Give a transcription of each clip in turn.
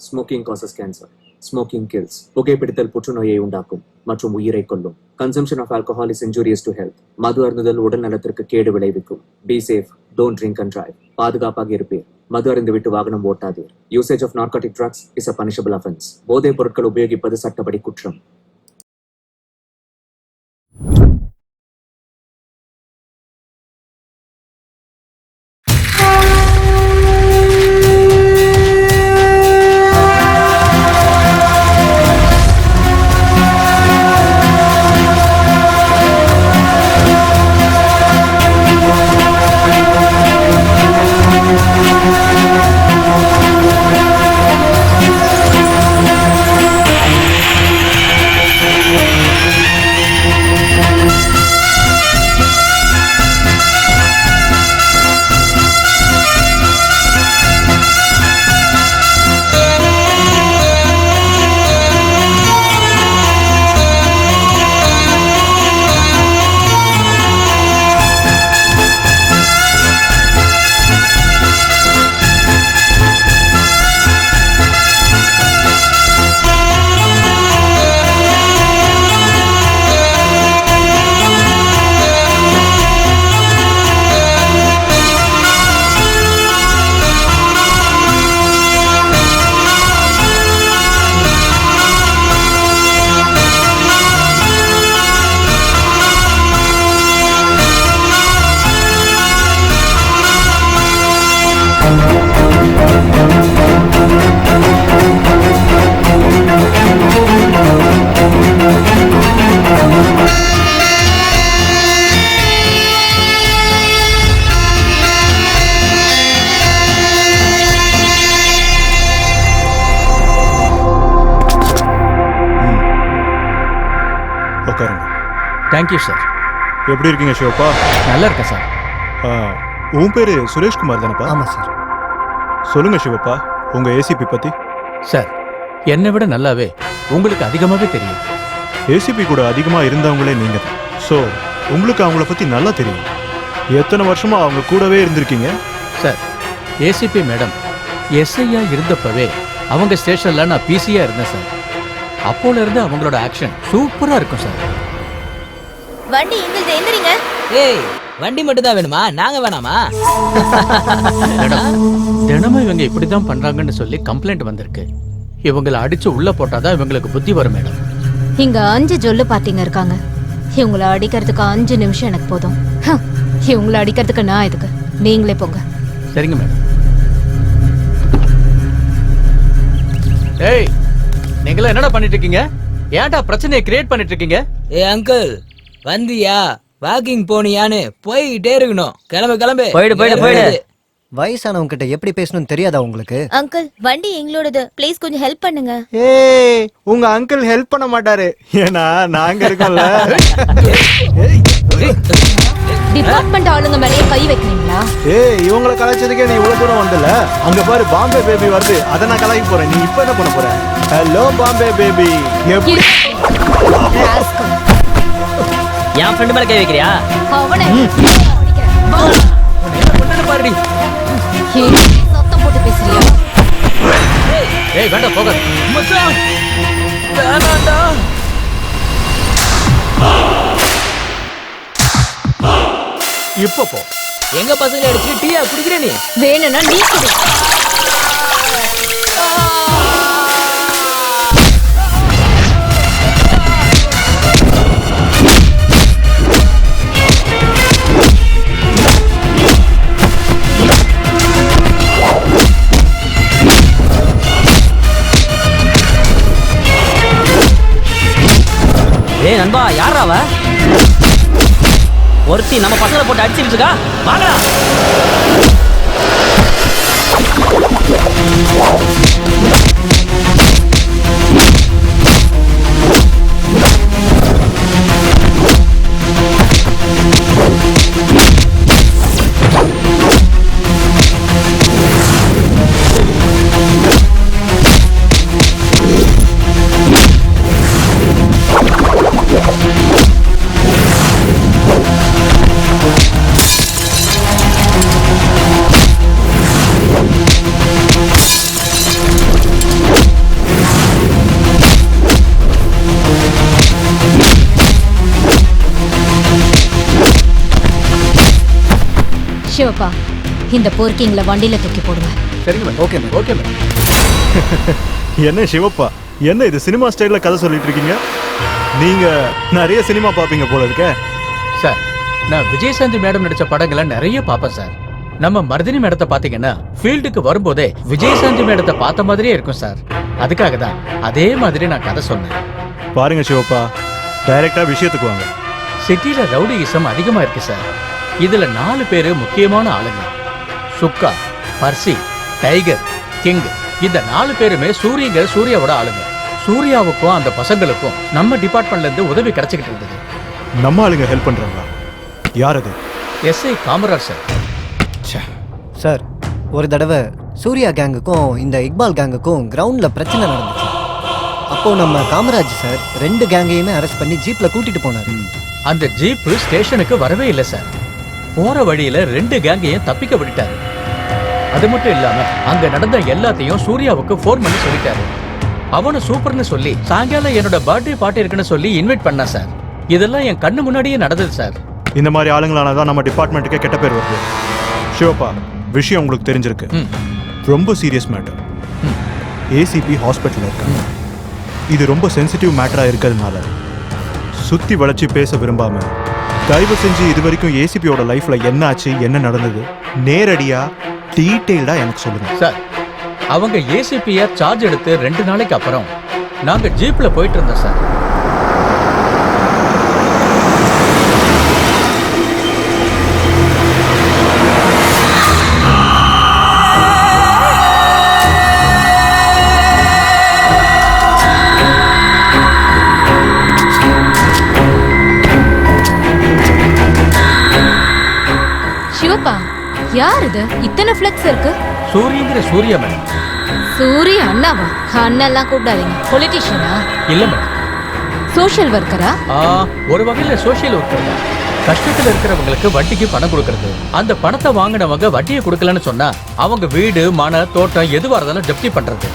Smoking causes cancer. Smoking kills. புகைப்பிடித்தல் புற்றுநோயை உண்டாக்கும் மற்றும் உயிரை கொல்லும். Consumption of alcohol is injurious to health. மது அருந்துதல் உடல் நலத்திற்கு கேடு விளைவிக்கும். Be safe. Don't drink and drive. பாதுகாப்பாக இருப்பீர். மது அருந்துவிட்டு வாகனம் ஓட்டாதீர். Usage of narcotic drugs is a punishable offense. போதைப் பொருட்கள் உபயோகிப்பது சட்டப்படி குற்றம். Thank you sir. எப்படி இருக்கீங்க சிவப்பா? நல்லா இருக்கேன் சார். உன் பேரு சுரேஷ்குமார் தானப்பா? ஆமாம் சார். சொல்லுங்க சிவப்பா, உங்க ஏசிபி பத்தி. சார், என்னை விட நல்லாவே உங்களுக்கு அதிகமாகவே தெரியும். ஏசிபி கூட அதிகமாக இருந்தவங்களே நீங்க தான். ஸோ உங்களுக்கு அவங்கள பற்றி நல்லா தெரியும். எத்தனை வருஷமா அவங்க கூடவே இருந்திருக்கீங்க? சார், ஏசிபி மேடம் எஸ்ஐயா இருந்தப்பவே அவங்க ஸ்டேஷனில் நான் பிசியாக இருந்தேன் சார். அப்போல இருந்து அவங்களோட ஆக்ஷன் சூப்பராக இருக்கும் சார். வண்டி எங்களுது, எந்திரிங்க. ஏய், வண்டி மட்டும் தான் வேணுமா? நாங்க வேணாமா? மேடம், தினமும் இவங்க இப்படி தான் பண்றாங்கன்னு சொல்லி கம்ப்ளைண்ட் வந்திருக்கு. இவங்களை அடிச்சு உள்ள போட்டாதான் இவங்களுக்கு புத்தி வரும் மேடம். இங்க 5 ஜொல்லு பாத்தீங்க இருக்காங்க. இவங்களை அடிக்கிறதுக்கு 5 நிமிஷம் எனக்கு போதும். இவங்களை அடிக்கிறதுக்கு நான் எதுக்கு? நீங்களே போங்க. சரிங்க மேடம். ஏய், நீங்களா என்னடா பண்ணிட்டு இருக்கீங்க? ஏன்டா பிரச்சனையை கிரியேட் பண்ணிட்டு இருக்கீங்க? ஏ அங்கிள், வந்தியா? வாக்கிங் போனியான்னு போய்கிட்டே இருக்கணும். கிளம்பு கிளம்பு. போயிடு. வயசானவங்க கிட்ட எப்படி பேசணும்னு தெரியாதா உங்களுக்கு? அங்கிள், வண்டி எங்களோடது. ப்ளீஸ் கொஞ்சம் ஹெல்ப் பண்ணுங்க. ஏய், உங்க அங்கிள் ஹெல்ப் பண்ண மாட்டாரு. ஏன்னா நாங்க இருக்கோம்ல. டிபார்ட்மெண்ட் ஆளுங்க மேலேயே கை வைக்கிறீங்களா? ஏய், இவங்களை கலாய்ச்சதுக்கே நீ இவ்வளவு தூரம் வந்தல. அங்க பாரு, பாம்பே பேபி வருது. அதை நான் கலாய்க்க போறேன். நீ இப்ப என்ன பண்ண போற? Hello Bombay baby. என் ஃப்ரெண்ட் மேல கை வைக்கிறியா? அவனை பாருடி. சத்தம் போட்டு பேசுறியா? ஏய், வேண்டாம், போக. மச்சான், வேணாண்டா. இப்ப போ. எங்க பசங்க அடிச்சு டீயா குடிக்கிற நீ? வேணும்னா நீ குடி. ஏய் நண்பா, யாரா அவ? ஒருத்தி நம்ம பசங்களை போட்டு அடிச்சுட்டு இருக்கா. வாங்கடா. சிவப்பா இந்த போர்க்கிங்ல வண்டியில தூக்கி போடுவேன். சரிங்க madam. Okay madam. Okay madam. என்ன சிவப்பா, என்ன இது சினிமா ஸ்டைல்ல கதை சொல்லிட்டு இருக்கீங்க? நீங்க நிறைய சினிமா பாப்பீங்க போல இருக்க. சார், நான் விஜயசாந்தி மேடம் நடிச்ச படங்களை நிறைய பார்ப்பேன் சார். நம்ம மருதினி மேடத்தை பாத்தீங்கன்னா ஃபீல்டுக்கு வரும்போதே விஜயசாந்தி மேடத்தை பார்த்த மாதிரியே இருக்கும் சார். அதுக்காக தான் அதே மாதிரி நான் கதை சொன்னேன். பாருங்க சிவப்பா, டைரக்டா விஷயத்துக்கு வாங்க. சிட்டில ரவுடியிசம் அதிகமா இருக்கு சார். இதுல 4 பேரு முக்கியமான ஆளுங்க. சுக்கா, பர்சி, டைகர், கிங். இந்த 4 பேருமே சூர்யாவோட ஆளுங்க. சூர்யாவுக்கும் அந்த பசங்களுக்கும் நம்ம டிபார்ட்மெண்ட்ல இருந்து உதவி கிடைச்சிக்கிட்டு இருந்தது. நம்ம ஆளுங்க ஹெல்ப் பண்றாங்களா? யார் அது? SI Kamaraj sir. சார், ஒரு தடவை சூர்யா கேங்குக்கும் இந்த இக்பால் கேங்குக்கும் கிரவுண்ட்ல பிரச்சனை நடந்துச்சு. அப்போ நம்ம காமராஜ் சார் 2 கேங்கையுமே அரெஸ்ட் பண்ணி ஜீப்ல கூட்டிட்டு போனாரு. அந்த ஜீப் ஸ்டேஷனுக்கு வரவே இல்லை சார். போற வழியில 2 கேங்கையும் தப்பிக்க விட்டுட்டாரு. அது மட்டும் இல்லாம அங்க நடந்த எல்லாத்தையும் சூர்யாவுக்கு ஃபோன் பண்ணி சொல்லிட்டாரு. அவனை சூப்பர்னு சொல்லி சாயங்காலம் என்னோட பர்த்டே பார்ட்டி இருக்குன்னு சொல்லி இன்வைட் பண்ணா சார். இதெல்லாம் என் கண்ணு முன்னாடியே நடந்தது சார். இந்த மாதிரி ஆளுங்களால தான் நம்ம டிபார்ட்மெண்ட்டுக்கே கெட்ட பேர் வருது. சிவப்பா, விஷயம் உங்களுக்கு தெரிஞ்சிருக்கு. ரொம்ப சீரியஸ் மேட்டர். ஏசிபி ஹாஸ்பிட்டல் இருக்காங்க. இது ரொம்ப சென்சிட்டிவ் மேட்டரா இருக்கிறதுனால சுத்தி வளைச்சு பேச விரும்பாம தயவு செஞ்சு இது வரைக்கும் ஏசிபியோட லைஃப்ல என்ன ஆச்சு, என்ன நடந்தது, நேரடியா டீட்டெயில்டா எனக்கு சொல்லுங்க சார். அவங்க ஏசிபியா சார்ஜ் எடுத்து 2 நாளைக்கு அப்புறம் நாங்க ஜீப்ல போயிட்டு இருந்தோம் சார். சிவப்பா, யார் இது? இத்தனை ஃபிளக்ஸ் இருக்கு. சூர்யா மேடம். சூரிய அண்ணாவா? அண்ணெல்லாம் கூப்பிடாதீங்க. பொலிட்டிஷியனா? இல்ல மேடம். சோஷியல் ஒர்க்கரா? ஒரு வகையில சோஷியல் ஒர்க்கர் தான். கஷ்டத்துல இருக்கிறவங்களுக்கு வட்டிக்கு பணம் கொடுக்கறது. அந்த பணத்தை வாங்கினவங்க வட்டியை கொடுக்கலன்னு சொன்னா அவங்க வீடு, மன, தோட்டம் எதுவா இருந்தாலும் ஜப்தி பண்றது.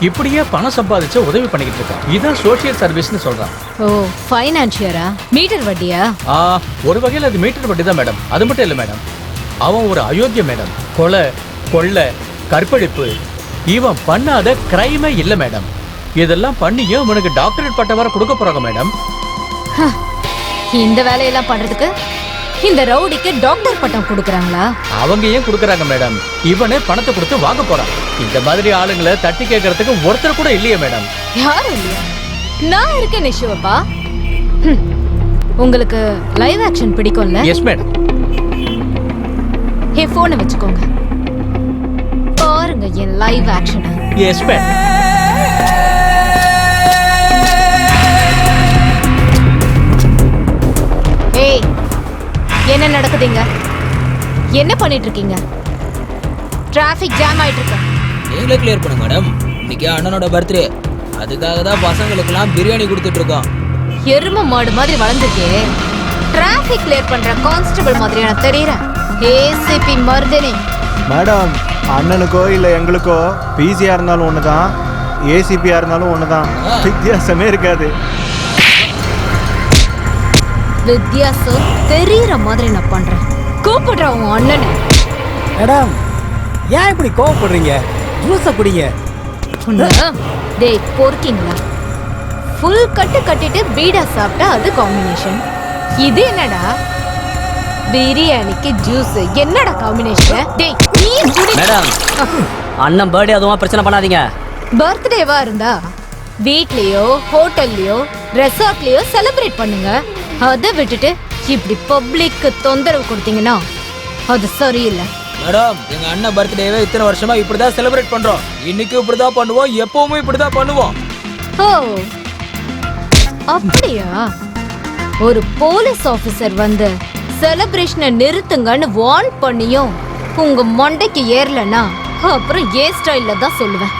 இப்படியே பணம் சம்பாதிச்சு உதவி பண்ணிக்கிட்டு இருக்கான். இதான் சோஷியல் சர்வீஸ்னு சொல்றான். ஓ, ஃபைனான்சியரா? மீட்டர் வட்டியா? ஒரு வகையில் அது மீட்டர் வட்டி தான் மேடம். அது மட்டும் இல்லை மேடம், அவன் ஒரு அயோக்கிய மேடம். கொலை, கொள்ளை, கற்பழிப்பு, இவன் பண்ணாத கிரைமே இல்லை மேடம். இதெல்லாம் பண்ணியும் இவனுக்கு டாக்டரேட் பட்டம் வர கொடுக்க போறாங்க மேடம். இந்த வேலையெல்லாம் பண்றதுக்கு இந்த ரவுடிக்கு டாக்டர் பட்டம் கொடுக்கறாங்களா? அவங்க ஏன் கொடுக்கறாங்க மேடம்? இவனே பணத்தை கொடுத்து வாங்க போறான். இந்த மாதிரி ஆளுங்களை தட்டி கேட்கறதுக்கு ஒருத்தர் கூட இல்லையே மேடம். யாரும் இல்லையா? நான் இருக்கேன் சிவப்பா. உங்களுக்கு லைவ் ஆக்ஷன் பிடிக்கும்ல? Yes madam. ஹே, போனை வச்சுக்கோங்க. பாருங்க என் லைவ் ஆக்ஷன். Yes madam. ஏய், என்ன நடக்குதுங்க? என்ன பண்ணிட்டு இருக்கீங்க? டிராஃபிக் ஜாம் ஆயிட்டு இருக்கு. நீங்களே கிளியர் பண்ணுங்க மேடம். இன்னைக்கு அண்ணனோட பர்த்டே. அதுக்காக தான் பசங்களுக்கெல்லாம் பிரியாணி கொடுத்துட்டு இருக்கோம். எரும மாடு மாதிரி வளர்ந்துருக்கே. டிராஃபிக் கிளியர் பண்ற கான்ஸ்டபிள் மாதிரி நான் தெரியறேன். ஏசிபி மருதினி. மேடம், அண்ணனுக்கோ இல்ல எங்களுக்கோ பிசியா இருந்தாலும் ஒண்ணுதான், ஏசிபியா இருந்தாலும் ஒண்ணுதான். வித்தியாசமே இருக்காது. வித்தியாசம் தெரியற மாதிரி நான் பண்றேன். கூப்பிடுற உன் அண்ணனை. மேடம், ஏன் இப்படி கோவப்படுறீங்க? ஜூஸை குடிங்க. டேய், பொறுக்கீங்களா? ஃபுல் கட்டு கட்டிட்டு பீடா சாப்பிட்டா அது காம்பினேஷன். இது என்னடா? பிரியாணிக்கு ஜூஸ் என்னடா காம்பினேஷன்? டேய், நீ குடி. மேடம், அண்ணன் பர்த்டே அதுவும் பிரச்சனை பண்ணாதீங்க. பர்த்டேவா இருந்தா வீட்லயோ, ஹோட்டல்லயோ, ரெசார்ட்லயோ செலிப்ரேட் பண்ணுங்க. அதை விட்டுட்டு இப்படி பப்ளிக்கு தொந்தரவு கொடுத்தீங்கன்னா அது சரியில்லை. மேடம், எங்க அண்ணன் பர்த்டேவே இத்தனை வருஷமா இப்படிதான் செலிப்ரேட் பண்றோம். இன்னைக்கு இப்படிதான் பண்ணுவோம், எப்பவுமே இப்படிதான் பண்ணுவோம். ஓ, அப்படியா? ஒரு போலீஸ் ஆபீசர் வந்து செலிப்ரேஷனை நிறுத்துங்கன்னு வார்ன் பண்ணியும் உங்க மண்டைக்கு ஏறலன்னா அப்புறம் ஏ ஸ்டைல்ல தான் சொல்லுவேன்.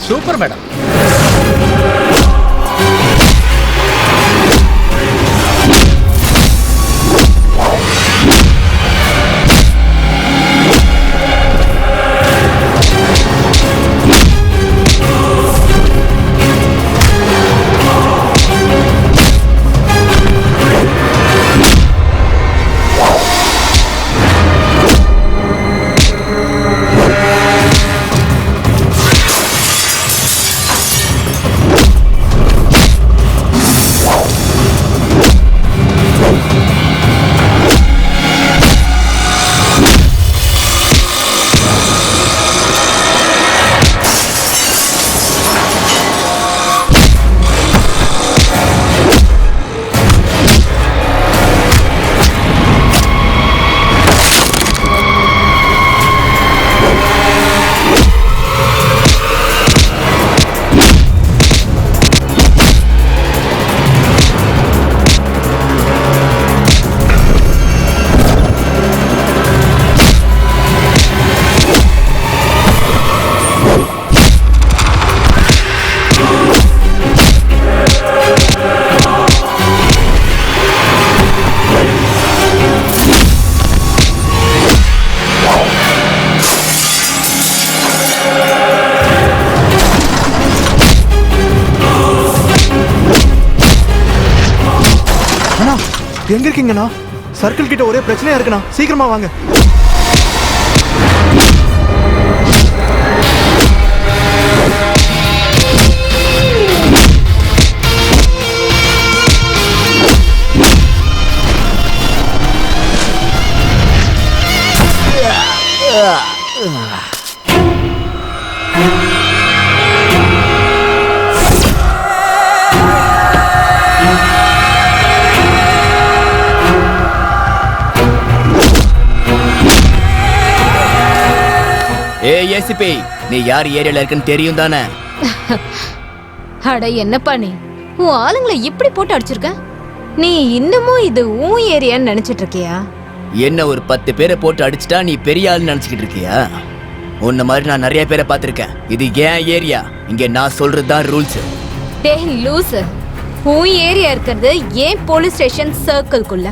Super madam. எங்க இருக்கீங்கண்ணா? சர்க்கிள் கிட்ட ஒரே பிரச்சனையா இருக்குண்ணா, சீக்கிரமா வாங்க. ஏசிபி, நீ யார் ஏரியால இருக்குன்னு தெரியும் தானே? அட என்னப்பா நீ உன் ஆளுங்களை இப்படி போட்டு அடிச்சிருக்க? நீ இன்னமும் இது உன் ஏரியான்னு நினைச்சிட்டு இருக்கியா? என்ன ஒரு 10 பேரை போட்டு அடிச்சுட்டா நீ பெரிய ஆள்னு நினைச்சுக்கிட்டு இருக்கியா? உன்ன மாதிரி நான் நிறைய பேரை பார்த்திருக்கேன். இது ஏன் ஏரியா, இங்க நான் சொல்றதுதான் ரூல்ஸ். டேய் லூசு, உன் ஏரியா இருக்கிறது ஏன் போலீஸ் ஸ்டேஷன் சர்க்கிள்குள்ள.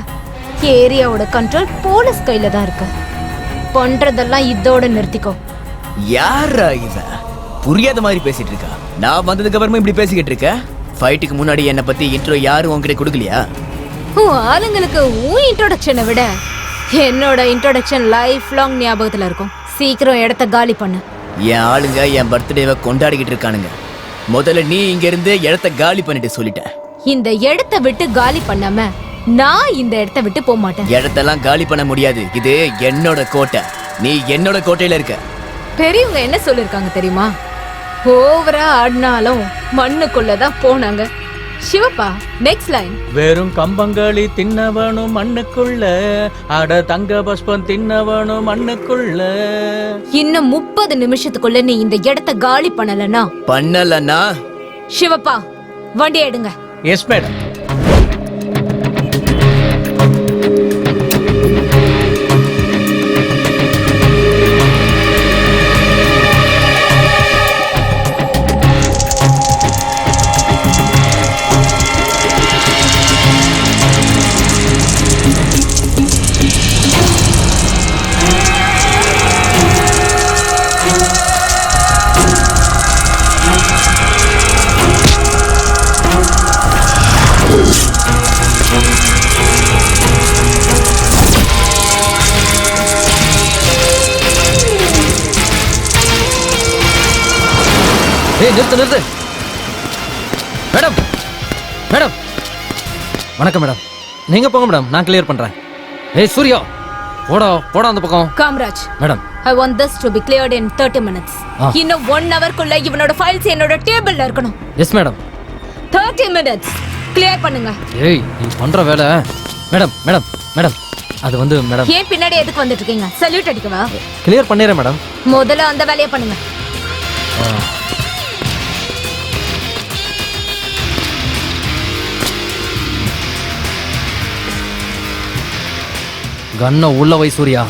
ஏரியாவோட கண்ட்ரோல் போலீஸ் கையில தான் இருக்கு. பண்றதெல்லாம் இதோட நிறுத்திக்கோ. யாரா இவ புரியாத மாதிரி பேசிட்டு இருக்கா? நான் வந்ததுக்கு அப்புறமா இப்படி பேசிக்கிட்டு இருக்க? ஃபைட்டுக்கு முன்னாடி என்ன பத்தி இன்ட்ரோ யாரும் உன்கிட்ட கொடுக்கலையா? உன் ஆளுங்களுக்கு உன் இன்ட்ரோடக்ஷனை விட என்னோட இன்ட்ரோடக்ஷன் லைஃப் லாங் ஞாபகத்துல இருக்கும். சீக்கிரம் இடத்த காலி பண்ணு. என் ஆளுங்க என் பர்த்டேவை கொண்டாடிக்கிட்டு இருக்கானுங்க. முதல்ல நீ இங்க இருந்து இடத்த காலி பண்ணிட்டு சொல்லிட்டேன். இந்த இடத்த விட்டு காலி பண்ணாம நான் இந்த இடத்த விட்டு போக மாட்டேன். இடத்தெல்லாம் காலி பண்ண முடியாது, இது என்னோட கோட்டை. நீ என்னோட கோட்டையில இருக்க. பெரியவங்க என்ன சொல்லிருக்காங்க தெரியுமா? ஓவரா ஆடினாலும் மண்ணுக்குள்ளதான் போனாங்க. சிவப்பா, நெக்ஸ்ட் லைன். வெறும் கம்பங்களி தின்னவனும் மண்ணுக்குள்ள, அட தங்க பஸ்பம் தின்னவனும் மண்ணுக்குள்ள. இன்னும் 30 நிமிஷத்துக்குள்ள நீ இந்த இடத்த காலி பண்ணலன்னா சிவப்பா வண்டி எடுங்க. Yes madam. நிறுத்து. மேடம் மேடம் வணக்கம் மேடம். நீங்க போங்க மேடம், நான் கிளியர் பண்றேன். ஏய் சூர்யா, போடா அந்த பக்கம். Kamaraj madam, I want this to be cleared in 30 minutes. இன்னும் 1 hourக்குள்ள இவனோட ஃபைல்ஸ் என்னோட டேபிள்ல இருக்கணும். Yes madam. 30 minutes கிளியர் பண்ணுங்க. ஏய் நீ பண்ற வேலை. மேடம் மேடம் மேடம் அது வந்து மேடம். ஏன் பின்னாடி எதுக்கு வந்துட்டு இருக்கீங்க? சல்யூட் அடிக்கவா? கிளியர் பண்ணிடுறேன் மேடம். முதல்ல அந்த வேலையை பண்ணுங்க. கண்ண உள்ள வை சூர்யா.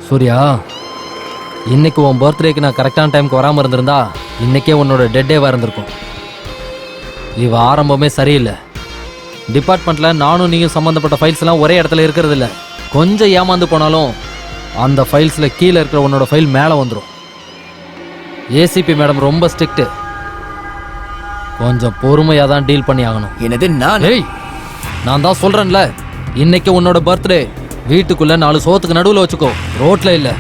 சூர்யா, இன்னைக்கு உன் பர்த்டேக்கு நான் கரெக்டான டைமுக்கு வராமல் இருந்திருந்தா இன்னைக்கே உன்னோட டெட்டேவாக இருந்திருக்கும். இவ ஆரம்பமே சரியில்லை. டிபார்ட்மெண்ட்டில் நானும் நீயும் சம்மந்தப்பட்ட ஃபைல்ஸ்லாம் ஒரே இடத்துல இருக்கிறது இல்லை. கொஞ்சம் ஏமாந்து போனாலும் அந்த ஃபைல்ஸில் கீழே இருக்கிற உன்னோட ஃபைல் மேலே வந்துடும். ஏசிபி மேடம் ரொம்ப ஸ்ட்ரிக்ட்டு. கொஞ்சம் பொறுமையாக தான் டீல் பண்ணி ஆகணும். என்னது நான்? ஏய் நான் தான் சொல்கிறேன்ல, இன்னைக்கு உன்னோட பர்த்டே. வீட்டுக்குள்ளே 4 சோத்துக்கு நடுவில் வச்சுக்கோ, ரோட்டில் இல்லை.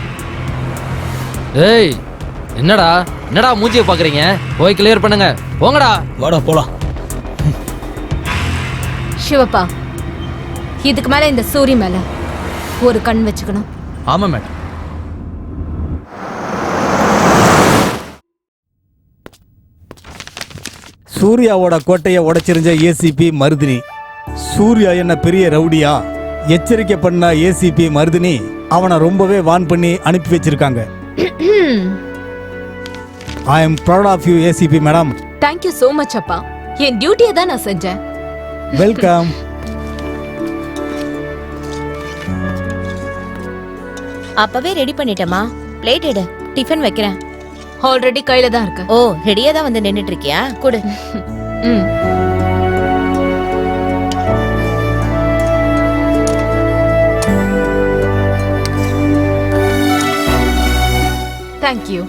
ஏய் என்னடா மூஞ்சியை பார்க்குறீங்க? போய் கிளியர் பண்ணுங்க, போங்கடா. வாடா போலாம். சிவப்பா, இதுக்கு மேல இந்த சூரி மேல ஒரு கண் வச்சுக்கணும். ஆமா மேடம். சூர்யாவோட கோட்டையை உடைச்சிருந்த ஏசிபி மருதினி. சூர்யா என்ன பெரிய ரவுடியா? எச்சரிக்கை பண்ண ஏசிபி மருதினி அவனை ரொம்பவே வான் பண்ணி அனுப்பி வச்சிருக்காங்க. I am proud of you ACP madam. Thank you so much அப்பா. என் டியூட்டியை தான் நான் செஞ்சேன். வெல்கம். அப்பவே ரெடி பண்ணிட்டேமா. பிளேட் எடு, டிஃபன் வைக்கிறேன். ஆல்ரெடி கையில தான் இருக்கு. ஓ, ரெடியா தான் வந்து நின்னுட்டு இருக்கியா? கொடு. Thank you.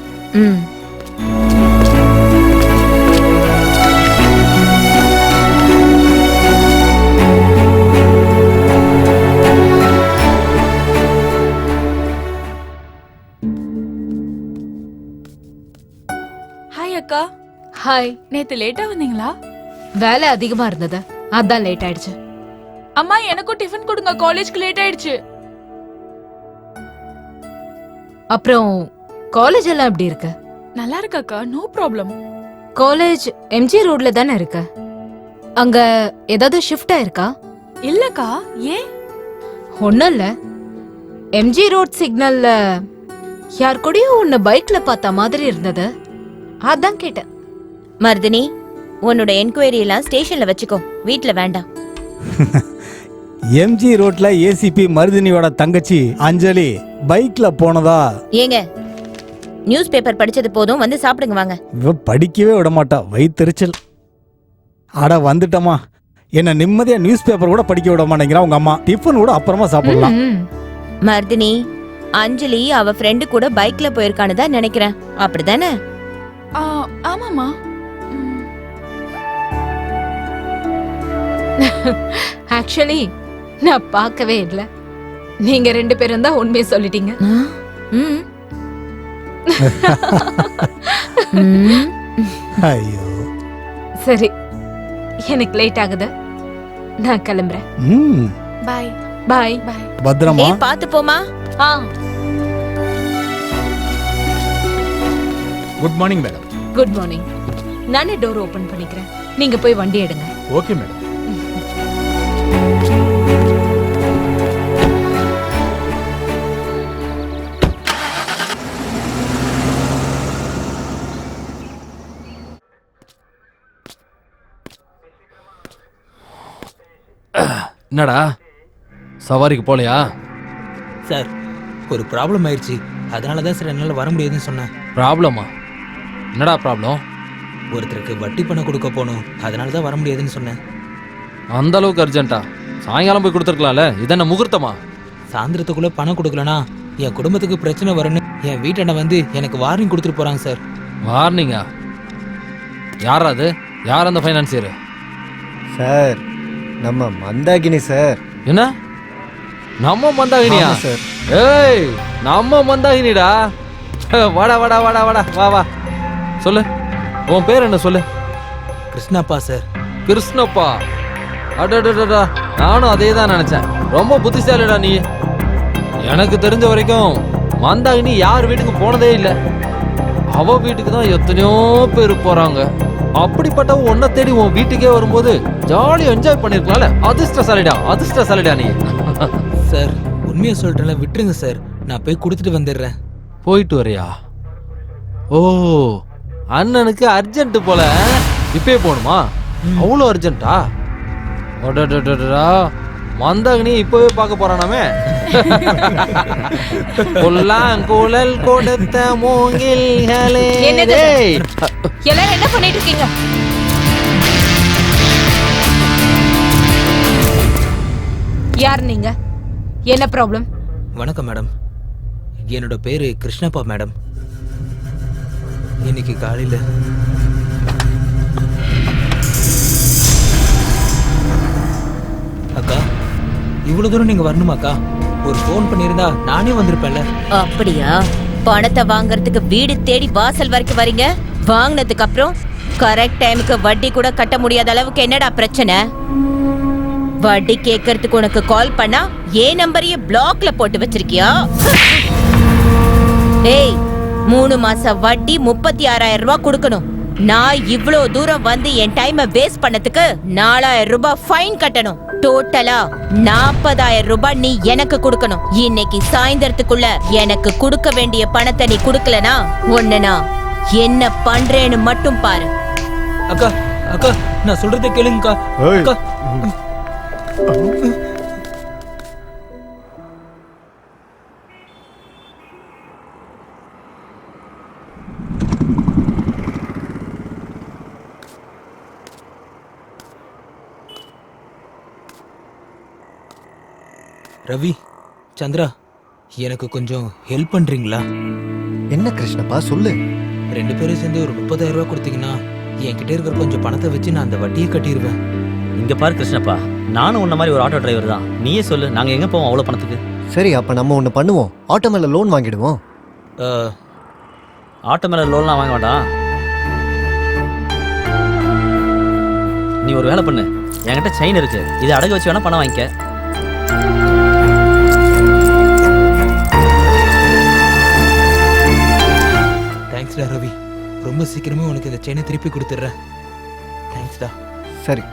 ஹாய். நேத்து லேட்டா வந்தீங்களா? வேலை அதிகமா இருந்தது, அதான் லேட் ஆயிடுச்சு. அம்மா எனக்கும் டிஃபன் கொடுங்க, காலேஜ்க்கு லேட் ஆயிடுச்சு. அப்புறம் காலேஜ் எல்லாம் எப்படி இருக்கு? நல்லா இருக்காக்கா, நோ ப்ராப்ளம். காலேஜ் எம்ஜி ரோட்ல தானே இருக்கு. அங்க ஏதாவது ஷிஃப்ட் ஆயிருக்கா? இல்லக்கா, ஏன்? ஒண்ணும் இல்ல, எம்ஜி ரோட் சிக்னல்ல யார் கூடயும் உன்னை பைக்ல பார்த்த மாதிரி இருந்தது, அதான் கேட்டேன். மருதினி, உன்னோட என்கொயரி எல்லாம் ஸ்டேஷன்ல வச்சுக்கோ, வீட்ல வேண்டாம். எம்ஜி ரோட்ல ஏசிபி மருதினியோட தங்கச்சி அஞ்சலி பைக்ல போனதா? ஏங்க, நியூஸ் பேப்பர் படிச்சது போதும், வந்து சாப்பிடுங்க வாங்க. இவ படிக்கவே விட மாட்டா, வயித்தெரிச்சல். அட வந்துட்டமா, என்ன நிம்மதியா நியூஸ் பேப்பர் கூட படிக்க விட மாட்டேங்கிறா உங்க அம்மா. டிஃபன் கூட அப்புறமா சாப்பிடலாம். மருதினி, அஞ்சலி அவ ஃப்ரெண்டு கூட பைக்ல போயிருக்கான்னு தான் நினைக்கிறேன், அப்படிதானே? ஆமாமா. ஆக்சுவலி நான் பார்க்கவே இல்லை, நீங்க 2 பேரும் தான் உண்மையை சொல்லிட்டீங்க. ஐயோ, சரி, எனக்கு லேட் ஆகுது, நான் கிளம்புறேன். Bye bye. பத்திரமா பாத்து போமா. Good morning madam. Good morning. நானே டோர் ஓபன் பண்ணிக்கிறேன், நீங்க போய் வண்டி எடுங்க. Okay madam. என்னடா சவாரிக்கு போலையா? சார், ஒரு ப்ராப்ளம் ஆயிடுச்சு, அதனால தான் சார் என்னால் வர முடியாதுன்னு சொன்னேன். ப்ராப்ளமா? என்னடா ப்ராப்ளம்? ஒருத்தருக்கு வட்டி பணம் கொடுக்க போகணும், அதனால தான் வர முடியாதுன்னு சொன்னேன். அந்த அளவுக்கு அர்ஜென்ட்டா? சாயங்காலம் போய் கொடுத்துருக்கலாம்ல, இதென்ன முகூர்த்தமா? சாயந்தரத்துக்குள்ளே பணம் கொடுக்கலனா என் குடும்பத்துக்கு பிரச்சனை வரும்னு என் வீட்டாண்ட வந்து எனக்கு வார்னிங் கொடுத்துட்டு போகிறாங்க சார். வார்னிங்கா? யாரா அது? யார் அந்த ஃபைனான்சியர்? சார், நம்ம மந்தாகினி சார். என்ன நம்ம மந்தாகினியா? சார், ஏய் நம்ம மந்தாகினிடா. வாடா வாடா வாடா வாடா, வா வா. சொல்லு, உன் பேர் என்ன சொல்லு? கிருஷ்ணப்பா சார். கிருஷ்ணப்பா? அடடடடா, நானும் அதே தான் நினைச்சேன். ரொம்ப புத்திசாலிடா நீ. எனக்கு தெரிஞ்ச வரைக்கும் மந்தாகினி யார் வீட்டுக்கு போனதே இல்லை. அவ வீட்டுக்கு தான் எத்தனையோ பேர் போறாங்க. அப்படிப்பட்டவ உன்னை தேடி உன் வீட்டுக்கே வரும்போது ஜாலியா என்ஜாய் பண்ணிருக்கலாம்ல. அதிர்ஷ்டசாலிடா, அதிர்ஷ்டசாலிடா நீ. சார், உண்மையை சொல்றேன்ல, விட்டுருங்க சார், நான் போய் கொடுத்துட்டு வந்துடுறேன். போயிட்டு வரியா? ஓ, அண்ணனுக்கு அர்ஜென்ட் போல. இப்பயே போகணுமா? அவ்வளோ அர்ஜென்ட்டா? அடடடடா, மந்தாகினி இப்பவே பார்க்க போறானாமே. குழல் கொடுத்த மூங்கில்களே. எல்லாரும் என்ன பண்ணிட்டு இருக்கீங்க? யார் நீங்க? என்ன ப்ராப்ளம்? வணக்கம் மேடம், என்னோட பேரு கிருஷ்ணப்பா மேடம். இன்னைக்கு காலையில அக்கா, இவ்வளவு தூரம் நீங்க வரணுமாக்கா? ஒரு ஃபோன் பண்ணியிருந்தா நானே வந்திருப்பேன்ல. அப்படியா? பணத்தை வாங்குறதுக்கு வீடு தேடி வாசல் வரைக்கும் வரீங்க. வாங்கினதுக்கு அப்புறம் கரெக்ட் டைமுக்கு வட்டி கூட கட்ட முடியாத அளவுக்கு என்னடா பிரச்சனை? வட்டி கேட்கறதுக்கு உனக்கு கால் பண்ணா ஏன் நம்பரையே பிளாக்ல போட்டு வச்சிருக்கியா? ஏய், 3 மாச வட்டி 36,000 ரூபாய் கொடுக்கணும். நான் இவ்ளோ தூரம் வந்து என் டைமை வேஸ்ட் பண்ணதுக்கு 4,000 ரூபாய் ஃபைன் கட்டணும். டோட்டலா 40,000 ரூபாய் நீ எனக்கு கொடுக்கணும். இன்னைக்கு சாயந்தரத்துக்குள்ள எனக்கு கொடுக்க வேண்டிய பணத்தை நீ கொடுக்கலனா உன்னை நான் என்ன பண்றேன்னு மட்டும் பாரு. அக்கா, அக்கா, நான் சொல்றதை கேளுங்கக்கா. அக்கா, ரவி, சந்திரா, எனக்கு கொஞ்சம் ஹெல்ப் பண்றீங்களா? என்ன கிருஷ்ணப்பா, சொல்லு. 2 பேரும் சேர்ந்து ஒரு 30,000 ரூபாய் கொடுத்தீங்கன்னா என்கிட்ட இருக்கிற கொஞ்சம் பணத்தை வச்சு நான் அந்த வட்டியை கட்டிடுவேன். இங்க பாரு கிருஷ்ணப்பா, நானும் உன்ன மாதிரி ஒரு ஆட்டோ டிரைவர் தான். நீயே சொல்லு, நாங்க எங்க போவோம் அவ்வளவு பணத்துக்கு? சரி, அப்ப நம்ம ஒண்ணு பண்ணுவோம். ஆட்டோ மேல லோன் வாங்கிடுவோம். ஆட்டோ மேல லோன்லாம் வாங்க வேண்டாம். நீ ஒரு வேலை பண்ணு, என்கிட்ட செயின் இருக்கு, இதை அடகு வச்சு வேணா பணம் வாங்கிக்க. தேங்க்ஸ்டா ரவி, ரொம்ப சீக்கிரமே உனக்கு இந்த செயினை திருப்பி கொடுத்துட்றேன். தேங்க்ஸ்டா. சரி.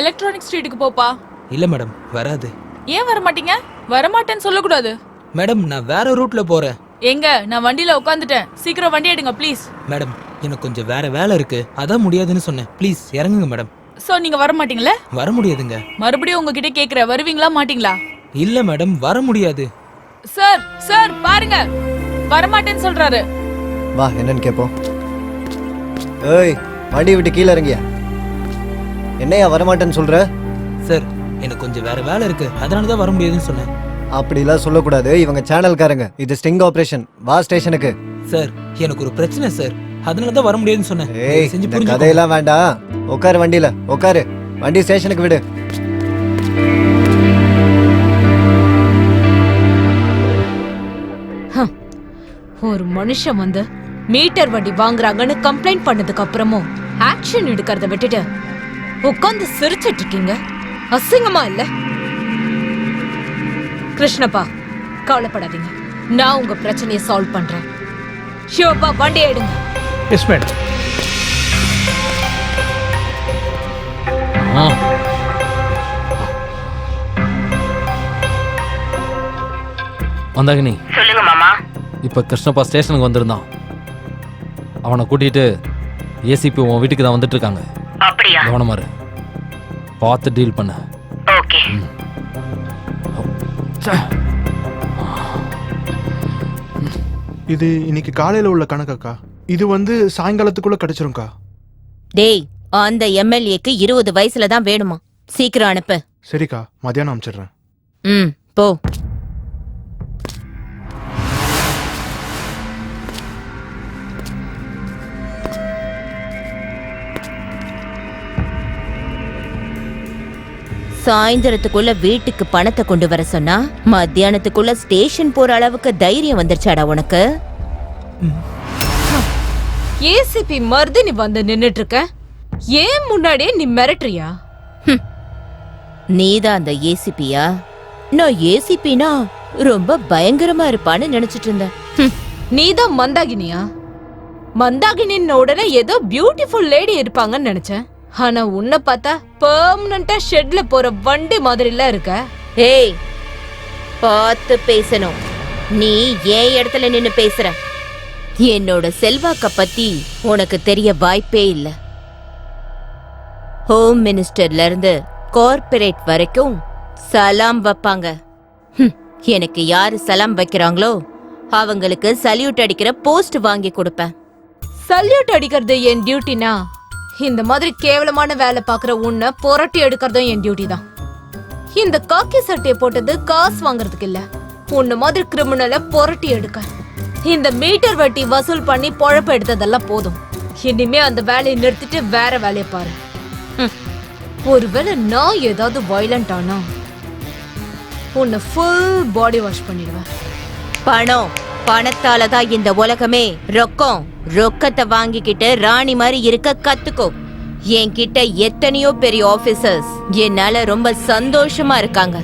எலக்ட்ரானிக் ஸ்ட்ரீட்டுக்கு போப்பா. இல்ல மேடம், வராது. ஏன் வர மாட்டீங்க? வரமாட்டேன்னு சொல்லக்கூடாது. மேடம், நான் வேற ரூட்ல போறேன். எங்க? நான் வண்டியில உட்காந்துட்டேன். சீக்கிரம் வண்டி எடுங்க ப்ளீஸ். மேடம், எனக்கு கொஞ்சம் வேற வேலை இருக்கு, அதான் முடியாதுன்னு சொன்னேன். ப்ளீஸ் இறங்குங்க மேடம். சோ நீங்க வர மாட்டீங்களா? வர முடியாதுங்க. மறுபடியும் உங்ககிட்ட கேக்குற, வருவீங்களா மாட்டீங்களா? இல்ல மேடம், வர முடியாது. சார் சார் பாருங்க, வரமாட்டேன்னு சொல்றாரு. வா, என்னன்னு கேட்போம். ஏய், வண்டி விட்டு கீழே இறங்கியா? என்னையா வரமாட்டேன்னு சொல்ற? சார், எனக்கு கொஞ்சம் வேற வேலை இருக்கு, அதனால தான் வர முடியாதுன்னு சொன்னேன். அப்படிலாம் சொல்லக்கூடாது, இவங்க சேனல்காரங்க. இது ஸ்டிங் ஆபரேஷன். வா ஸ்டேஷனுக்கு. சார், எனக்கு ஒரு பிரச்சனை சார், அதனால தான் வர முடியாதுன்னு சொன்னேன். ஏய், செஞ்சு இந்த புரிஞ்சுக்கோங்க. கதையெல்லாம் வேண்டாம். உட்காரு வண்டியில, உட்காரு. வண்டி ஸ்டேஷனுக்கு விடு. ஒரு மனுஷன் வந்து மீட்டர் வண்டி வாங்குறாங்கன்னு கம்ப்ளைண்ட் பண்ணதுக்கு அப்புறமும் ஆக்ஷன் எடுக்கிறத விட்டுட்டு உட்காந்து சிரிச்சிட்டு இருக்கீங்க. அசிங்கமா இல்ல? கிருஷ்ணப்பா, கவலைப்படாதீங்க, நான் உங்க பிரச்சனையை சால்வ் பண்றேன். ஷியோப்பா, வண்டி எடுங்க. Yes madam. வந்தாகினி, சொல்லுங்க மாமா. இப்போ கிருஷ்ணப்பா ஸ்டேஷனுக்கு வந்திருந்தான். அவனை கூட்டிட்டு ஏசிபி உன் வீட்டுக்கு தான் வந்துட்டு இருக்காங்க. அப்படியா? கவனமா இரு, பார்த்து டீல் பண்ண. ஓகே. இது இன்னைக்கு காலையில உள்ள கணக்கா? இது சாயங்காலத்துக்குள்ள கிடைச்சிரும்க்கா. டேய், அந்த எம்எல்ஏக்கு 20 வயசுல தான் வேணுமா? சீக்கிரம் அனுப்பு. சரிக்கா, மதியானம் அனுப்பிச்சிடுறேன். போ. சாயந்தரத்துக்குள்ள வீட்டுக்கு பணத்தை கொண்டு வர சொன்னா மத்தியானத்துக்குள்ள ஸ்டேஷன் போற அளவுக்கு தைரியம் வந்துருச்சாடா உனக்கு? ஏசிபி மருதினி வந்து நின்னுட்டு இருக்க, ஏன் முன்னாடியே நீ மிரட்டுறியா? நீதான் அந்த ஏசிபியா? நான் ஏசிபினா ரொம்ப பயங்கரமா இருப்பான்னு நினைச்சிட்டு இருந்தேன். நீதான் மந்தாகினியா? மந்தாகினின் உடனே ஏதோ பியூட்டிஃபுல் லேடி இருப்பாங்கன்னு நினைச்சேன். ஆனா உன்னை பார்த்தா பெர்மனண்டா ஷெட்ல போற வண்டி மாதிரிலாம் இருக்க. ஏய், பார்த்து பேசணும். நீ ஏன் இடத்துல நின்னு பேசுற? என்னோட செல்வாக்க பத்தி உனக்கு தெரிய வாய்ப்பே இல்ல. ஹோம் மினிஸ்டர்ல இருந்து கார்ப்பரேட் வரைக்கும் சலாம் வைப்பாங்க. எனக்கு யாரு சலாம் வைக்கிறாங்களோ அவங்களுக்கு சல்யூட் அடிக்கிற போஸ்ட் வாங்கி கொடுப்பேன். சல்யூட் அடிக்கிறது என் டியூட்டினா, இந்த மாதிரி கேவலமான வேலை பாக்குற உன்னை புரட்டி எடுக்கிறதும் என் டியூட்டி தான். இந்த காக்கி சட்டையை போட்டது காசு வாங்குறதுக்கு இல்ல, உன்ன மாதிரி கிரிமினலை புரட்டி எடுக்க. இந்த மீட்டர் வட்டி வசூல் பண்ணி பொழப்ப எடுத்ததெல்லாம் போதும். இனிமே அந்த வேலையை நிறுத்திட்டு வேற வேலையை பாரு. ஒருவேளை நான் ஏதாவது வயலண்ட் ஆனா உன்னை ஃபுல் பாடி வாஷ் பண்ணிடுவேன். பணத்தாலதான் இந்த உலகமே. ரொக்கத்தை வாங்கிக்கிட்டு ராணி மாதிரி இருக்க கத்துக்கோ. என்கிட்ட எத்தனையோ பெரிய ஆபீசர்ஸ் என்னால ரொம்ப சந்தோஷமா இருக்காங்க.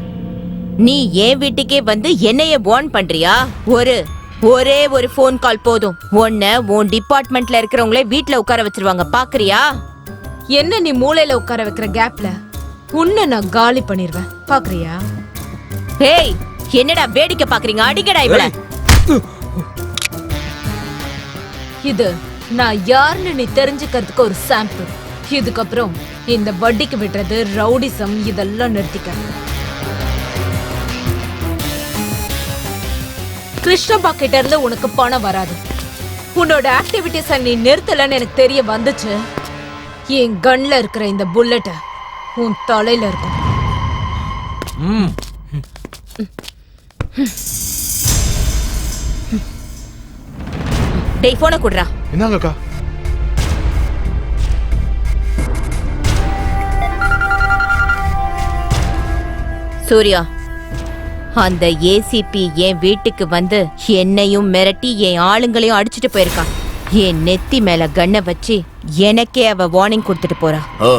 நீ என் வீட்டுக்கே வந்து என்னைய வார்ன் பண்றியா? ஒரே ஒரு போன் கால் போதும், உன்னை உன் டிபார்ட்மெண்ட்ல இருக்கிறவங்களே வீட்டுல உட்கார வச்சிருவாங்க. பாக்குறியா? என்ன நீ மூளையில உட்கார வைக்கிற கேப்ல உன்னை நான் காலி பண்ணிருவேன். பாக்குறியா? ஏய், என்னடா வேடிக்கை பாக்குறீங்க? அடிக்கடா இவள. இது நான் யாருன்னு நீ தெரிஞ்சுக்கிறதுக்கு ஒரு சாம்பிள். இதுக்கப்புறம் இந்த வட்டிக்கு விடுறது, ரவுடிசம் இதெல்லாம் நிறுத்திக்க. கிருஷ்ணப்பா கிட்ட இருந்து உனக்கு பணம் வராது. உன்னோட ஆக்டிவிட்டிஸ நீ நிறுத்தலன்னு எனக்கு தெரிய வந்துச்சு, என் கன்ல இருக்கிற இந்த புல்லட்ட உன் தலையில இருக்கும். டேய், போன குடுறா. என்னங்கக்கா? சூர்யா, அந்த ஏசிபி என் வீட்டுக்கு வந்து என்னையும் மிரட்டி என் ஆளுங்களையும் அடிச்சிட்டு போயிருக்கான். என் நெத்தி மேல கண்ணை வச்சு எனக்கே அவ வார்னிங் கொடுத்துட்டு போறா. ஓ,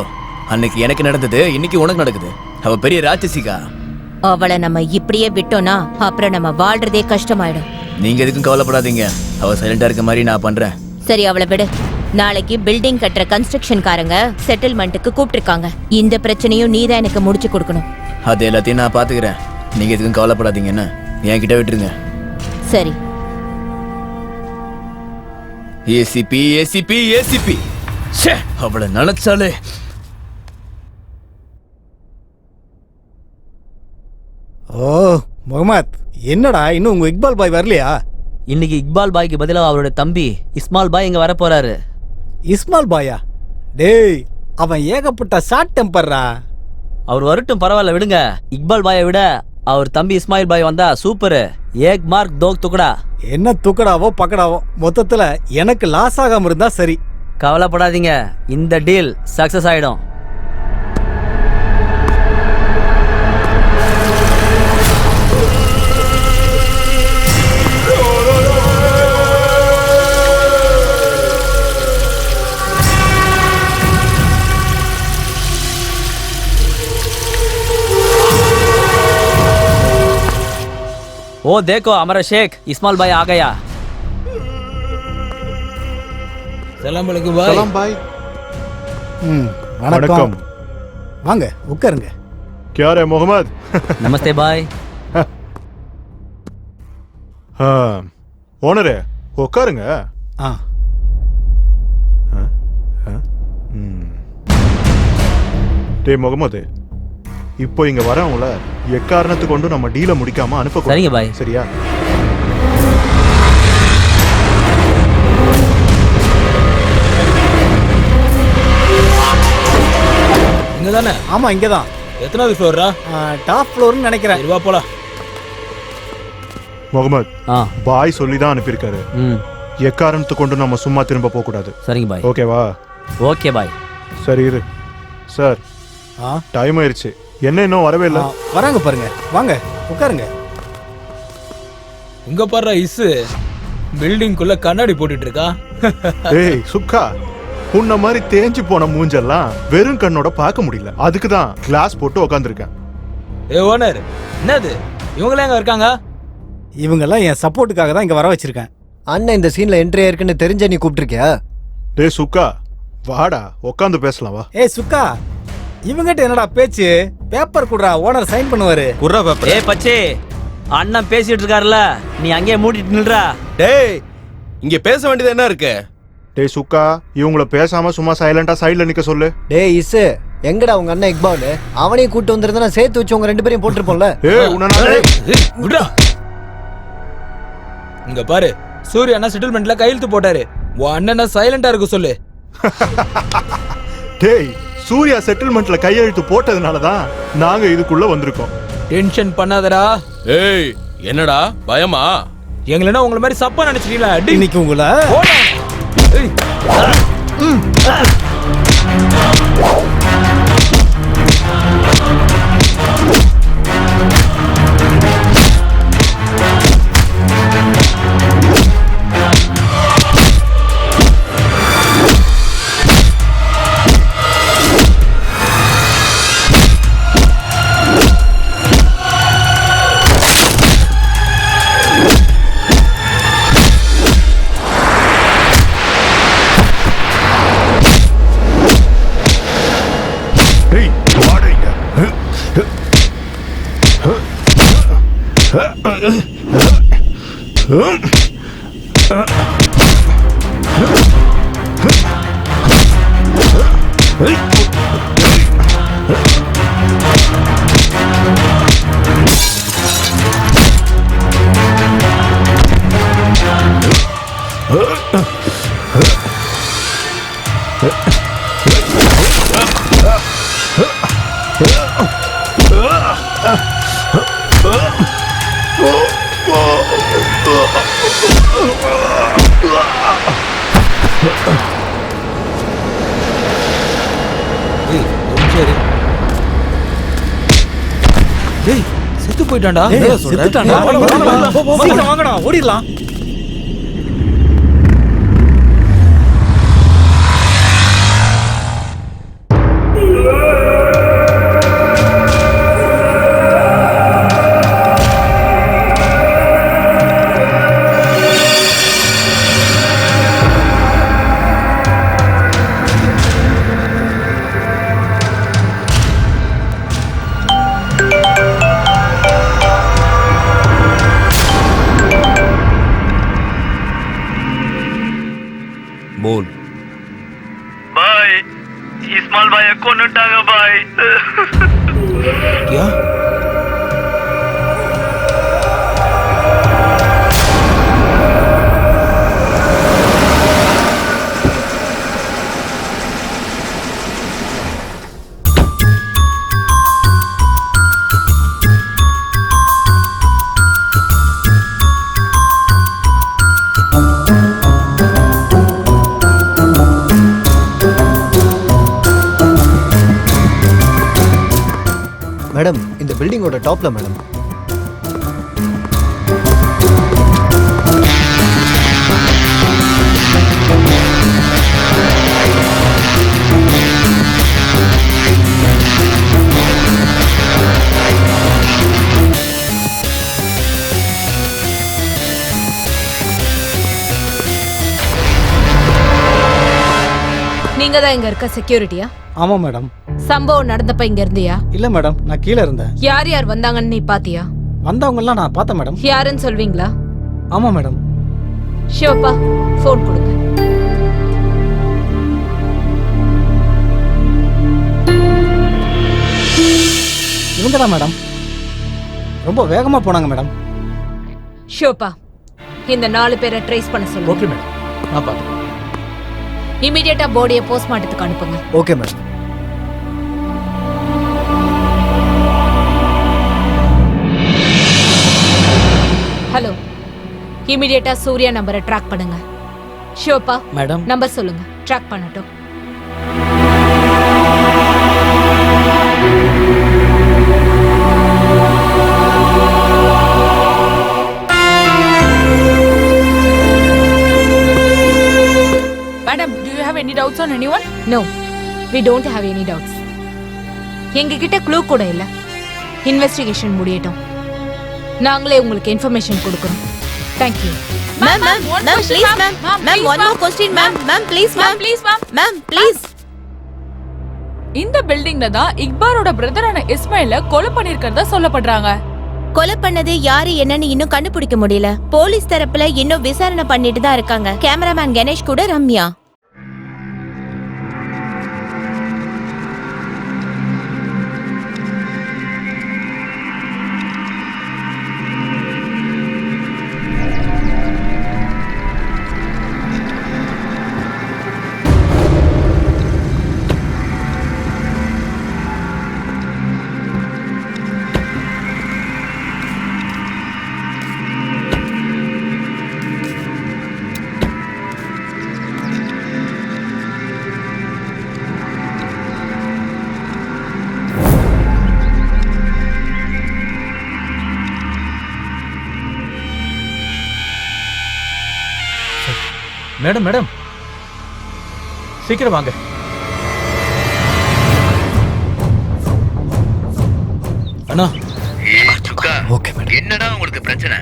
அன்னைக்கு எனக்கு நடந்தது இன்னைக்கு உனக்கு நடக்குது. அவ பெரிய ராட்சசிகா. அவளை நம்ம இப்படியே விட்டோம்னா அப்புறம் நம்ம வாழ்றதே கஷ்டமாயிடும். நீங்க எதுக்கும் கவலைப்படாதீங்க. அவ சைலண்டா இருக்க மாதிரி நான் பண்றேன். சரி, அவளை விடு. நாளைக்கு பில்டிங் கட்டுற கன்ஸ்ட்ரக்ஷன்காரங்க செட்டில்மெண்ட்டுக்கு கூப்பிட்டுருக்காங்க. இந்த பிரச்சனையும் நீதான் எனக்கு முடிச்சு கொடுக்கணும். அது எல்லாத்தையும் நான் பாத்துக்கிறேன். நீங்க எதுக்கும் கவலைப்படாதீங்கன்னு என்கிட்ட விட்டுருங்க. சரி. ஏசிபி ஏசிபி ஏசிபி அவளை நினைச்சாலே. ஓ முகமது, என்னடா இன்னும் உங்க இக்பால் பாய் வரலையா? இன்னைக்கு இக்பால் பாய்க்கு பதிலாக அவரோட தம்பி இஸ்மால் பாய் இங்க வர போறாரு. இஸ்மால் பாயா? டேய், அவன் ஏகப்பட்ட ஷார்ட் டெம்பர்ரா. அவர் வரட்டும், பரவாயில்ல விடுங்க. இக்பால் பாயை விட அவர் தம்பி இஸ்மாயில் பாய் வந்தா சூப்பர். ஏக் மார்க் தோக் துக்கடா. என்ன துக்கடாவோ பக்கடாவோ, மொத்தத்துல எனக்கு லாஸ் ஆகாம இருந்தா சரி. கவலைப்படாதீங்க, இந்த டீல் சக்சஸ் ஆயிடும். ओ देखो हमारा शेख इस्माइल भाई आ गया। சலாம் அலைக்கும் பாய். சலாம் பாய். வணக்கம். வாங்க உட்காருங்க. क्या रे मोहम्मद? नमस्ते भाई. ஓனரே உட்காருங்க. டே முகமது, இப்போ இங்க வரவங்கள எக்காரணத்து கொண்டு நம்ம டீலை முடிக்காம அனுப்ப. சரிங்க பாய். சரியா? இங்க தானே? ஆமா, இங்கதான். எத்தனாவது ஃப்ளோரா? டாப் ஃப்ளோர்னு நினைக்கிறேன். வா போலாம். முகமது, பாய் சொல்லி தான் அனுப்பியிருக்காரு. எக்காரணத்து கொண்டு நம்ம சும்மா திரும்ப போக கூடாது. சரிங்க பாய். ஓகேவா? Okay bye. சரி இரு. சார், டைம் ஆயிருச்சு. என்ன இன்னும் வரவே இல்லை? வராங்க பாருங்க. வாங்க உட்காருங்க. இங்க பாரு, இஸ் பில்டிங்குள்ள கண்ணாடி போட்டுட்டு இருக்கா. ஏய் சுக்கா, உன்ன மாதிரி தேஞ்சு போன மூஞ்செல்லாம் வெறும் கண்ணோட பார்க்க முடியல. அதுக்கு தான் கிளாஸ் போட்டு உட்காந்துருக்கேன். ஏ ஓனர், என்னது இவங்களே எங்க இருக்காங்க? இவங்கெல்லாம் என் சப்போர்ட்டுக்காக தான் இங்க வர வச்சிருக்கேன். அண்ணன் இந்த சீன்ல என்ட்ரி ஆயிருக்குன்னு தெரிஞ்ச நீ கூப்பிட்டுருக்கியா? டேய் சுக்கா, வாடா உட்காந்து பேசலாம் வா. ஏய் சுக்கா, இவங்கிட்ட என்னடா பேச்சு? பேப்பர் குடுறா, ஓனர் சைன் பண்ணுவாரு. குர்ரா பேப்பர். ஏய் பச்சே, அண்ணன் பேசிட்டு இருக்காருல, நீ அங்கேயே மூடிட்டு நில்றா. டேய், இங்க பேச வேண்டியது என்ன இருக்கு? டேய் சுக்கா, இவங்கள பேசாம சும்மா சைலண்டா சைடுல நிக்க சொல்லு. டேய் இஸ், எங்கடா உங்க அண்ணன் இக்பால்? அவனையும் கூட்டு வந்திருந்தா நான் சேர்த்து வச்சு உங்க ரெண்டு பேரையும் போட்டுருப்போம்ல. ஏய் உன்ன இங்க பாரு, சூர்யா அண்ணா செட்டில்மெண்ட்ல கையெழுத்து போட்டாரு. உன் அண்ணனை சைலண்டா இருக்க சொல்லு. டேய், சூர்யா செட்டில்மெண்ட்ல கையெழுத்து போட்டதுனால தான் நாங்க இதுக்குள்ள வந்திருக்கோம். டென்ஷன் பண்ணாதடா. ஏய், என்னடா பயமா? எங்களனா உங்கள மாதிரி சப்பா நினைச்சிட்டீங்களா? இன்னைக்கு உங்கள செத்து போயிட்டான்டா. வாங்கடா, ஓடிடலாம். बोल भाई इस्माइल भाई को नटागा भाई क्या மேடம் இந்த பில்டிங்கோட டாப்ல மேடம். நீங்க தான் இங்க இருக்க செக்யூரிட்டியா? ஆமா மேடம். சம்பவம் நடந்தப்ப இங்க இருந்தியா? இல்ல மேடம், நான் கீழே இருந்தேன். யார் யார் வந்தாங்கன்னு நீ பாத்தியா? வந்தவங்க எல்லாம் நான் பார்த்தேன் மேடம். யாருன்னு சொல்வீங்களா? ஆமா மேடம். சிவப்பா போன் கொடுங்க. இவங்க தான் மேடம். ரொம்ப வேகமா போனாங்க மேடம். சிவப்பா இந்த 4 பேரை ட்ரேஸ் பண்ண சொல்லுங்க. ஓகே மேடம், நான் பார்த்துக்கிறேன். இமிடியேட்டா பாடியை போஸ்ட்மார்ட்டத்துக்கு அனுப்புங்க. Okay madam. ஹலோ, இமிடியேட்டா சூர்யா நம்பரை ட்ராக் பண்ணுங்க. ஷிவப்பா மேடம், நம்பர் சொல்லுங்க, ட்ராக் பண்ணட்டும். Madam, do you have any doubts on anyone? No, we don't have any doubts. எங்க கிட்ட க்ளூ கூட இல்ல. இன்வெஸ்டிகேஷன் முடியட்டும், நாங்களே உங்களுக்கு இன்ஃபர்மேஷன் கொடுக்கிறோம். Thank you. Ma'am, please, ma'am. Ma'am, one more question, ma'am. Ma'am, please, ma'am. Please, ma'am. Ma'am, please. இந்த பில்டிங்ல தான் இக்பாரோட பிரதரான இஸ்மாயில கொலை பண்ணிருக்கிறதா சொல்லப்படுறாங்க. கொலை பண்ணது யாரு என்னன்னு இன்னும் கண்டுபிடிக்க முடியல. போலீஸ் தரப்புல இன்னும் விசாரணை பண்ணிட்டு தான் இருக்காங்க. கேமராமேன் கணேஷ் கூட ரம்யா. மேடம் மேடம் சீக்கிரம் வாங்க. அண்ணா. Okay madam. என்னடா உங்களுக்கு பிரச்சனை?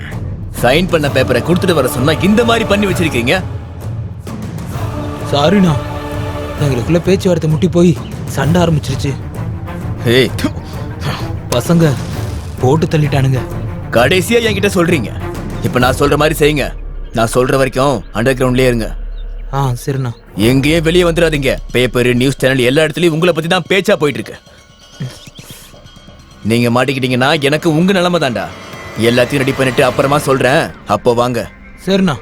சைன் பண்ண பேப்பரை கொடுத்துட்டு வர சொன்னா இந்த மாதிரி பண்ணி வச்சிருக்கீங்க. சாரிண்ணா, எங்களுக்குள்ள பேச்சுவார்த்தை முட்டி போய் சண்டை ஆரம்பிச்சிருச்சு. ஏய், பசங்க போட்டு தள்ளிட்டானுங்க. கடைசியா என்கிட்ட சொல்றீங்க. இப்ப நான் சொல்ற மாதிரி செய்யுங்க. நான் சொல்ற வரைக்கும் அண்டர் கிரவுண்ட்லயே இருங்க. சரிண்ணா. எங்கேயே வெளியே வந்துடாதீங்க. பேப்பர், நியூஸ் சேனல் எல்லா இடத்துலயும் உங்களை பத்தி தான் பேச்சா போயிட்டு இருக்கு. நீங்க மாட்டிக்கிட்டீங்கன்னா எனக்கு உங்க நிலைமை தான்டா. எல்லாத்தையும் ரெடி பண்ணிட்டு அப்புறமா சொல்றேன், அப்போ வாங்க. சரிண்ணா.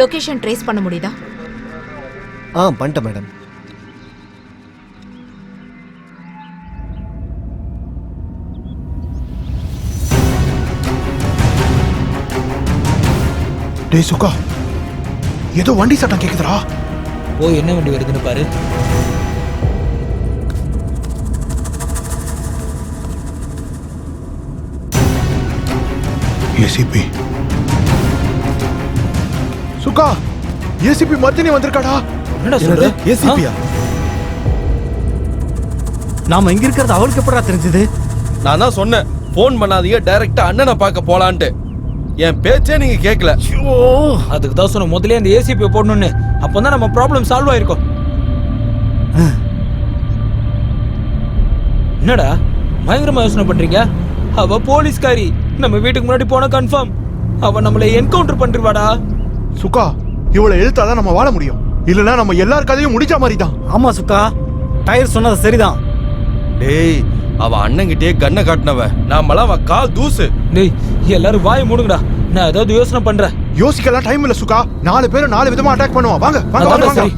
லொகேஷன் ட்ரேஸ் பண்ண முடியுதா? பண்ணிட்டேன் மேடம். டேய் சுகா, ஏதோ வண்டி சட்டம் கேக்குதுடா. என்ன வண்டி வருதுன்னு பாரு. ஏசிபி. சுகா, ஏசிபி மர்தினி வந்திருக்காடா. என்னடா சொல்ற? ஏசிபியா? நாம இங்க இருக்கிறது அவளுக்கு எப்படா தெரிஞ்சது? நான் தான் சொன்னேன் ஃபோன் பண்ணாதீங்க, டைரக்டா அண்ணனை பார்க்க போலான்ட்டு. என் பேச்சே நீங்க கேட்கல. அதுக்கு தான் சொன்ன முதல்ல அந்த ஏசிபி போடணும்னு. அப்பதான் நம்ம ப்ராப்ளம் சால்வ் ஆயிருக்கும். என்னடா பயங்கரமா யோசனை பண்றீங்க? அவ போலீஸ்காரி, நம்ம வீட்டுக்கு முன்னாடி போன கன்ஃபார்ம் அவ நம்மளை என்கவுண்டர் பண்ணிருவாடா. சுகா, இவளை எழுத்தாதான் நம்ம வாழ முடியும். இல்லனா நம்ம எல்லார் கதையும் முடிஞ்ச மாதிரி தான். ஆமா சுக்கா, டயர் சொன்னது சரிதான். டேய், அவ அண்ணங்கிட்டே கண்ணை காட்டினவ, நாமெல்லாம் அவ கால் தூசு. டேய் எல்லாரும் வாயை மூடுங்கடா, நான் ஏதாவது யோசனை பண்றேன். யோசிக்கலாம் டைம் இல்ல சுகா. 4 பேரும் 4 விதமா அட்டாக் பண்ணுவோம். வாங்க வாங்க வாங்க சரி.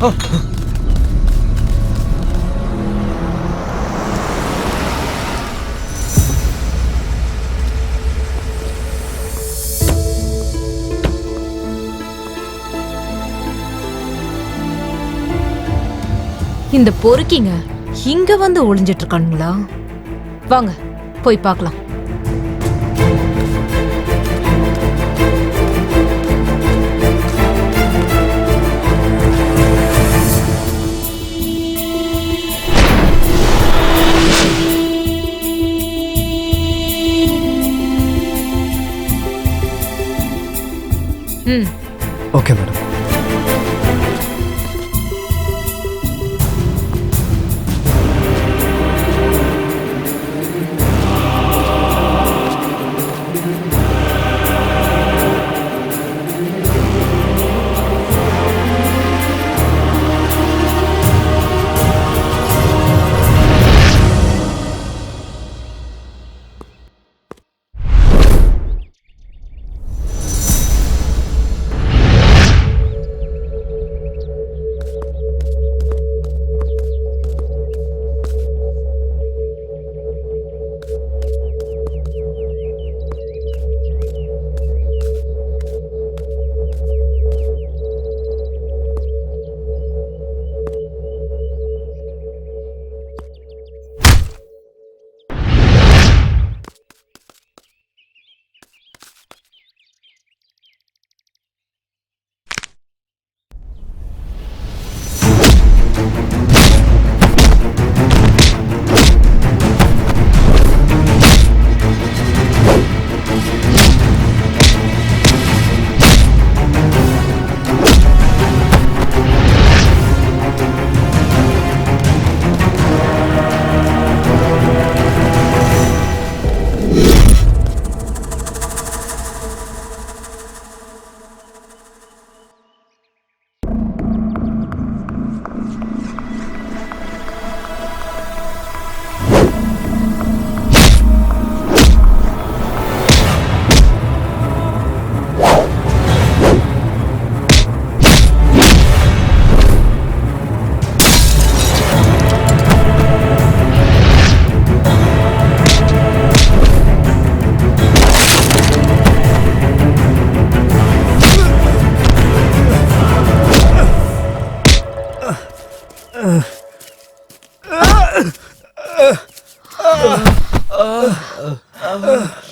இந்த பொறுக்கிங்க இங்க வந்து ஒளிஞ்சிட்டு இருக்கானுங்களா? வாங்க போய் பார்க்கலாம். Okay madam.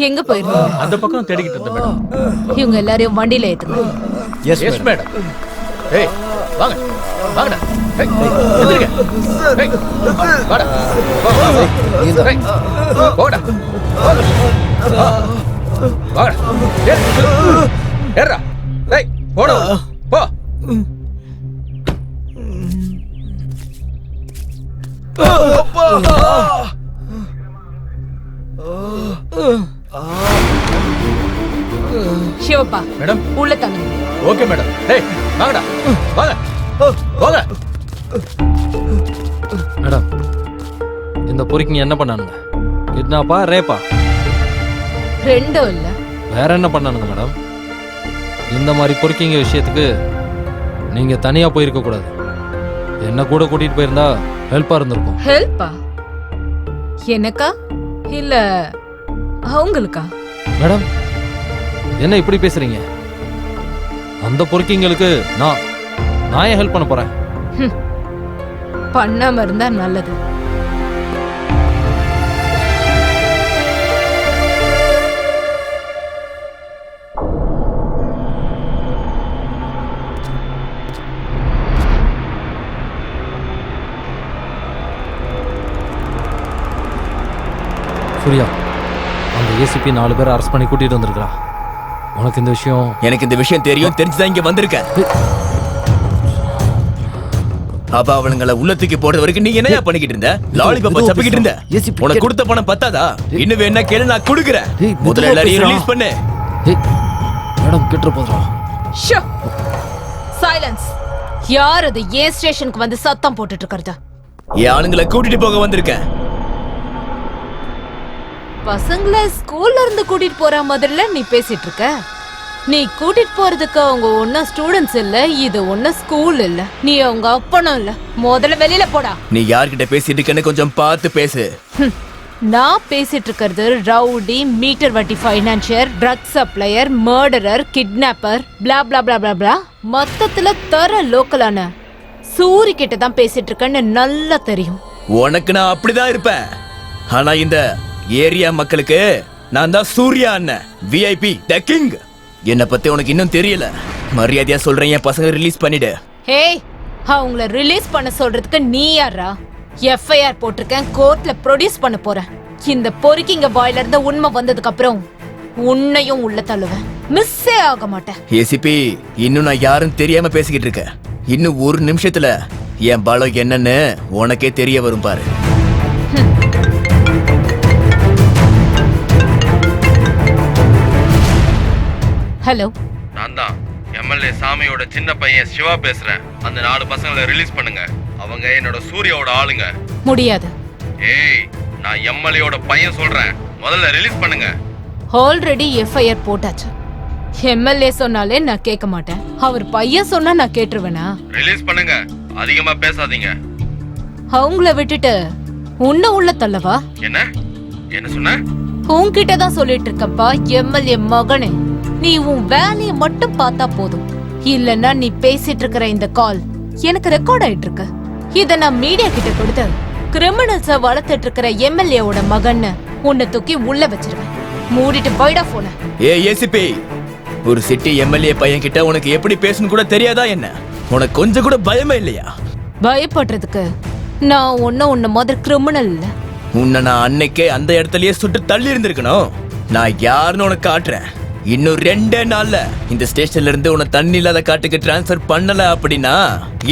எங்க போயிருந்தீங்க? அந்த பக்கம் தேடிக்கிட்டு இருந்தேன் மேடம். இவங்க எல்லாரையும் வண்டியில ஏத்துங்க. Yes madam. ஏய் வாங்க வாங்கடா. ஏய் எந்திரிங்க. ஏய் வாடா. ஏய் போடா. வாடா. ஏறா. ஏய் போடா. போ. சிவப்பா மேடம் உள்ள தள்ளுங்க. Okay madam. ஏய் வாங்கடா. வாங்க வாங்க. மேடம் இந்த பொறுக்கிங்க என்ன பண்ணானுங்க? கிட்னாப்பா ரேப்பா? ரெண்டும் இல்ல. வேற என்ன பண்ணானுங்க மேடம்? இந்த மாதிரி பொறுக்கிங்க விஷயத்துக்கு நீங்க தனியா போயிருக்க கூடாது. என்ன கூட கூட்டிட்டு போயிருந்தா ஹெல்ப்பா இருந்திருக்கும். ஹெல்ப்பா? எனக்கா இல்ல அவங்களுக்கா? மேடம் என்ன இப்படி பேசுறீங்க? அந்த பொறுக்கிங்களுக்கு நான் ஏன் ஹெல்ப் பண்ண போறேன்? பண்ணாம இருந்தா நல்லது. சூர்யா, அந்த ஏசிபி 4 பேரை அரெஸ்ட் பண்ணி கூட்டிட்டு வந்திருக்கா. உனக்கு இந்த விஷயம்? எனக்கு இந்த விஷயம் தெரியும், தெரிஞ்சுதான் இங்க வந்திருக்கேன். அப்ப அவனுங்களை உள்ளத்துக்கு போடுற வரைக்கும் நீ என்னையா பண்ணிக்கிட்டு இருந்த? லாலிபாப்பா சப்பிக்கிட்டு இருந்த? உனக்கு கொடுத்த பணம் பத்தாதா? இன்னும் என்ன கேளு, நான் கொடுக்குறேன். முதல்ல எல்லாரையும் ரிலீஸ் பண்ணு. மேடம் கிட்ட போதும். சைலன்ஸ். யார் அது ஏன் ஸ்டேஷனுக்கு வந்து சத்தம் போட்டுட்டு இருக்கறதா? என் ஆளுங்களை கூட்டிட்டு போக வந்திருக்கேன். பசங்களை ஸ்கூல்ல இருந்து கூட்டிட்டு போற மாதிரில நீ பேசிட்டு இருக்க. நீ கூட்டிட்டு போறதுக்கு அவங்க ஒன்னும் ஸ்டூடெண்ட்ஸ் இல்ல, இது ஒன்னும் ஸ்கூல் இல்ல, நீ அவங்க அப்பனும் இல்ல. முதல்ல வெளியில போடா. நீ யார்கிட்ட பேசிட்டு இருக்கன்னு கொஞ்சம் பார்த்து பேசு. நான் பேசிட்டு இருக்கிறது ரவுடி, மீட்டர் வட்டி financier, drug supplier, murderer, kidnapper, blah blah blah blah blah. மொத்தத்துல தர லோக்கலான சூரி கிட்ட தான் பேசிட்டு இருக்கேன்னு நல்லா தெரியும். உனக்கு நான் அப்படிதான் இருப்பேன். ஆனா இந்த ஏரியா மக்களுக்கு நான் தான் சூர்யா அண்ணன், விஐபி, த கிங். என்ன பத்தி உனக்கு இன்னும் தெரியல. மரியாதையா சொல்றேன், என் பசங்க ரிலீஸ் பண்ணிடு. ஹே, அவங்கள ரிலீஸ் பண்ண சொல்றதுக்கு நீ யாரா? எஃப்ஐஆர் போட்டிருக்கேன், கோர்ட்ல ப்ரொடியூஸ் பண்ண போறேன். இந்த பொறுக்கிங்க வாயில இருந்த உண்மை வந்ததுக்கு அப்புறம் உன்னையும் உள்ள தள்ளுவேன். மிஸ்ஸே ஆக மாட்டேன். ஏசிபி, இன்னும் நான் யாரும் தெரியாம பேசிக்கிட்டு இருக்கேன். இன்னும் ஒரு நிமிஷத்துல என் பலம் என்னன்னு உனக்கே தெரிய வரும் பாரு. ஹலோ, நான் தான் எம்எல்ஏ சாமியோட சின்ன பையன் சிவா பேசுறேன். அந்த 4 பசங்களை ரிலீஸ் பண்ணுங்க. அவங்க என்னோட சூர்யாவோட ஆளுங்க. முடியாது. ஏய், நான் எம்எல்ஏயோட பையன் சொல்றேன், முதல்ல ரிலீஸ் பண்ணுங்க. ஆல்ரெடி எஃப்ஐஆர் போட்டாச்சு. எம்எல்ஏ சொன்னாலே நான் கேட்க மாட்டேன், அவர் பையன் சொன்னா நான் கேட்டுருவேனா? ரிலீஸ் பண்ணுங்க, அதிகமா பேசாதீங்க. அவங்கள விட்டுட்டு உன்ன உள்ள தள்ளவா? என்ன என்ன சொன்ன? உன்கிட்ட தான் சொல்லிட்டு இருக்கப்பா எம்எல்ஏ மகனே. நீ உன் வேலையை மட்டும் பார்த்தா போதும். இல்லன்னா நீ பேசிட்டு இருக்கிற இந்த கால் எனக்கு ரெக்கார்ட் ஆயிட்டு இருக்கு. இத நான் மீடியா கிட்ட கொடுத்து கிரிமினல்ஸ வளர்த்துட்டு இருக்கிற எம்எல்ஏவோட மகன்னு உன்னை தூக்கி உள்ள வச்சிருவேன். மூடிட்டு போய்டா போன. ஏசிபி, ஒரு சிட்டி எம்எல்ஏ பையன் கிட்ட உனக்கு எப்படி பேசணும் கூட தெரியாதா என்ன? உனக்கு கொஞ்சம் கூட பயமே இல்லையா? பயப்படுறதுக்கு நான் உன்ன மாதிரி கிரிமினல் இல்ல. உன்னை நான் அன்னைக்கே அந்த இடத்துலயே சுட்டு தள்ளி இருந்திருக்கணும். நான் யாருன்னு உனக்கு காட்டுறேன். இன்னும் 2 நாள்ல இந்த ஸ்டேஷன்ல இருந்து உன்னை தண்ணி இல்லாத காட்டுக்கு டிரான்ஸ்பர் பண்ணல அப்படின்னா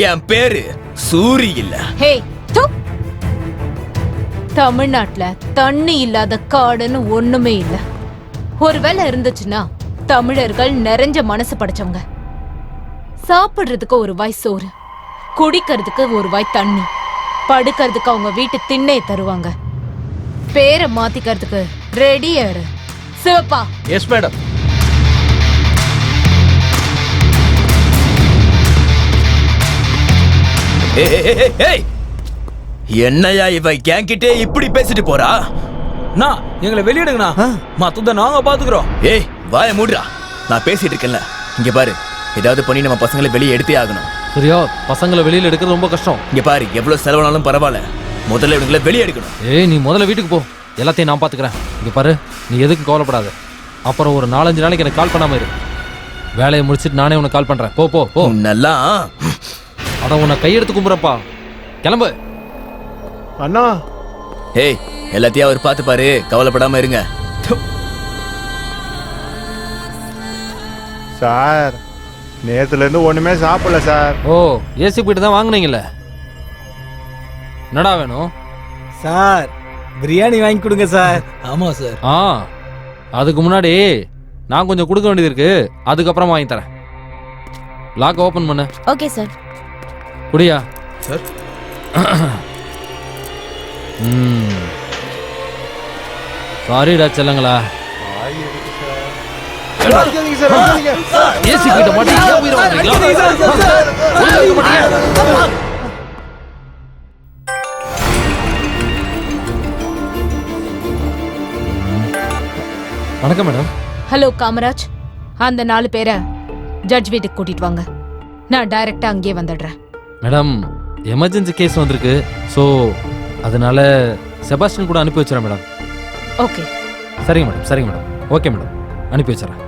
என் பேரு சூரி இல்ல. ஹே, தமிழ்நாட்டுல தண்ணி இல்லாத காடுன்னு ஒண்ணுமே இல்ல. ஒருவேளை இருந்துச்சுன்னா தமிழர்கள் நிறைஞ்ச மனசு படைச்சவங்க. சாப்பிடுறதுக்கு ஒரு வாய் சோறு, குடிக்கிறதுக்கு ஒரு வாய் தண்ணி, படுக்கிறதுக்கு அவங்க வீட்டு திண்ணை தருவாங்க. பேரை மாத்திக்கிறதுக்கு ரெடியா இரு. சிவப்பா. Yes madam. என்னையா இவ கேங்கிட்டே இப்படி பேசிட்டு போறா? நான் எங்களை வெளியிடுங்கண்ணா, மத்தத நாங்க பாத்துக்கிறோம். ஏய், வாய மூடுறா. நான் பேசிட்டு இருக்கேன்ல, இங்க பாரு. ஏதாவது பண்ணி நம்ம பசங்களை வெளியே எடுத்தே ஆகணும். சூர்யா, பசங்களை வெளியில எடுக்கிறது ரொம்ப கஷ்டம். இங்க பாரு, எவ்வளவு செலவானாலும் பரவாயில்ல, முதல்ல இவங்களை வெளியே எடுக்கணும். ஏய், நீ முதல்ல வீட்டுக்கு போ, எல்லாத்தையும் நான் பாத்துக்கிறேன். இங்க பாரு, நீ எதுக்கும் கவலைப்படாத. அப்புறம் ஒரு 4-5 நாளைக்கு எனக்கு கால் பண்ணாம இரு. வேலையை முடிச்சிட்டு நானே உனக்கு கால் பண்றேன். போ போ போ. நல்லா அட, உன்னை கையெடுத்து கும்புறப்பா. கிளம்பு அண்ணா. ஏய், எல்லாத்தையும் அவர் பார்த்து பாரு, கவலைப்படாம இருங்க. சார், நேத்துல இருந்து ஒண்ணுமே சாப்பிடல சார். ஓ, ஏசி போயிட்டு தான் வாங்குனீங்கல்ல. என்னடா வேணும் சார்? பிரியாணி வாங்கி கொடுங்க சார். ஆமா சார். அதுக்கு முன்னாடி நான் கொஞ்சம் கொடுக்க வேண்டியது இருக்கு, அதுக்கப்புறம் வாங்கி தரேன். லாக் ஓபன் பண்ணு. Okay sir. குடியா சார். சாரிடா செல்லங்களா. ஏசி கிட்ட மாட்டி உயிரை வாங்குறீங்களா? வணக்கம் மேடம். ஹலோ காமராஜ், அந்த 4 பேரை ஜட்ஜ் வீட்டுக்கு கூட்டிட்டு வாங்க. நான் டைரக்டா அங்கேயே வந்துடுறேன். மேடம், எமர்ஜென்சி கேஸ் வந்திருக்கு, ஸோ அதனால செபாஸ்டியன் கூட அனுப்பி வச்சுறேன் மேடம். ஓகே. சரிங்க மேடம், சரிங்க மேடம். ஓகே மேடம், அனுப்பி வச்சுறேன்.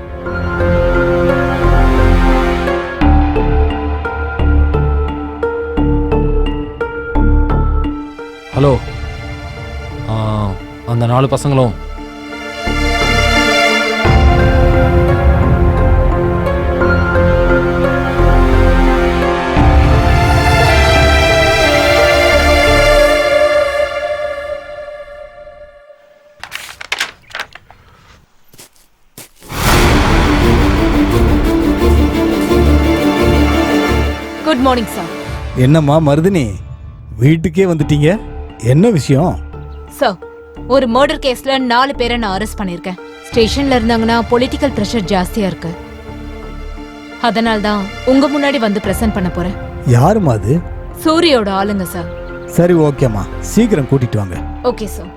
ஹலோ, அந்த 4 பசங்களும் குட் மார்னிங் சார். என்னம்மா மருதினி, வீட்டுக்கே வந்துட்டீங்க? என்ன விஷயம்? சார், ஒரு மர்டர் கேஸ்ல 4 பேரை நான் அரெஸ்ட் பண்ணிருக்கேன். ஸ்டேஷன்ல இருந்தாங்கன்னா பொலிட்டிக்கல் பிரஷர் ஜாஸ்தியா இருக்கு. அதனால தான் உங்க முன்னாடி வந்து பிரசன்ட் பண்ண போறேன். யாருமா அது? சூரியோட ஆளுங்க சார். சரி, ஓகேம்மா, சீக்கிரம் கூட்டிட்டு வாங்க. Okay sir.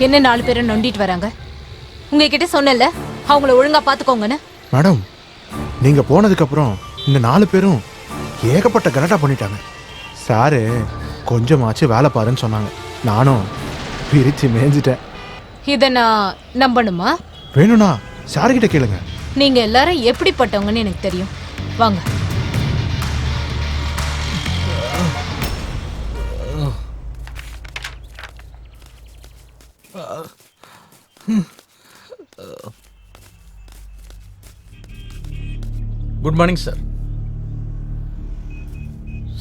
என்ன 4 பேரை நொண்டிட்டு வராங்க? உங்ககிட்ட சொன்னல அவங்கள ஒழுங்கா பாத்துக்கோங்கன்னு. மேடம், நீங்க போனதுக்கு அப்புறம் இந்த 4 பேரும் ஏகப்பட்ட கலாட்டா பண்ணிட்டாங்க. சாரு கொஞ்சமாச்சு வேலை பாருன்னு சொன்னாங்க. நானும் பிரிச்சு மேய்ஞ்சிட்டேன். இத நான் நம்பணுமா? வேணும்னா சார்கிட்ட கேளுங்க. நீங்க எல்லாரும் எப்படிப்பட்டவங்கன்னு எனக்கு தெரியும். வாங்க. Good morning sir.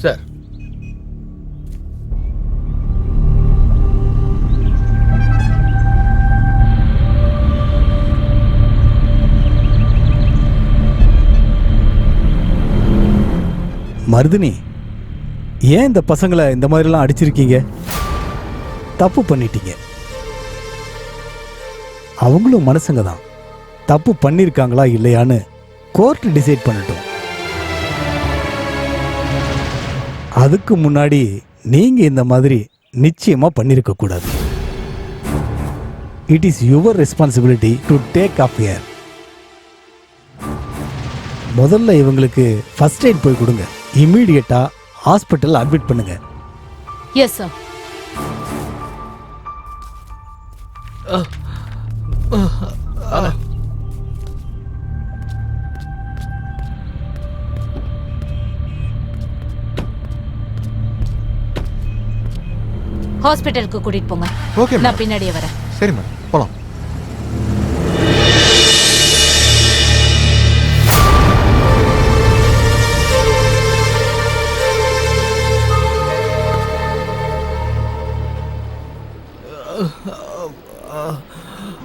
Sir, Maruthini, ஏன் இந்த பசங்களை இந்த மாதிரிலாம் அடிச்சிருக்கீங்க? தப்பு பண்ணிட்டீங்க. அவங்களும் மனுஷங்க தான். தப்பு பண்ணியிருக்காங்களா இல்லையான்னு கோர்ட் டிசைட் பண்ணட்டும். அதுக்கு முன்னாடி நீங்க இந்த மாதிரி நிச்சயமா பண்ணிருக்க கூடாது. It is your responsibility to take off care. முதல்ல இவங்களுக்கு ஃபர்ஸ்ட் எய்ட் போய் கொடுங்க. இம்மீடியட்டா ஹாஸ்பிட்டல் அட்மிட் பண்ணுங்க. Yes sir. ஹாஸ்பிட்டலுக்கு கூட்டிட்டு போங்க. ஓகே, நான் பின்னாடியே வரேன். சரி மேடம், போலாம்.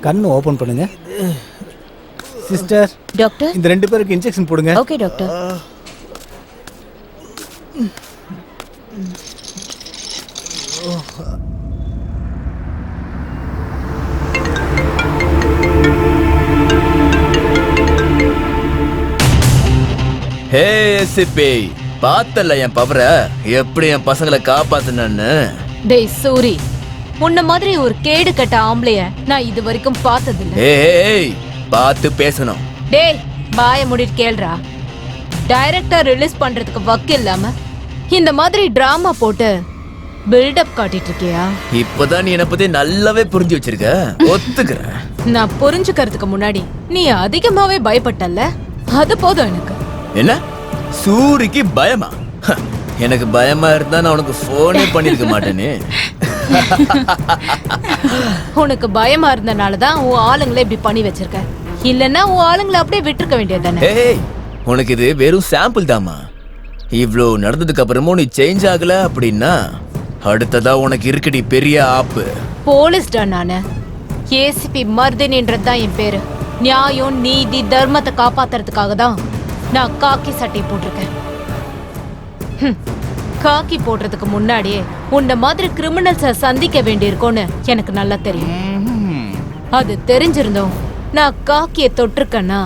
கண்ணு ஓபன் பண்ணுங்க. சிஸ்டர், டாக்டர், இந்த 2 பேருக்கு இன்ஜெக்ஷன் போடுங்க. Okay doctor. ஹே ஏசிபி, பார்த்தல என் பவர எப்படி என் பசங்களை காப்பாத்துனன்னு. டேய் சூரி, உன்ன மாதிரி ஒரு கேடு கட்ட ஆம்பளைய நான் இது வரைக்கும் பார்த்ததில்ல. ஏய், பார்த்து பேசணும். டேய், வாய மூடிட்டு கேளுடா. டைரக்டர் ரிலீஸ் பண்றதுக்கு வக்கு இல்லாம இந்த மாதிரி டிராமா போட்டு பில்டப் காட்டிட்டு இருக்கியா? இப்பதான் நீ என்ன பத்தி நல்லாவே புரிஞ்சு வச்சிருக்க. ஒத்துக்கிறேன். நான் புரிஞ்சுக்கிறதுக்கு முன்னாடி நீ அதிகமாவே பயப்பட்டல்ல, அது போதும் எனக்கு. என்ன, சூரிக்கு பயமா? எனக்கு பயமா இருந்தா நான் உனக்கு போனே பண்ணிருக்க மாட்டேனே. உனக்கு பயமா இருந்தனாலதான் உன் ஆளுங்களை இப்படி பண்ணி வச்சிருக்க. இல்லன்னா உன் ஆளுங்களை அப்படியே விட்டுருக்க வேண்டியதானே? ஏய், உனக்கு இது வெறும் சாம்பிள் தாமா. இவ்ளோ நடந்ததுக்கு அப்புறமும் நீ சேஞ்ச் ஆகல அப்படின்னா அடுத்ததா உனக்கு இருக்குடி பெரிய ஆப்பு. போலீஸ்டா நானு. ஏசிபி மர்தினின்றதுதான் என் பேரு. நியாயம், நீதி, தர்மத்தை காப்பாத்துறதுக்காக தான் நான் காக்கி சட்டை போட்டிருக்கேன். காக்கி போடுறதுக்கு முன்னாடியே உன்ன மாதிரி கிரிமினல்ஸை சந்திக்க வேண்டியிருக்கோன்னு எனக்கு நல்லா தெரியும். அது தெரிஞ்சிருந்தோம் நான் காக்கிய தொட்டிருக்கேன்னா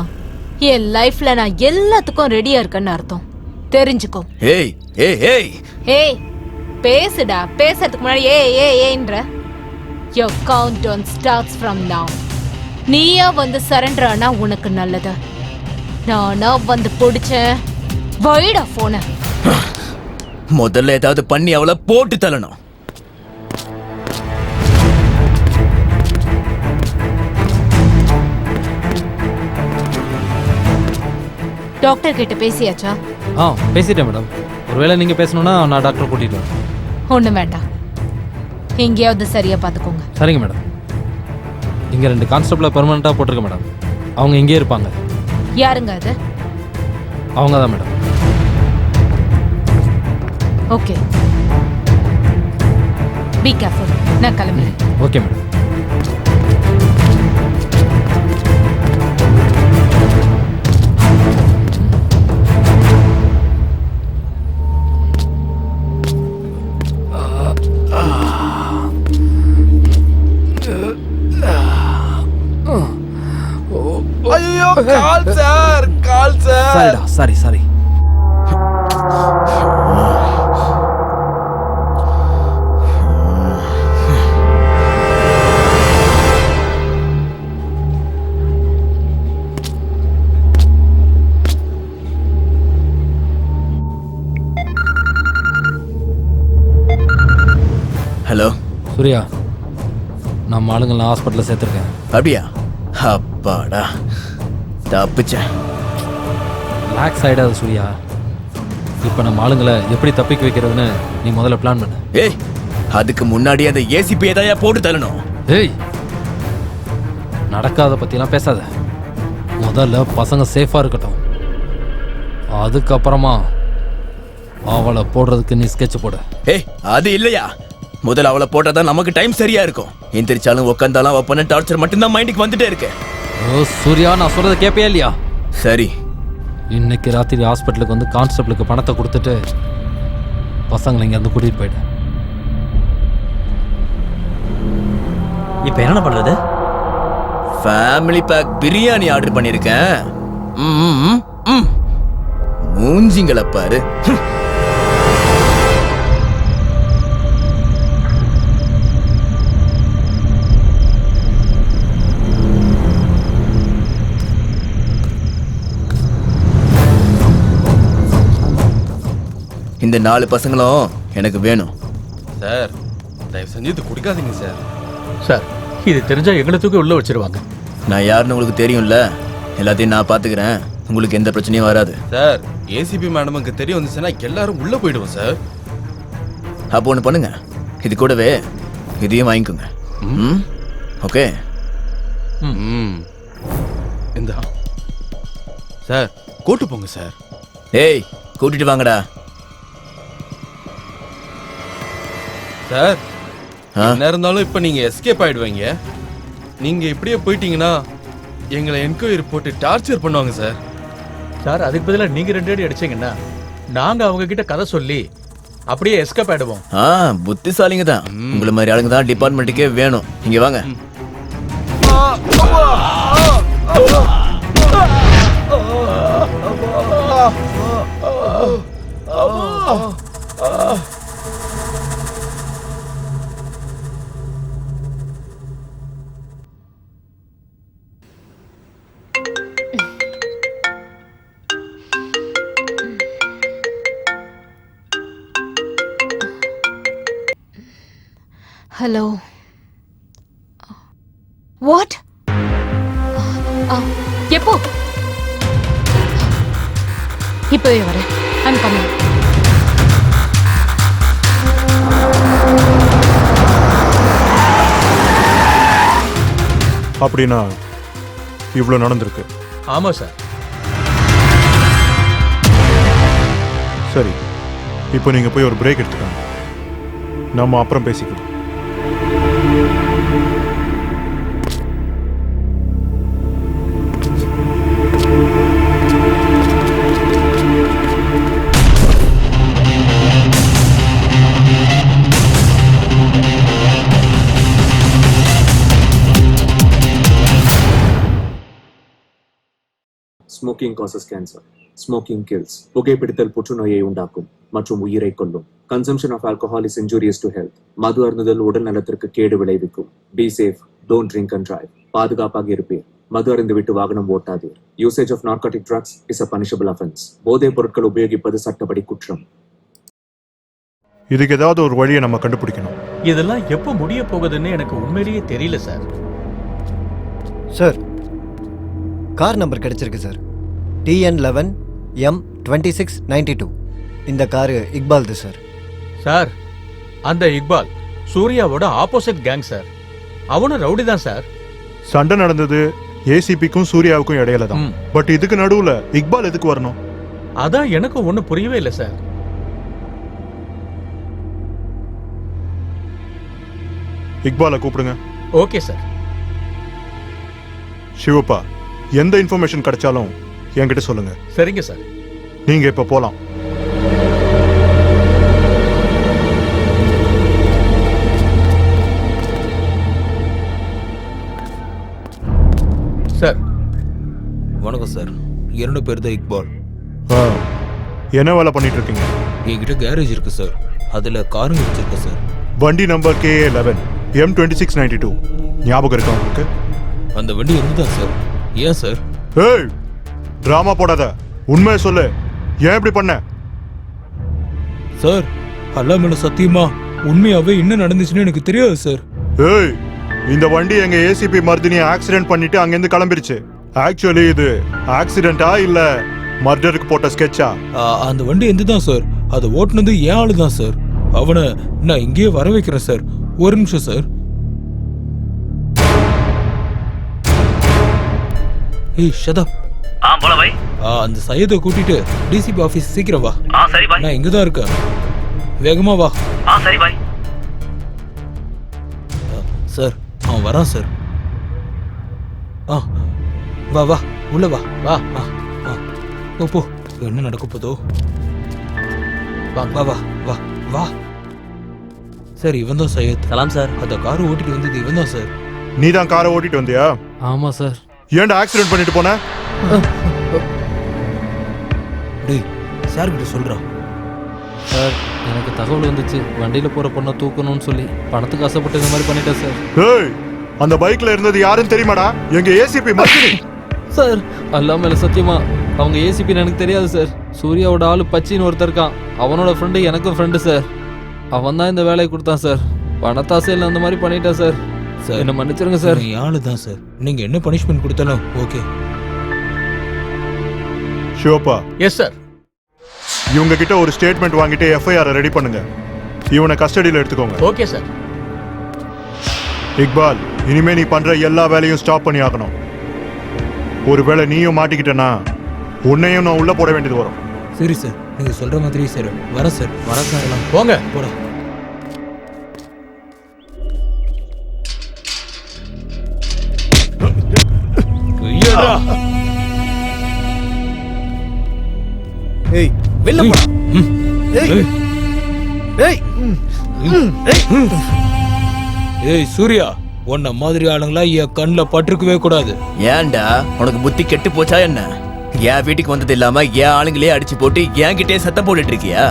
என் லைஃப்ல நான் எல்லாத்துக்கும் ரெடியா இருக்கேன்னு அர்த்தம். தெரிஞ்சுக்கோ. ஏய் ஏய் ஏய் ஏய், பேசுடா. பேசுறதுக்கு முன்னாடி ஏன்ற. Your countdown starts from now. நீயா வந்து சரண்டர் ஆனா உனக்கு நல்லது. நானா வந்து பிடிச்சேன். வைடா போன. முதல்ல ஏதாவது பண்ணி அவளை போட்டு தள்ளணும். டாக்டர் கிட்ட பேசியாச்சா? பேசிட்டேன் மேடம். ஒருவேளை நீங்கள் பேசணுன்னா நான் டாக்டர் கூட்டிகிட்டு வரேன். ஒன்றும் வேண்டாம், எங்கேயாவது சரியா பார்த்துக்கோங்க. சரிங்க மேடம். இங்கே 2 கான்ஸ்டபிளை பெர்மனெண்ட்டாக போட்டிருக்கேன் மேடம். அவங்க இங்கே இருப்பாங்க. யாருங்க அது? அவங்க தான் மேடம். Okay, B careful. நான் கிளம்புறேன். Okay madam. ஐயோ call sir. Sorry. Hello Surya, நம்ம ஆளுங்கள்லாம் ஹாஸ்பிட்டலில் சேர்த்துருக்கேன். அப்படியா? அப்பாடா, தப்பிச்சேன். ரிலாக்ஸ் ஆகிடாது சூர்யா. இப்போ நம்ம ஆளுங்களை எப்படி தப்பிக்க வைக்கிறதுன்னு நீ முதல்ல பிளான் பண்ணு. ஏய், அதுக்கு முன்னாடி அந்த ஏசிபி ஏதாயா போட்டு தரணும். ஏய், நடக்காத பற்றிலாம் பேசாத. முதல்ல பசங்க சேஃபாக இருக்கட்டும், அதுக்கப்புறமா அவளை போடுறதுக்கு நீ ஸ்கெட்ச் போட. ஏய், அது இல்லையா, முதல்ல அவளை போட்டாதான் நமக்கு டைம் சரியா இருக்கும். எந்திரிச்சாலும் உட்காந்தாலும் அவ பண்ண டார்ச்சர் மட்டும்தான் மைண்டுக்கு வந்துட்டே இருக்கு. ஓ சூர்யா, நான் சொல்றதை கேட்பியா இல்லையா? சரி, இன்னைக்கு ராத்திரி ஹாஸ்பிட்டலுக்கு வந்து கான்ஸ்டபிளுக்கு பணத்தை கொடுத்துட்டு பசங்களை இங்கேருந்து கூட்டிகிட்டு போயிட்டு. இப்போ என்ன பண்றது? ஃபேமிலி பேக் பிரியாணி ஆர்டர் பண்ணிருக்கேன். மூஞ்சிங்களை பாரு. இந்த 4 பசங்களும் எனக்கு வேணும். சார், தயவு செஞ்சு இது குடிக்காதீங்க சார். சார், இது தெரிஞ்சா எங்களை தூக்கி உள்ள வச்சிருவாங்க. நான் யாருன்னு உங்களுக்கு தெரியும்ல, எல்லாத்தையும் நான் பாத்துக்கிறேன். உங்களுக்கு எந்த பிரச்சனையும் வராது. சார், ஏசிபி மேடமுக்கு தெரிய வந்துச்சுன்னா எல்லாரும் உள்ள போயிடுவோம் சார். அப்போ ஒன்று பண்ணுங்க, இது கூடவே இதையும் வாங்கிக்கோங்க. ஓகே. இந்த சார் கூட்டு போங்க சார். ஏய், கூட்டிட்டு வாங்கடா. சார், என்ன இருந்தாலும் இப்ப நீங்க எஸ்கேப் ஆயிடுவீங்க. நீங்க இப்படியே போயிட்டீங்கன்னா எங்களை என்கொயரி போட்டு டார்ச்சர் பண்ணுவாங்க சார். சார், அதுக்கு பதிலாக நீங்க 2 அடி அடிச்சீங்கன்னா நாங்க அவங்க கிட்ட கதை சொல்லி அப்படியே எஸ்கேப் ஆயிடுவோம். புத்திசாலிங்க தான். உங்களை மாதிரி ஆளுங்க தான் டிபார்ட்மெண்ட்டுக்கே வேணும். இங்க வாங்க. ஹலோ. வாட்? எப்போ? இப்பவே வரேன். I'm coming. அப்படின்னா இவ்வளோ நடந்திருக்கு. ஆமா சார். சரி, இப்போ நீங்க போய் ஒரு பிரேக் எடுத்துக்காங்க. நம்ம அப்புறம் பேசிக்கலாம். Smoking causes cancer. Smoking kills. புகைப்பிடித்தல் புற்றுநோயை உண்டாக்கும் மற்றும் உயிரை கொல்லும். Consumption of alcohol is injurious to health. மது அருந்துதல் உடல் நலத்திற்கு கேடு விளைவிக்கும். Be safe, don't drink and drive. பாதுகாப்பாக இருப்பீர். மது அருந்து விட்டு வாகனம் ஓட்டாதீர். Usage of narcotic drugs is a punishable offence. போதைப் பொருட்கள் உபயோகிப்பது சட்டப்படி குற்றம். இதுக்கு ஏதாவது ஒரு வழியை நம்ம கண்டுபிடிக்கணும். இதெல்லாம் எப்போ முடிய போகுதுன்னு எனக்கு உண்மையிலேயே தெரியல சார். சார், கார் நம்பர் கிடைச்சிருக்கு சார். TN11 M2692. இந்த காரு இக்பால்து சார். சார் அந்த இக்பால் சூர்யாவோட ஆப்போசிட் கேங் சார். அவனும் ரவுடி தான் சார். சண்டை நடந்தது ஏசிபிக்கும் சூர்யாவுக்கும் இடையில தான். பட் இதுக்கு நடுவுல இக்பால் எதுக்கு வரணும்? அதான் எனக்கு ஒன்றும் புரியவே இல்லை சார். இக்பாலை கூப்பிடுங்க. Okay sir. சிவப்பா, எந்த இன்ஃபர்மேஷன் கிடைச்சாலும் என்கிட்ட சொல்லுங்க. சரிங்க சார். நீங்க இப்ப போலாம். சார் வணக்கம் சார். 2 பேர் தான் இக்பால். என்ன வேலை பண்ணிட்டு இருக்கீங்க? என்கிட்ட கேரேஜ் இருக்கு சார். அதுல காருங்க வச்சிருக்கேன் சார். வண்டி நம்பர் KA11 M2692 ஞாபகம் இருக்கா உங்களுக்கு? அந்த வண்டி இருந்துதான் சார். ஏன் சார்? ஏய், டிராமா போடாத, உண்மையை சொல்லு. ஏன் இப்படி பண்ண? சார் அல்லா மேல சத்தியமா உண்மையாவே என்ன நடந்துச்சுன்னு எனக்கு தெரியாது சார். ஏய், இந்த வண்டி எங்க ஏசிபி மர்தினியை ஆக்சிடென்ட் பண்ணிட்டு அங்கிருந்து கிளம்பிருச்சு. ஆக்சுவலி இது ஆக்சிடென்டா இல்ல மர்டருக்கு போட்ட ஸ்கெட்சா? அந்த வண்டி எந்துதான் சார். அதை ஓட்டுனது ஏன் ஆளு தான் சார். அவனை நான் இங்கேயே வர வைக்கிறேன் சார். ஒரு நிமிஷம் சார். ஏய் ஷதா. बोला भाई. அந்த சையதை கூட்டிட்டு டிசிபி ஆபீஸ் சீக்கிரம் வா. சரி பாய். நான் இங்க தான் இருக்கேன். வேகமா வா. சரி பாய். சார் அவன் வரான் சார். வா வா உள்ள வா. வா போ போ. என்ன நடக்க போதோ. வா வா வா வா வா. சார் இவன் தான் சையத். சலாம் சார். அந்த காரை ஓட்டிட்டு வந்தது இவன் தான் சார். நீ தான் காரை ஓட்டிட்டு வந்தியா? ஆமா சார். ஏன்டா ஆக்சிடென்ட் பண்ணிட்டு போன? டேய் சார் கிட்ட சொல்றா. சார் எனக்கு தகவல் வந்துச்சு வண்டியில போற பொண்ணை தூக்கணும்னு சொல்லி பணத்துக்கு ஆசைப்பட்டு இந்த மாதிரி பண்ணிட்டேன் சார். ஏய், அந்த பைக்ல இருந்தது யாருன்னு தெரியுமாடா? எங்க ஏசிபி மர்தினி. சார் அல்லா மேல சத்தியமா அவங்க ஏசிபின்னு எனக்கு தெரியாது சார். சூர்யாவோட ஆளு பச்சின்னு ஒருத்தர் இருக்கான். அவனோட ஃப்ரெண்டு எனக்கும் ஃப்ரெண்டு சார். அவன் தான் இந்த வேலையை கொடுத்தான் சார். பணத்தாசையில் அந்த மாதிரி பண்ணிட்டேன் சார். சார் என்ன மன்னிச்சிருங்க சார். நீ ஆளு தான் சார். நீங்க என்ன பனிஷ்மெண்ட் கொடுத்தாலும் ஓகே. ஷிவப்பா. Yes sir. இவங்க கிட்ட ஒரு ஸ்டேட்மெண்ட் வாங்கிட்டு எஃப்ஐஆர் ரெடி பண்ணுங்க. இவனை கஸ்டடியில் எடுத்துக்கோங்க. Okay sir. இக்பால், இனிமே நீ பண்ற எல்லா வேலையும் ஸ்டாப் பண்ணி ஆகணும். ஒருவேளை நீயும் மாட்டிக்கிட்டனா உன்னையும் நான் உள்ள போட வேண்டியது வரும். சரி சார், நீங்க சொல்ற மாதிரி சார். வர சார். வர சார். போங்க போடா. ஏய் வெளில போடா. ஏய் ஏய் ஏய் சூர்யா, உன்ன மாதிரி ஆளுங்களா என் கண்ணில் பட்டிருக்கவே கூடாது. ஏன்டா உனக்கு புத்தி கெட்டு போச்சா என்ன? என் வீட்டுக்கு வந்தது இல்லாம என் ஆளுங்களே அடிச்சு போட்டு என் கிட்டே சத்தம் போட்டுட்டு இருக்கியா?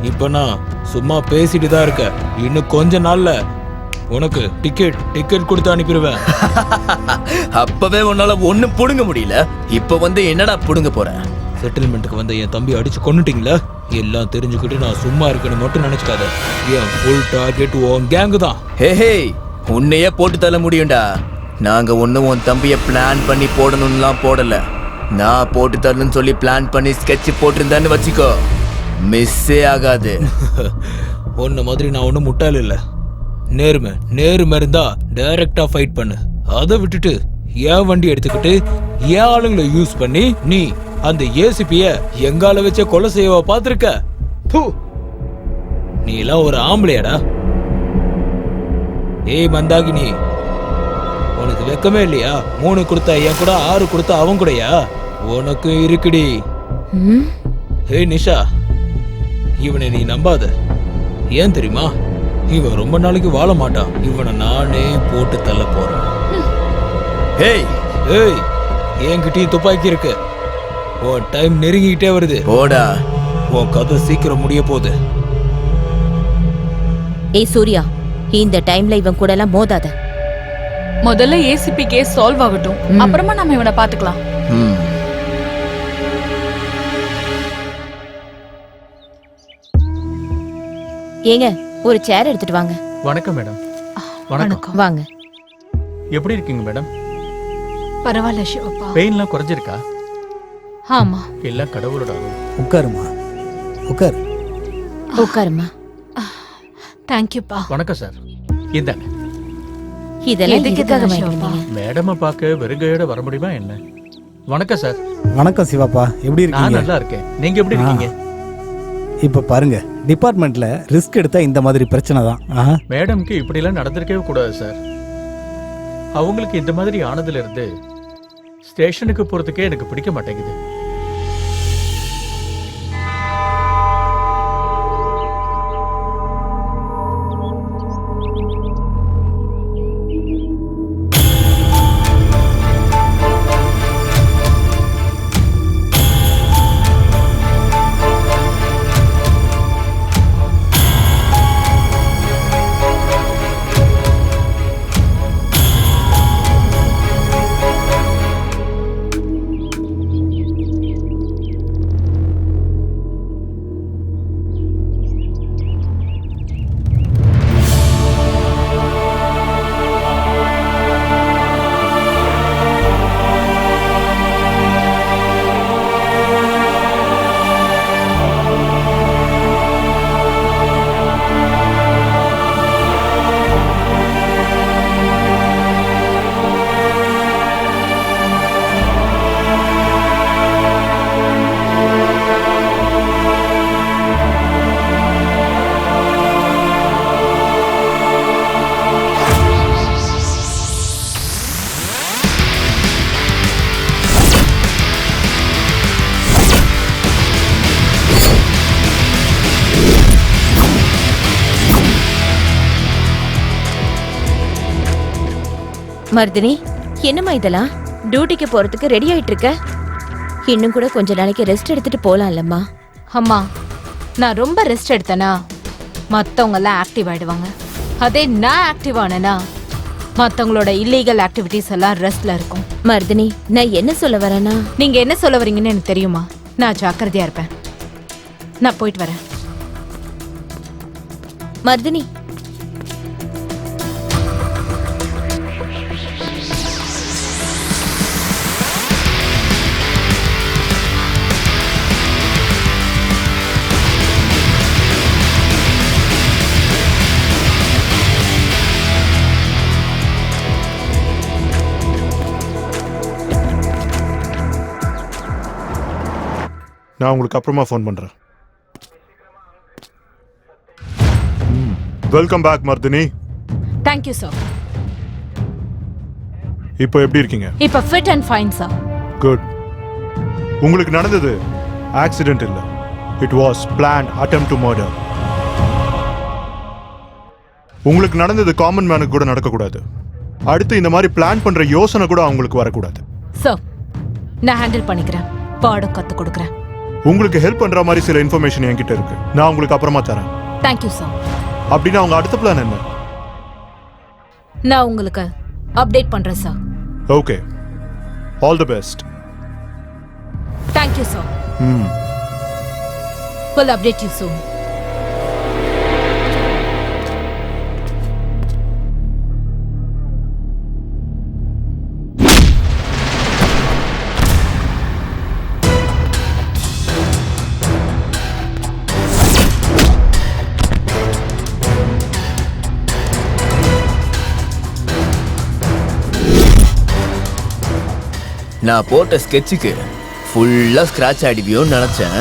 இப்ப நான் சும்மா பேசிட்டு தான் இருக்க. இன்னும் கொஞ்ச நாள்ல உனக்கு டிக்கெட் கொடுத்து அனுப்பிடுவேன். அப்பவே உன்னால ஒண்ணும் புடுங்க முடியல. இப்ப வந்து என்னடா புடுங்க போற? செட்டில்மெண்ட்டுக்கு வந்து என் தம்பி அடிச்சு கொன்னுட்டீங்களா? எல்லாம் தெரிஞ்சுக்கிட்டு நான் சும்மா இருக்கேன்னு மட்டும் நினைச்சுக்காத. என் ஃபுல் டார்கெட் உன் கேங்கு தான். ஹே, உன்னையே போட்டு தள்ள முடியும்டா. நாங்க ஒன்னும் உன் தம்பிய பிளான் பண்ணி போடணும்லாம் போடல. நான் போட்டு தரணும்னு சொல்லி பிளான் பண்ணி ஸ்கெட்ச் போட்டிருந்தான்னு வச்சுக்கோ, மிஸ்ஸே ஆகாது. உன்ன மாதிரி நான் ஒன்றும் முட்டாள் இல்லை. நேர்மை இருந்தா டைரக்டா ஃபைட் பண்ணு. அதை விட்டுட்டு என் வண்டி எடுத்துக்கிட்டு என் ஆளுங்களை யூஸ் பண்ணி நீ அந்த ஏசிபிய எங்கால வச்ச கொலை செய்வா பாத்திருக்க? நீ எல்லாம் ஒரு ஆம்பளையாடா? ஏய் மந்தாகினி, உனக்கு வெக்கமே இல்லையா? 3 கொடுத்தா என் கூட, 6 கொடுத்தா அவன் கூடயா? உனக்கு இருக்குடி. ஏய் நிஷா, இவனை நீ நம்பாத. ஏன் தெரியுமா? இவன் ரொம்ப நாளைக்கு வாழ மாட்டான். இவனை நானே போட்டு தள்ள போறேன். ஏய் என்கிட்டயும் துப்பாக்கி இருக்கு. உன் டைம் நெருங்கிட்டே வருது. போடா, உன் கதை சீக்கிரம் முடிய போகுது. ஏய் சூர்யா, இந்த டைம்ல இவன் கூட எல்லாம் மோதாத. முதல்ல ஏசிபி கேஸ் சால்வ் ஆகட்டும், அப்புறமா நம்ம இவனை பாத்துக்கலாம். ஏங்க ஒரு சேர் எடுத்துட்டு வாங்க. வணக்கம் மேடம். வணக்கம். வாங்க. எப்படி இருக்கீங்க மேடம்? பரவாயில்ல சிவப்பா. பெயின்லாம் குறைஞ்சிருக்கா? ஆமா. எல்லாம் கடவுளோட அருள். உட்காருமா, உட்கார். உட்காருமா. தேங்க்யூப்பா. வணக்கம் சார். இந்தாங்க. இதெல்லாம் எதுக்கு எதுக்காக இதெல்லாம் வாங்கிட்டு சிவப்பா? வந்தீங்க? மேடமை பார்க்க வெறுங்கையோட வர முடியுமா என்ன? வணக்கம் சார். வணக்கம் சிவாப்பா, எப்படி நான் இருக்கீங்க? நல்லா இருக்கேன். நீங்க எப்படி இருக்கீங்க? இப்போ பாருங்க, டிபார்ட்மெண்ட்ல ரிஸ்க் எடுத்தா இந்த மாதிரி பிரச்சனை தான். மேடம்க்கு இப்படிலாம் நடந்திருக்கவே கூடாது சார். அவங்களுக்கு இந்த மாதிரி ஆனதுல இருந்து ஸ்டேஷனுக்கு போறதுக்கே எனக்கு பிடிக்க மாட்டேங்குது. மர்தினி, என்னம்மா இதெல்லாம்? டியூட்டிக்கு போறதுக்கு ரெடி ஆயிட்டு இருக்க? இன்னும் கூட கொஞ்ச நாளைக்கு ரெஸ்ட் எடுத்துட்டு போலாம்லம்மா. அம்மா, நான் ரொம்ப ரெஸ்ட் எடுத்தேனா மத்தவங்க எல்லாம் ஆக்டிவ் ஆயிடுவாங்க. அதே நான் ஆக்டிவ் ஆனேனா மத்தவங்களோட இல்லீகல் ஆக்டிவிட்டிஸ் எல்லாம் ரெஸ்ட்ல இருக்கும். மர்தினி, நான் என்ன சொல்ல வரேன்னா, நீங்க என்ன சொல்ல வரீங்கன்னு எனக்கு தெரியுமா. நான் ஜாக்கிரதையா இருப்பேன். நான் போயிட்டு வரேன். மர்தினி, நான் உங்களுக்கு அப்புறமா ஃபோன் பண்றேன். Welcome back Mardaani. Thank you sir. இப்போ எப்படி இருக்கீங்க? இப்ப fit and fine sir. Good. உங்களுக்கு நடந்தது ஆக்சிடென்ட் இல்ல, it was planned attempt to murder. உங்களுக்கு நடந்தது காமன் மேனுக்கு கூட நடக்கக்கூடாது. அடுத்து இந்த மாதிரி பிளான் பண்ற யோசனை கூட அவங்களுக்கு வரக்கூடாது. சார், நான் ஹேண்டில் பண்ணிக்கிறேன். பாடம் கத்து கொடுக்குறேன். உங்களுக்கு ஹெல்ப் பண்ற மாதிரி சில இன்ஃபர்மேஷன் என்கிட்ட இருக்கு, நான் உங்களுக்கு அப்புறமா தரேன். Thank you sir. அப்படின்னா உங்க அடுத்த பிளான் என்ன? நான் உங்களுக்கு அப்டேட் பண்றேன் sir. Okay, all the best. Thank you sir. Will update you soon. நான் போட்ட ஸ்கெட்சுக்கு ஃபுல்லா ஸ்கிராட்ச் ஆயிடுவியோன்னு நினைச்சேன்.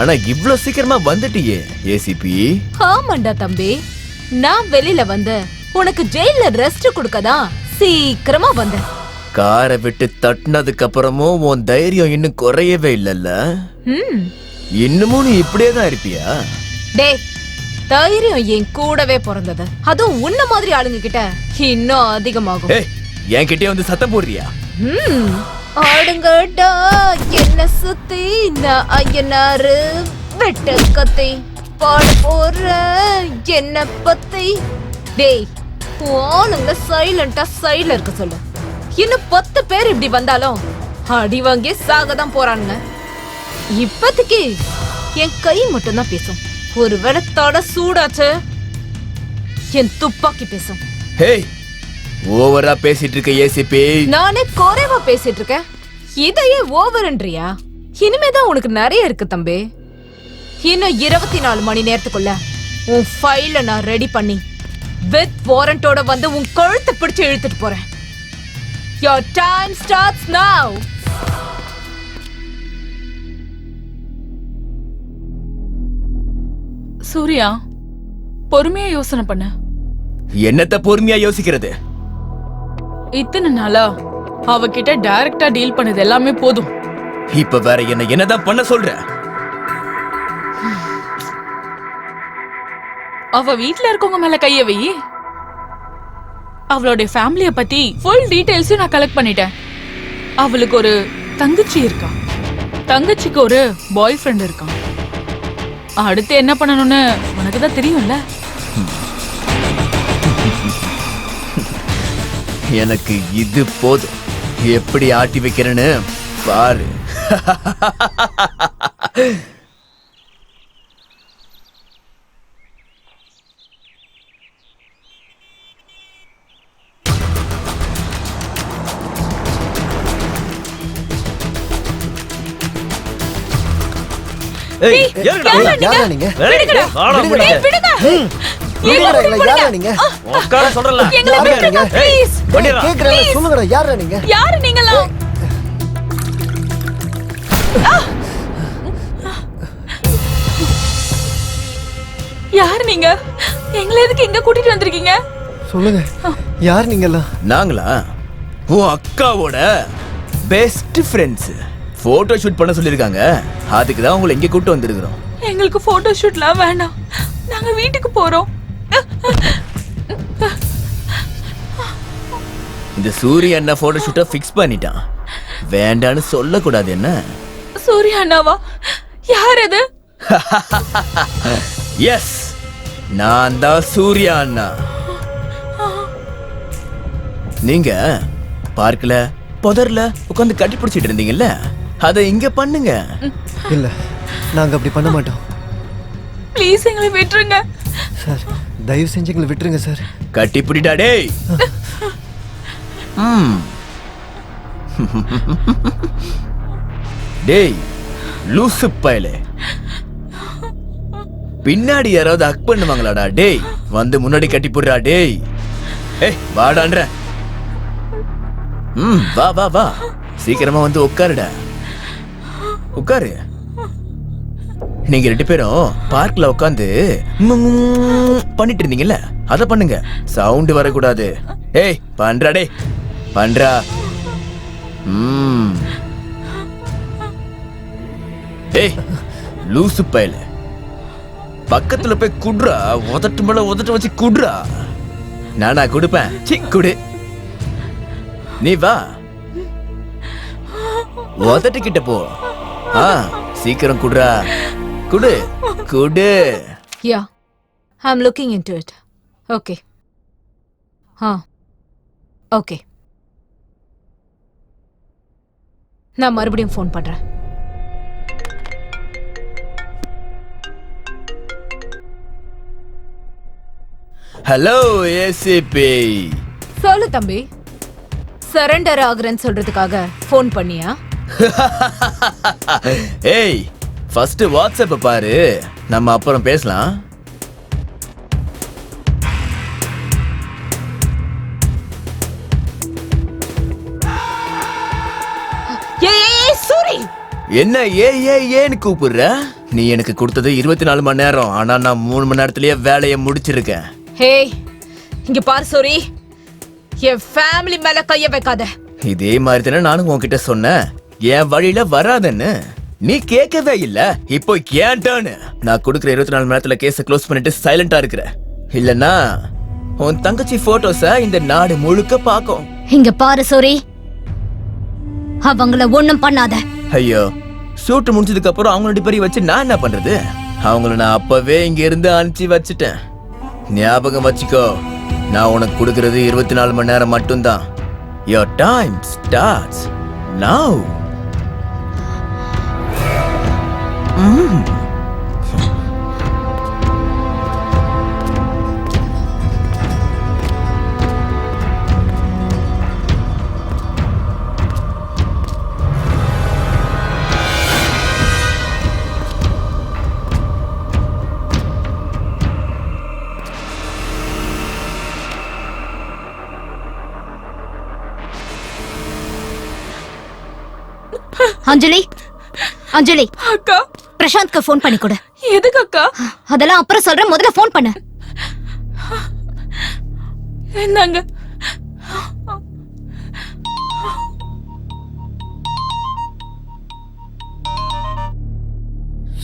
ஆனா இவ்ளோ சீக்கிரமா வந்துட்டியே ஏசிபி. ஆமாண்டா தம்பி, நான் வெளியில வந்து உனக்கு ஜெயில ரெஸ்ட் கொடுக்கதான் சீக்கிரமா வந்தேன். காரை விட்டு தட்டினதுக்கு அப்புறமும் உன் தைரியம் இன்னும் குறையவே இல்லல்ல. இன்னமும் நீ இப்படியே தான் இருப்பியா? டேய், தைரியம் என் கூடவே பிறந்தது. அதுவும் உன்ன மாதிரி ஆளுங்க கிட்ட இன்னும் அதிகமாகும். என்கிட்டயே வந்து சத்தம் போடுறியா? ஆடுங்கடா என்ன சுத்தி, நான் ஐயனாரு வெட்ட கத்தி பாட போற என்ன பத்தி. டேய், ஆளுங்க சைலண்டா சைடுல இருக்க சொல்லு. இன்னும் 10 பேர் இப்படி வந்தாலும் அடி வாங்கி சாகதான் போறானுங்க. இப்போதைக்கு என் கை மட்டும் தான் பேசும். ஒருவேளை தட சூடாச்சு என் துப்பாக்கி பேசும். ஹேய், ஓவரா பேசிட்டு இருக்க ஏசிபி. நானே குறைவா பேசிட்டு இருக்கேன், இதையே ஓவர்ன்றியா? இனிமேதான் உனக்கு நிறைய இருக்கு தம்பி. இன்னும் 24 மணி நேரத்துக்குள்ள உன் ஃபைல நான் ரெடி பண்ணி வித் வாரண்டோட வந்து உன் கழுத்தை பிடிச்சு இழுத்துட்டு போறேன். Your time starts now. Surya, பொறுமையா யோசனை பண்ண. என்னத்த பொறுமையா யோசிக்கிறது? இத்தனை நாளா அவகிட்ட டைரக்டா டீல் பண்ணது எல்லாமே போதும். இப்ப வேற என்னதான் பண்ண சொல்ற? அவ வீட்ல இருக்கவங்க மேல கைய வை. அவளுடைய ஃபேமிலிய பத்தி ஃபுல் டீடைல்ஸும் நான் கலெக்ட் பண்ணிட்டேன். அவளுக்கு ஒரு தங்கச்சி இருக்கா, தங்கச்சிக்கு ஒரு பாய் ஃப்ரெண்ட் இருக்கான். அடுத்து என்ன பண்ணணும்னு உனக்கு தான் தெரியும்ல. எனக்கு இது போதும். எப்படி ஆட்டி வைக்கிறேன்னு பாரு. யாரு நீங்களா? யாரு நீங்க? எங்களை எதுக்கு இங்க கூட்டிட்டு வந்திருக்கீங்க? சொல்லுங்க, யார் நீங்களா? நாங்களா உன் அக்காவோட பெஸ்ட் ஃப்ரெண்ட்ஸ். போட்டோ ஷூட் பண்ண சொல்லிருக்காங்க. அதுக்கு தான் உங்களை இங்க கூட்டு வந்திருக்கிறோம். எங்களுக்கு போட்டோ ஷூட்லாம் வேண்டாம், நாங்க வீட்டுக்கு போறோம். இந்த சூரிய அண்ணா போட்டோ ஷூட்டை ஃபிக்ஸ் பண்ணிட்டான். வேண்டான்னு சொல்லக்கூடாது. என்ன சூர்யா அண்ணாவா? யார் அது? எஸ், நான் தான் சூர்யா அண்ணா. நீங்க பார்க்கல புதர்ல உட்காந்து கட்டி பிடிச்சிட்டு இருந்தீங்கல்ல, அதை இங்க பண்ணுங்க. இல்ல, நாங்க அப்படி பண்ண மாட்டோம். ப்ளீஸ் எங்களை விட்டுருங்க சார். தயவு செஞ்சு எங்களை விட்டுருங்க சார். கட்டி பிடிடா டேய். டேய் லூசு பயலே, பின்னாடி யாராவது ஹக் பண்ணுவாங்களாடா? டேய் வந்து முன்னாடி கட்டி போடுறா. டேய் ஏய் வாடான்ற. வா வா வா, சீக்கிரமா வந்து உட்காருடா. உட்காரு. நீங்க 2 பேரும் பார்க்ல உட்காந்து பண்ணிட்டு இருந்தீங்கல்ல, அத பண்ணுங்க. சவுண்ட் வரக்கூடாது. ஏய் பண்றா டே, பண்றா. ஏய் லூசு பயல, பக்கத்துல போய் குடுறா. உதட்டு மேல உதட்டு வச்சு குடுறா. நானா குடுப்பேன்? சி குடு. நீ வா, உதட்டு கிட்ட போ. சீக்கிரம் குடுறா. குடு குடு. Yeah, I'm looking into it. Okay. Okay. நான் மறுபடியும் ஃபோன் பண்றேன். Hello ACP. சொல்லு தம்பி, சரண்டர் ஆகுறேன்னு சொல்றதுக்காக ஃபோன் பண்ணியா? ஏய் ஃபர்ஸ்ட் வாட்ஸ்அப் பாரு, நம்ம அப்புறம் பேசலாம். என்ன ஏன்னு கூப்பிடுற? நீ எனக்கு கொடுத்தது 24 மணி நேரம். ஆனா நான் 3 மணி நேரத்திலேயே வேலையை முடிச்சிருக்கேன். ஹே இங்க பாரு சூரி, என் ஃபேமிலி மேல கைய வைக்காத. இதே மாதிரி தானே நானும் உன்கிட்ட சொன்னேன், என் வழியில வராதன்னு. நீ கேட்கவே இல்ல. இப்போ கேட்டான்னு நான் கொடுக்குற 24 மணி நேரத்துல கேஸ க்ளோஸ் பண்ணிட்டு சைலண்டா இருக்கிற. இல்லன்னா உன் தங்கச்சி போட்டோஸ இந்த நாடு முழுக்க பாக்கும். இங்க பாரு சூரி, அவங்கள ஒண்ணும் பண்ணாத. ஐயோ, ஷூட் முடிஞ்சதுக்கு அப்புறம் அவங்களோட பெரிய வச்சு நான் என்ன பண்றது? அவங்கள நான் அப்பவே இங்க இருந்து அனுப்பிச்சு வச்சுட்டேன். ஞாபகம் வச்சுக்கோ, நான் உனக்கு கொடுக்கறது 24 மணி நேரம் மட்டும்தான். Your time starts now. அஞ்சலி அஞ்சலி அக்கா பிரசாந்த்க்கு ஃபோன் பண்ணி கொடு. எதுக்கு அக்கா? அதெல்லாம் அப்புறம் சொல்றேன், முதல்ல ஃபோன் பண்ணு. என்னங்க?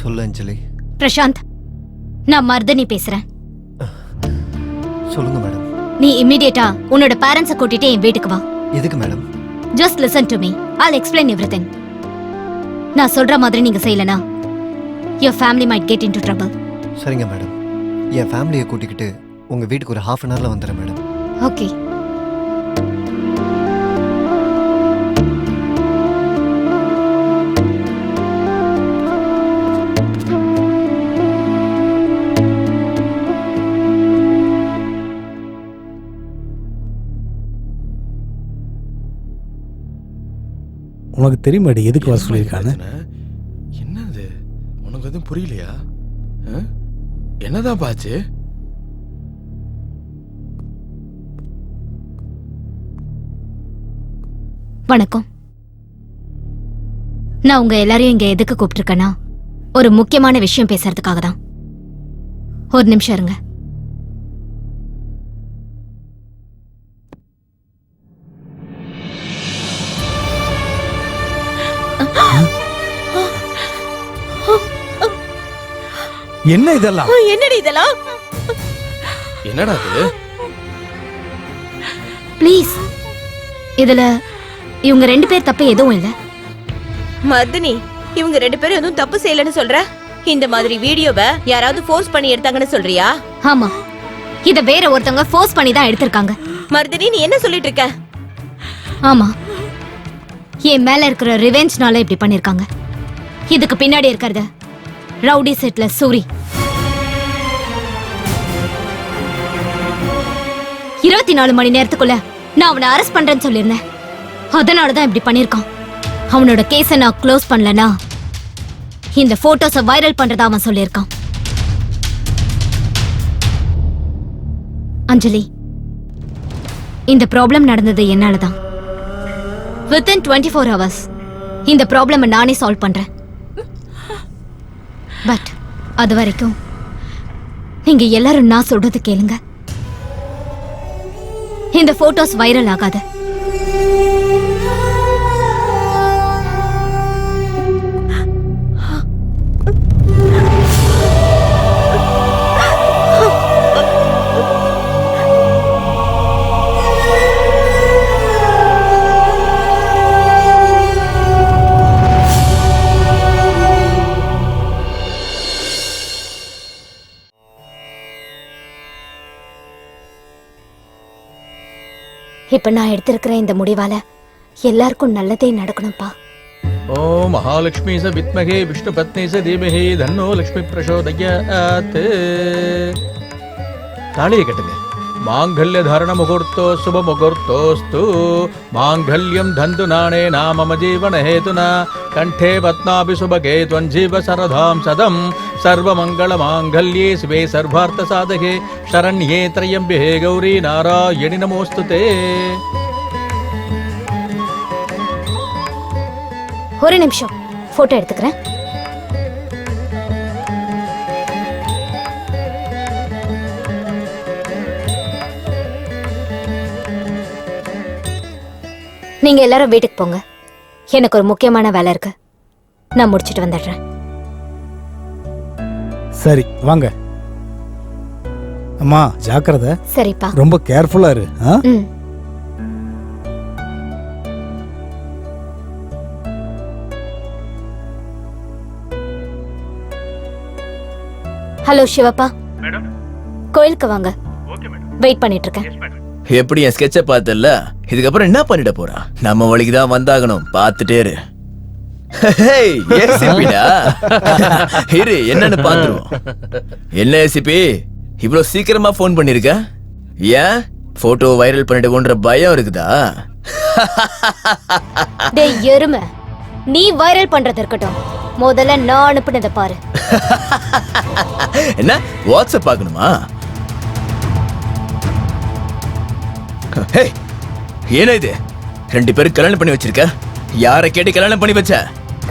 சொல்லு அஞ்சலி. பிரசாந்த், நான் மர்தினி பேசுறேன். சொல்லுங்க மேடம். நீ இமிடியேட்டா உன்னோட பேரண்ட்ஸை கூட்டிட்டு என் வீட்டுக்கு வா. எதுக்கு madam? Just listen to me. I'll explain everything. நான் சொல்ற மாதிரி நீங்க செய்யலனா your family might get into trouble. சரிங்க மேடம். என் ஃபேமிலியை கூட்டிக்கிட்டு உங்க வீட்டுக்கு ஒரு half an hourல வந்துடுறேன் மேடம். ஓகே. உனக்கு தெரியுமாடி எதுக்கு வர சொல்லியிருக்காங்க? என்னது உனக்கு எதுவும் புரியலையா? என்னதான் பாச்சு? வணக்கம். நான் உங்க எல்லாரையும் இங்க எதுக்கு கூப்பிட்டிருக்கேன்னா ஒரு முக்கியமான விஷயம் பேசுறதுக்காக தான். ஒரு நிமிஷம் இருங்க. என்ன இதெல்லாம்? என்னடி இதெல்லாம்? என்னடா இது? ப்ளீஸ், இதுல இவங்க 2 பேர் தப்பு எதுவும் இல்ல. மர்தினி, இவங்க 2 பேரும் எதுவும் தப்பு செய்யலன்னு சொல்ற? இந்த மாதிரி வீடியோவை யாராவது ஃபோர்ஸ் பண்ணி எடுத்தாங்கன்னு சொல்றியா? ஆமா, இத வேற ஒருத்தவங்க ஃபோர்ஸ் பண்ணி தான் எடுத்திருக்காங்க. மர்தினி, நீ என்ன சொல்லிட்டு இருக்க? ஆமா, என் மேல இருக்கிற ரிவெஞ்ச்னால இப்படி பண்ணிருக்காங்க. இதுக்கு பின்னாடி இருக்கிறது ரவுடி செட்ல சூரி. 24 மணி நேரத்துக்குள்ள நான் அவனை அரெஸ்ட் பண்றேன்னு சொல்லியிருந்தேன். அதனாலதான் இப்படி பண்ணிருக்கான். அவனோட கேஸை நான் க்ளோஸ் பண்ணலனா இந்த போட்டோஸை வைரல் பண்றதா அவன் சொல்லியிருக்கான். அஞ்சலி, இந்த ப்ராப்ளம் நடந்தது என்னாலதான். வித்தின் 24 hours இந்த ப்ராப்ளம் நானே சால்வ் பண்றேன். பட் அது வரைக்கும் நீங்க எல்லாரும் நான் சொல்றது கேளுங்க. இந்த போட்டோஸ் வைரல் ஆகாது. இப்ப நான் எடுத்திருக்கிற இந்த முடிவால எல்லாருக்கும் நல்லதே நடக்கணும்பா. ஓ மகாலட்சுமி ச வித்மகே விஷ்ணு பத்னி ச தீமஹி தன்னோ லக்ஷ்மி பிரசோதயாத். தாலியை கட்டுங்க. மாங்கல்ய தாரண முகூர்த்தோ சுப முகூர்த்தோஸ்து. மாங்கல்யம் தந்து நானே நாம ஜீவன ஹேதுனா. கண்டே பத்னாபி சுபகே த்வஞ்சீவ சரதாம் சதம். சர்வமங்கள மாங்கல்யே சிவே சர்வார்த்த சாதகே. சரண்யே த்ரயம்பே கௌரி நாராயணி நமோஸ்துதே. ஒரு நிமிஷம், போட்டோ எடுத்துக்கிறேன். நீங்க எல்லாரும் வீட்டுக்கு போங்க. எனக்கு ஒரு முக்கியமான வேலை இருக்கு, நான் முடிச்சிட்டு வந்துடுறேன். சரி வாங்க. அம்மா ஜாக்கிரதை. சரிப்பா. ரொம்ப கேர்ஃபுல்லா இரு. ஹலோ சிவப்பா, மேடம் கோயிலுக்கு வாங்க. Okay madam. வெயிட் பண்ணிட்டு இருக்கேன். எப்படி என் ஸ்கெட்சை பார்த்தல? இதுக்கப்புறம் என்ன பண்ணிட போறான்? நம்ம வழிக்கு தான் வந்தாகணும். பார்த்துட்டே இரு. ஏசிபிடா, இரு என்னன்னு பாத்துருவோம். என்ன ஏசிபி இவ்வளவு சீக்கிரமா போன் பண்ணிருக்க? ஏன் போட்டோ வைரல் பண்ணிடுவோன்ற பயம் இருக்குதா? டேய் எருமை, நீ வைரல் பண்றது இருக்கட்டும், முதல்ல நான் அனுப்புனதை பாரு. என்ன வாட்ஸ்அப் பார்க்கணுமா? ஏன்னா இது 2 பேரும் கல்யாணம் பண்ணி வச்சிருக்க? யாரை கேட்டு கல்யாணம் பண்ணி வச்ச?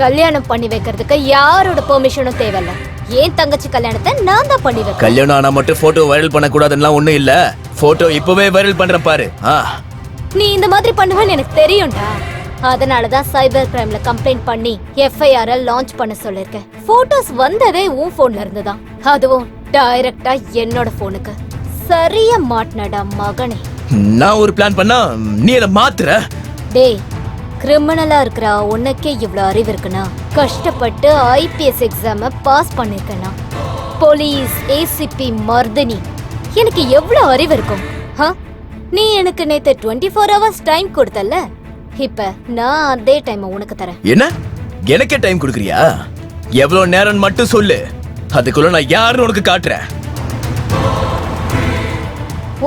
கல்யாணம் பண்ணி வைக்கிறதுக்கு யாரோட பெர்மிஷனும் தேவையில்ல. ஏன் தங்கச்சி கல்யாணத்தை நான் தான் பண்ணி வைக்கிறேன். கல்யாணம் ஆனா மட்டும் போட்டோ வைரல் பண்ண கூடாதுன்னா ஒண்ணும் இல்ல. போட்டோ இப்பவே வைரல் பண்றேன் பாரு. நீ இந்த மாதிரி பண்ணுவேன்னு எனக்கு தெரியும்டா. அதனாலதான் சைபர் கிரைம்ல கம்ப்ளைண்ட் பண்ணி FIR லான்ச் பண்ண சொல்லிருக்கேன். போட்டோஸ் வந்ததே உன் போன்ல இருந்துதான், அதுவும் டைரக்டா என்னோட போனுக்கு. சரியா மாட்டினடா மகனே. நான் ஒரு பிளான் பண்ணா நீ அதை மாத்துற. டேய், கிரிமினலா இருக்கிற உனக்கே இவ்ளோ அறிவு இருக்குன்னா கஷ்டப்பட்டு IPS எக்ஸாம பாஸ் பண்ணிருக்கேன்னா போலீஸ் ACP மர்தினி எனக்கு எவ்வளவு அறிவு இருக்கும்? நீ எனக்கு நேத்து 24 hours டைம் கொடுத்தல, இப்ப நான் அதே டைம் உனக்கு தரேன். என்ன எனக்கே டைம் கொடுக்கறியா? எவ்வளவு நேரம் மட்டும் சொல்லு, அதுக்குள்ள நான் யாருன்னு உனக்கு காட்டுறேன்.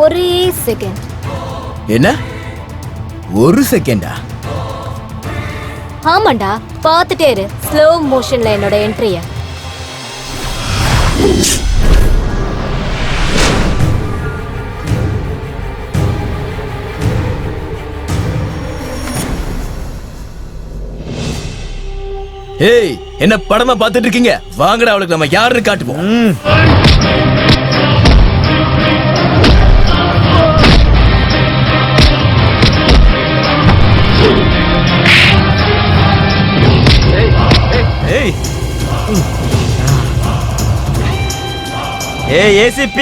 ஒரே செகண்ட். என்ன ஒரு செகண்டா? ஆமாண்டா, பாத்துட்டே இரு ஸ்லோ மோஷன்ல என்னோட என்ட்ரிய. ஏய், என்ன படமா பார்த்துட்டு இருக்கீங்க? வாங்கடா, அவளுக்கு நம்ம யாருன்னு காட்டுவோம். ஏய் ACP,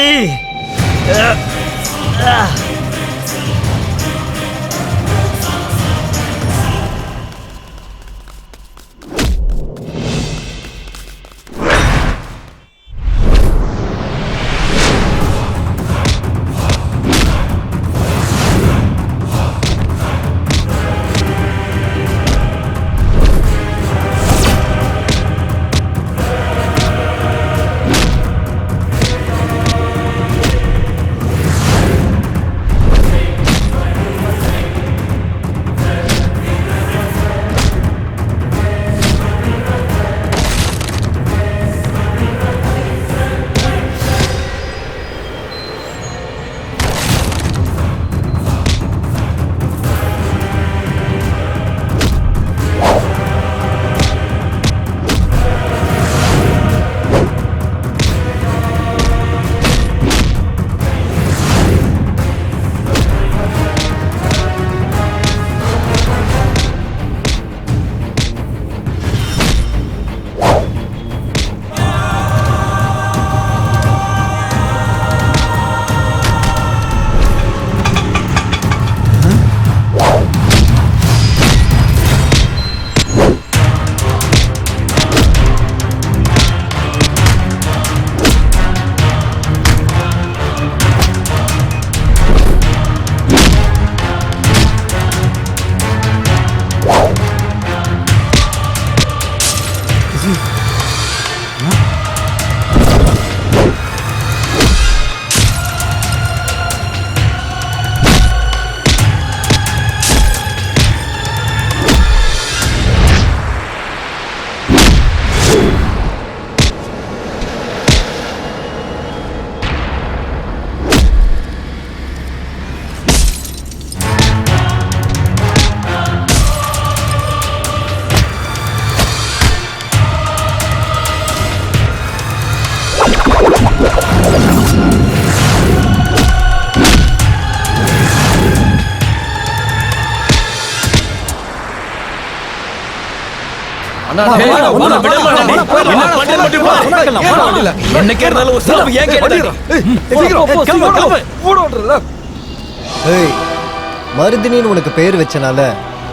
மருதினின்னு உனக்கு பேர் வச்சனால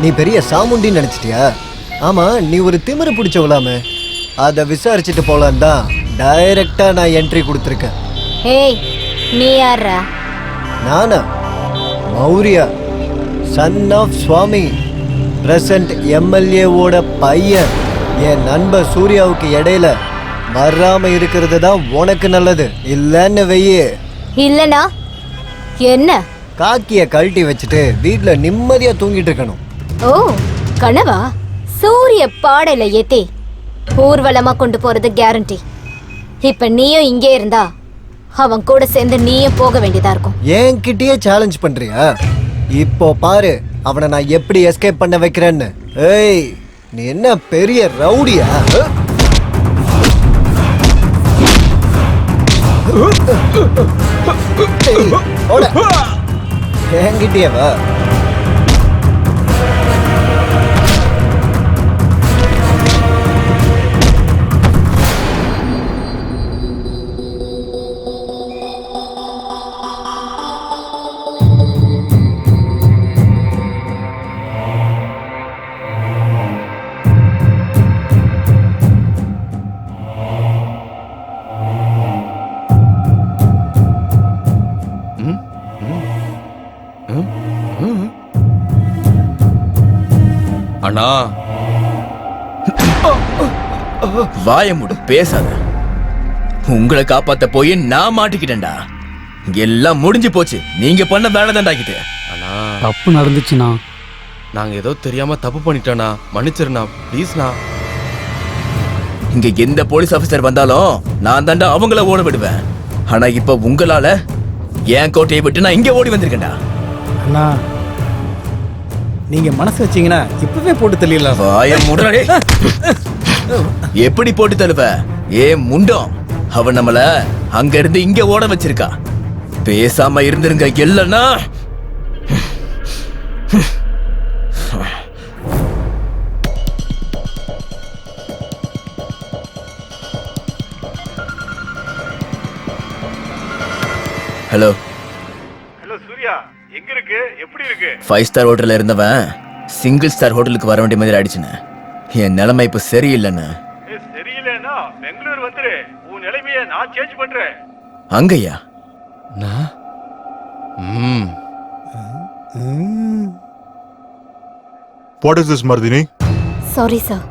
நீ பெரிய சாமுண்டின்னு நினைச்சிட்டியா? ஆமா, நீ ஒரு திமிரு பிடிச்சவளாமே. அதை விசாரிச்சுட்டு போலான் தான் டைரக்டா நான் என்ட்ரி கொடுத்துருக்கேன். ஏய், நீ யாரா? நானா? Maurya, son of Swami, present MLA-வோட பையன். என் நண்பர் சூர்யாவுக்கு இடையில வராம இருக்கிறது தான் உனக்கு நல்லது. இல்லன்னு வெய்யே. இல்லனா என்ன? காக்கிய கழட்டி வச்சுட்டு வீட்ல நிம்மதியா தூங்கிட்டு இருக்கணும். ஓ, கனவா? சூரிய பாடையில ஏத்தி ஊர்வலமா கொண்டு போறது கேரண்டி. இப்ப நீயும் இங்கே இருந்தா அவன் கூட சேர்ந்து நீயும் போக வேண்டியதா இருக்கும். என்கிட்டயே சேலஞ்ச் பண்றியா? இப்போ பாரு அவனை நான் எப்படி எஸ்கேப் பண்ண வைக்கிறேன்னு. ஏய், நீ என்ன பெரிய ரவுடியா? என்கிட்டயே வா. அண்ணா வாய மூடு, பேசாத. உங்களை காப்பாத்த போய் நான் மாட்டிக்கிட்டேன்டா. எல்லாம் முடிஞ்சு போச்சு. நீங்க பண்ண வேலை தான்டாக்கிட்டு. அண்ணா தப்பு நடந்துச்சுண்ணா. நாங்க ஏதோ தெரியாம தப்பு பண்ணிட்டோண்ணா, மன்னிச்சிருண்ணா, ப்ளீஸ்ண்ணா. இங்க எந்த போலீஸ் ஆபீசர் வந்தாலும் நான் தாண்டா அவங்கள ஓட விடுவேன். ஆனா இப்ப உங்களால என் கோட்டையை விட்டு நான் இங்க ஓடி வந்திருக்கேன்டா. அண்ணா நீங்க மனசு வச்சீங்கன்னா இப்பவே போட்டு தள்ளிடலாம். வாய மூடுறே. எப்படி போட்டு தள்ளுவ? ஏ முண்டம், அவன் நம்மள அங்க இருந்து இங்க ஓட வச்சிருக்கா. பேசாம இருந்துருங்க, இல்லன்னா ஹலோ ஹலோ சூர்யா, எங்க இருக்கு? எப்படி இருக்கு? 5 ஸ்டார் ஹோட்டல்ல இருந்தவன் சிங்கிள் ஸ்டார் ஹோட்டலுக்கு வர வேண்டிய மாதிரி ஆயிடுச்சுன்னு. என் நிலைமை இப்ப சரியில்லைன்னு. சரியில்லைன்னா பெங்களூர் வந்துரு. உன் நிலைமைய நான் சேஞ்ச் பண்றேன். அங்கய்யா? What is this Mardaani? Sorry sir,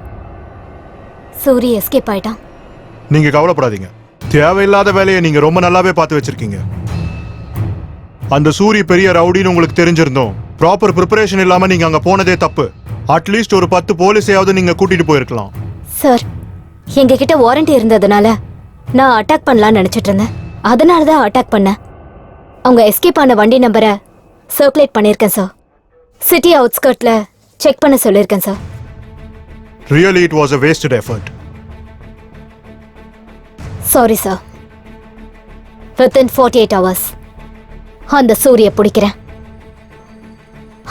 Suri escape ஆயிட்டான். நீங்க கவலைப்படாதீங்க. தேவையில்லாத வேலையை நீங்க ரொம்ப நல்லாவே பார்த்து வச்சிருக்கீங்க. அந்த சூரி பெரிய ரவுடின்னு உங்களுக்கு தெரிஞ்சிருந்தோம். ப்ராப்பர் ப்ரிப்பரேஷன் இல்லாம நீங்க அங்க போனதே தப்பு. அட்லீஸ்ட் ஒரு 10 போலீஸையாவது நீங்க கூட்டிட்டு போயிருக்கலாம். சார், எங்க கிட்ட வாரண்டி இருந்ததுனால நான் அட்டாக் பண்ணலாம்னு நினைச்சிட்டு இருந்தேன். அதனால தான் அட்டாக் பண்ணேன். அவங்க எஸ்கேப் ஆன வண்டி நம்பரை சர்க்குலேட் பண்ணியிருக்கேன் சார். சிட்டி அவுட்ஸ்கர்ட்ல செக் பண்ண சொல்லியிருக்கேன் sir. Really, it was a wasted effort. Sorry sir. Within 48 hours அந்த சூரிய பிடிக்கிறேன்.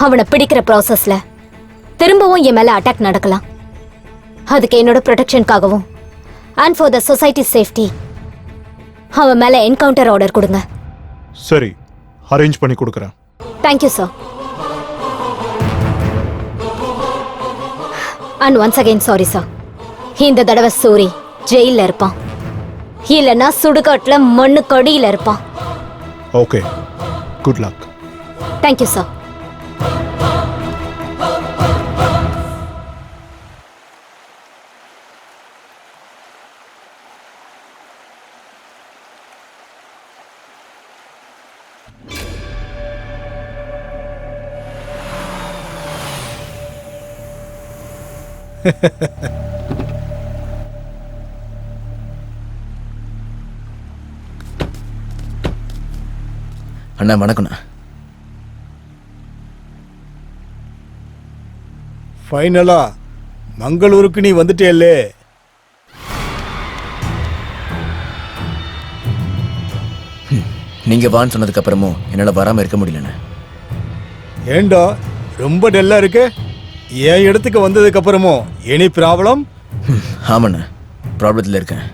அவனை பிடிக்கிற ப்ராசஸ்ல திரும்பவும் என் மேல அட்டாக் நடக்கலாம். அதுக்கு என்னோட ப்ரொடெக்ஷனுக்காகவும் and for the society safety அவன் மேல என்கவுண்டர் ஆர்டர் கொடுங்க. சரி, அரேஞ்ச் பண்ணி கொடுக்குறேன். Thank you sir. And once again sorry sir. இந்த தடவை சூரி ஜெயில இருப்பான், இல்லைன்னா சுடுகாட்டுல மண்ணு கடியில இருப்பான். Okay, good luck. Thank you sir. அண்ணா வணக்கண்ணா. ஃபைனலா மங்களூருக்கு நீ வந்துட்டேல்லே. நீங்க வான்னு சொன்னதுக்கு அப்புறமும் என்னால வராம இருக்க முடியலண்ணே. ஏண்டா ரொம்ப டல்லா இருக்கு? என் இடத்துக்கு வந்ததுக்கு அப்புறமும் எனி ப்ராப்ளம்? ஆமாண்ணா, ப்ராப்ளத்துல இருக்கேன்.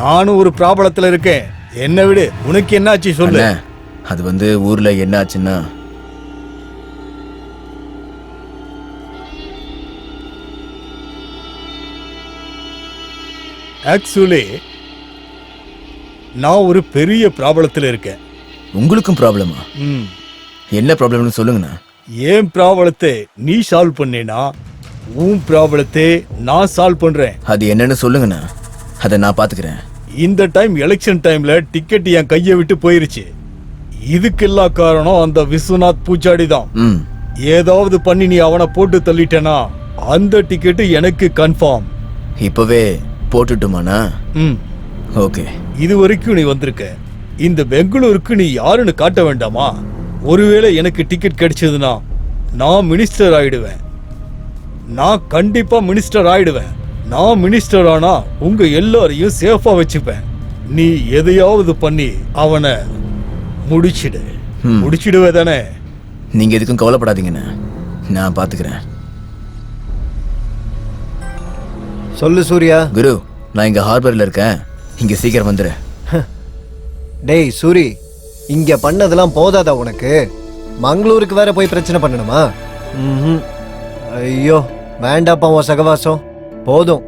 நானும் ஒரு ப்ராப்ளத்துல இருக்கேன். என்ன விடு, உனக்கு என்னாச்சு சொல்லு. அது வந்து ஊர்ல என்ன ஆச்சுன்னா, ஆக்சுவலி நான் ஒரு பெரிய ப்ராப்ளத்துல இருக்கேன். உங்களுக்கும் ப்ராப்ளமா? என்ன ப்ராப்ளம்னு சொல்லுங்கண்ணா. ஏன் ப்ராப்ளத்தை நீ சால்வ் பண்ணேனா உன் ப்ராப்ளத்தை நான் சால்வ் பண்றேன். அது என்னன்னு சொல்லுங்கண்ணா, அதை நான் பாத்துக்கிறேன். இந்த டைம் எலெக்ஷன் டைம்ல டிக்கெட் என் கையை விட்டு போயிருச்சு. இதுக்கெல்லாம் காரணம் அந்த விஸ்வநாத் பூச்சாடி தான். ஏதாவது பண்ணி நீ அவனை போட்டு தள்ளிட்டேனா அந்த டிக்கெட் எனக்கு கன்ஃபார்ம். இப்பவே போட்டுட்டுமாண்ணா? ஓகே. இது வரைக்கும் நீ வந்திருக்க. இந்த பெங்களூருக்கு நீ யாருன்னு காட்ட வேண்டாமா? ஒருவேளை எனக்கு டிக்கெட் கிடைச்சதுன்னா நான் மினிஸ்டர் ஆயிடுவேன். நான் கண்டிப்பா மினிஸ்டர் ஆயிடுவேன். நான் மினிஸ்டர் ஆனா உங்க எல்லாரையும் சேஃபா வச்சுப்பேன். நீ எதையாவது பண்ணி அவனை முடிச்சிடுவே தானே? நீங்க எதுக்கும் கவலைப்படாதீங்கண்ணே, நான் பாத்துக்கிறேன். சொல்லு சூர்யா. குரு, நான் இங்க ஹார்பர்ல இருக்கேன், இங்க சீக்கிரம் வந்துரு. டேய் சூரி, இங்க பண்ணதெல்லாம் போதாதா உனக்கு? மங்களூருக்கு வேற போய் பிரச்சனை பண்ணணுமா? ஐயோ வேண்டாப்பா உன் சகவாசம், போதும்.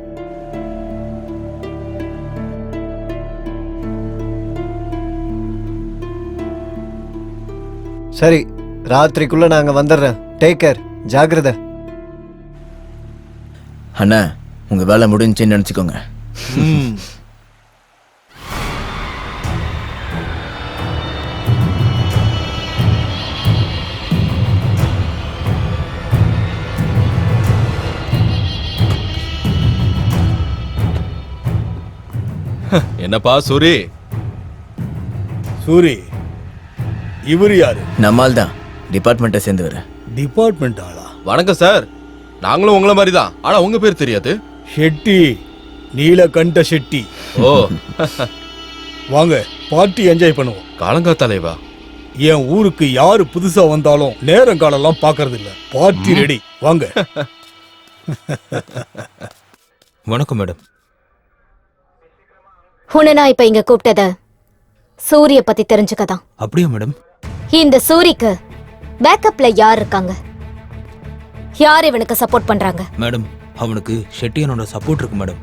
சரி, ராத்திரிக்குள்ள நாங்க வந்துடுறேன். டேக் கேர், ஜாக்கிரதை. அண்ணா, உங்க வேலை முடிஞ்சுன்னு நினைச்சுக்கோங்க. என்னப்பா சூரி? சூரி, இவரு யாரு? நம்மால் தான், டிபார்ட்மெண்ட்டை சேர்ந்து வர. டிபார்ட்மெண்ட் ஆளா? வணக்கம் சார், நாங்களும் உங்களை மாதிரி தான். ஆனா உங்க பேர் தெரியாது. ஷெட்டி, நீலகண்ட ஷெட்டி. ஓ வாங்க, பார்ட்டி என்ஜாய் பண்ணுவோம். காலங்காத்தாலேவா? என் ஊருக்கு யாரு புதுசா வந்தாலும் நேரம் காலெல்லாம் பாக்குறது இல்ல. பார்ட்டி ரெடி, வாங்க. வணக்கம் மேடம். உன்னை நான் இப்ப இங்க கூப்பிட்டத சூரிய பத்தி தெரிஞ்சுக்கதான். அப்படியா மேடம்? இந்த சூரிக்கு பேக்கப்ல யார் இருக்காங்க? யார் இவனுக்கு சப்போர்ட் பண்றாங்க? மேடம், அவனுக்கு ஷெட்டியனோட சப்போர்ட் இருக்கு மேடம்.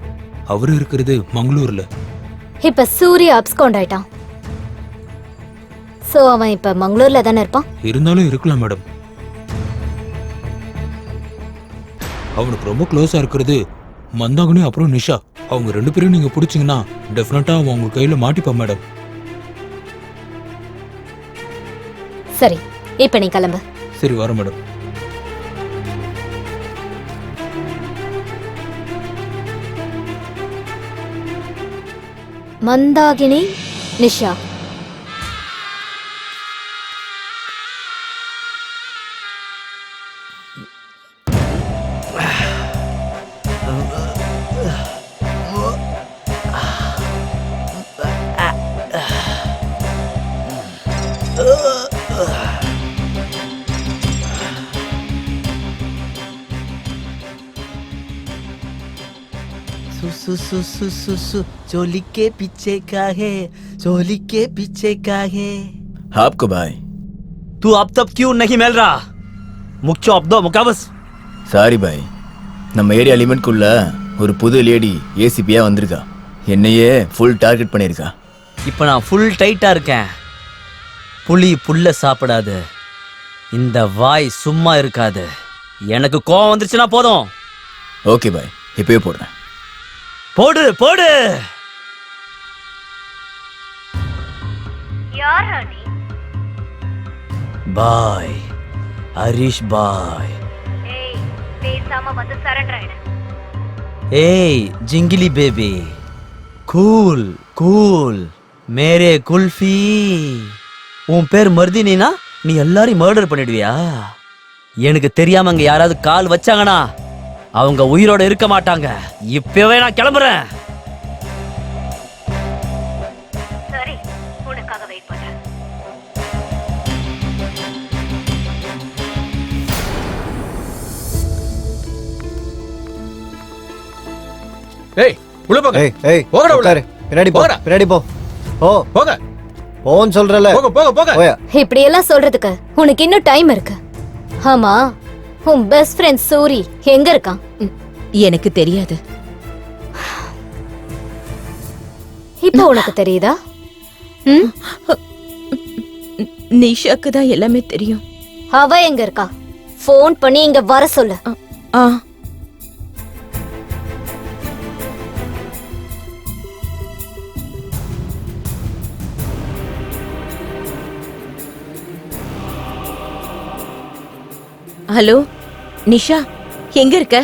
அவரு இருக்கிறது மங்களூர்ல. இப்ப சூரிய அப்ஸ்கவுண்ட் ஆயிட்டான். சோ அவன் இப்ப மங்களூர்ல தானே இருப்பான். இருந்தாலும் இருக்கலாம் மேடம். அவனுக்கு ரொம்ப க்ளோஸா இருக்கிறது மந்தாகினி அப்புறம் நிஷா. அவங்க 2 பேரும் நீங்க பிடிச்சிங்கன்னா டெஃபினட்டா அவன் உங்க கையில மாட்டிப்பான் மேடம். சரி, இப்ப நீ கிளம்பு. சரி, வர மேடம். மந்தாகினி, நிஷா. चोली के पीछे का है, चोली के पीछे का है। आपको भाई, तू अब तब क्यों नहीं मिल रहा? मुख चौप दो मुकाबस. சாரி பாய், நம்ம ஏரியா லிமிட்குள்ள ஒரு புது லேடி ஏசிபியா வந்திருக்கா. என்னையே ஃபுல் டார்கெட் பண்ணியிருக்கா. இப்போ நான் ஃபுல் டைட்டா இருக்கேன். புலி புல்ல சாப்பிடாது, இந்த வாய் சும்மா இருக்காது. எனக்கு கோவம் வந்துருச்சுன்னா போதும். ஓகே பாய், இப்பவே போடுறேன். போடு போடு. யார் நீ? பாய், ஹரிஷ் பாய். ஏய், பேசாம வந்து சரண்டர் ஆயிடு. ஏய் ஜிங்கிலி பேபி, கூல் கூல் மேரே குல்ஃபி. உன் பேர் மர்தினா நீ எல்லாரையும் மர்டர் பண்ணிடுவியா? எனக்கு தெரியாம அங்க யாராவது கால் வச்சாங்கன்னா அவங்க உயிரோட இருக்க மாட்டாங்க. இப்பவே நான் கிளம்புறேன். சரி, உனக்காக வெயிட் பண்றேன். ஏய், உள்ள போங்க. ஏய் ஏய், போங்கடா உள்ள. பின்னாடி போ, பின்னாடி போ. ஓ போங்க. போன்னு சொல்றல. போங்க போங்க போங்க. இப்படி எல்லாம் சொல்றதுக்கு உனக்கு இன்னும் டைம் இருக்கு. ஆமா, உன் பெஸ்ட் ஃப்ரெண்ட் சூரி எங்க இருக்கான்? எனக்கு தெரியாது. இப்போ உனக்கு தெரியுதா? நிஷாக்கு தான் எல்லாமே தெரியும். அவ எங்க இருக்கா? ஃபோன் பண்ணி இங்க வர சொல்லு. ஹலோ நிஷா, எங்க இருக்க?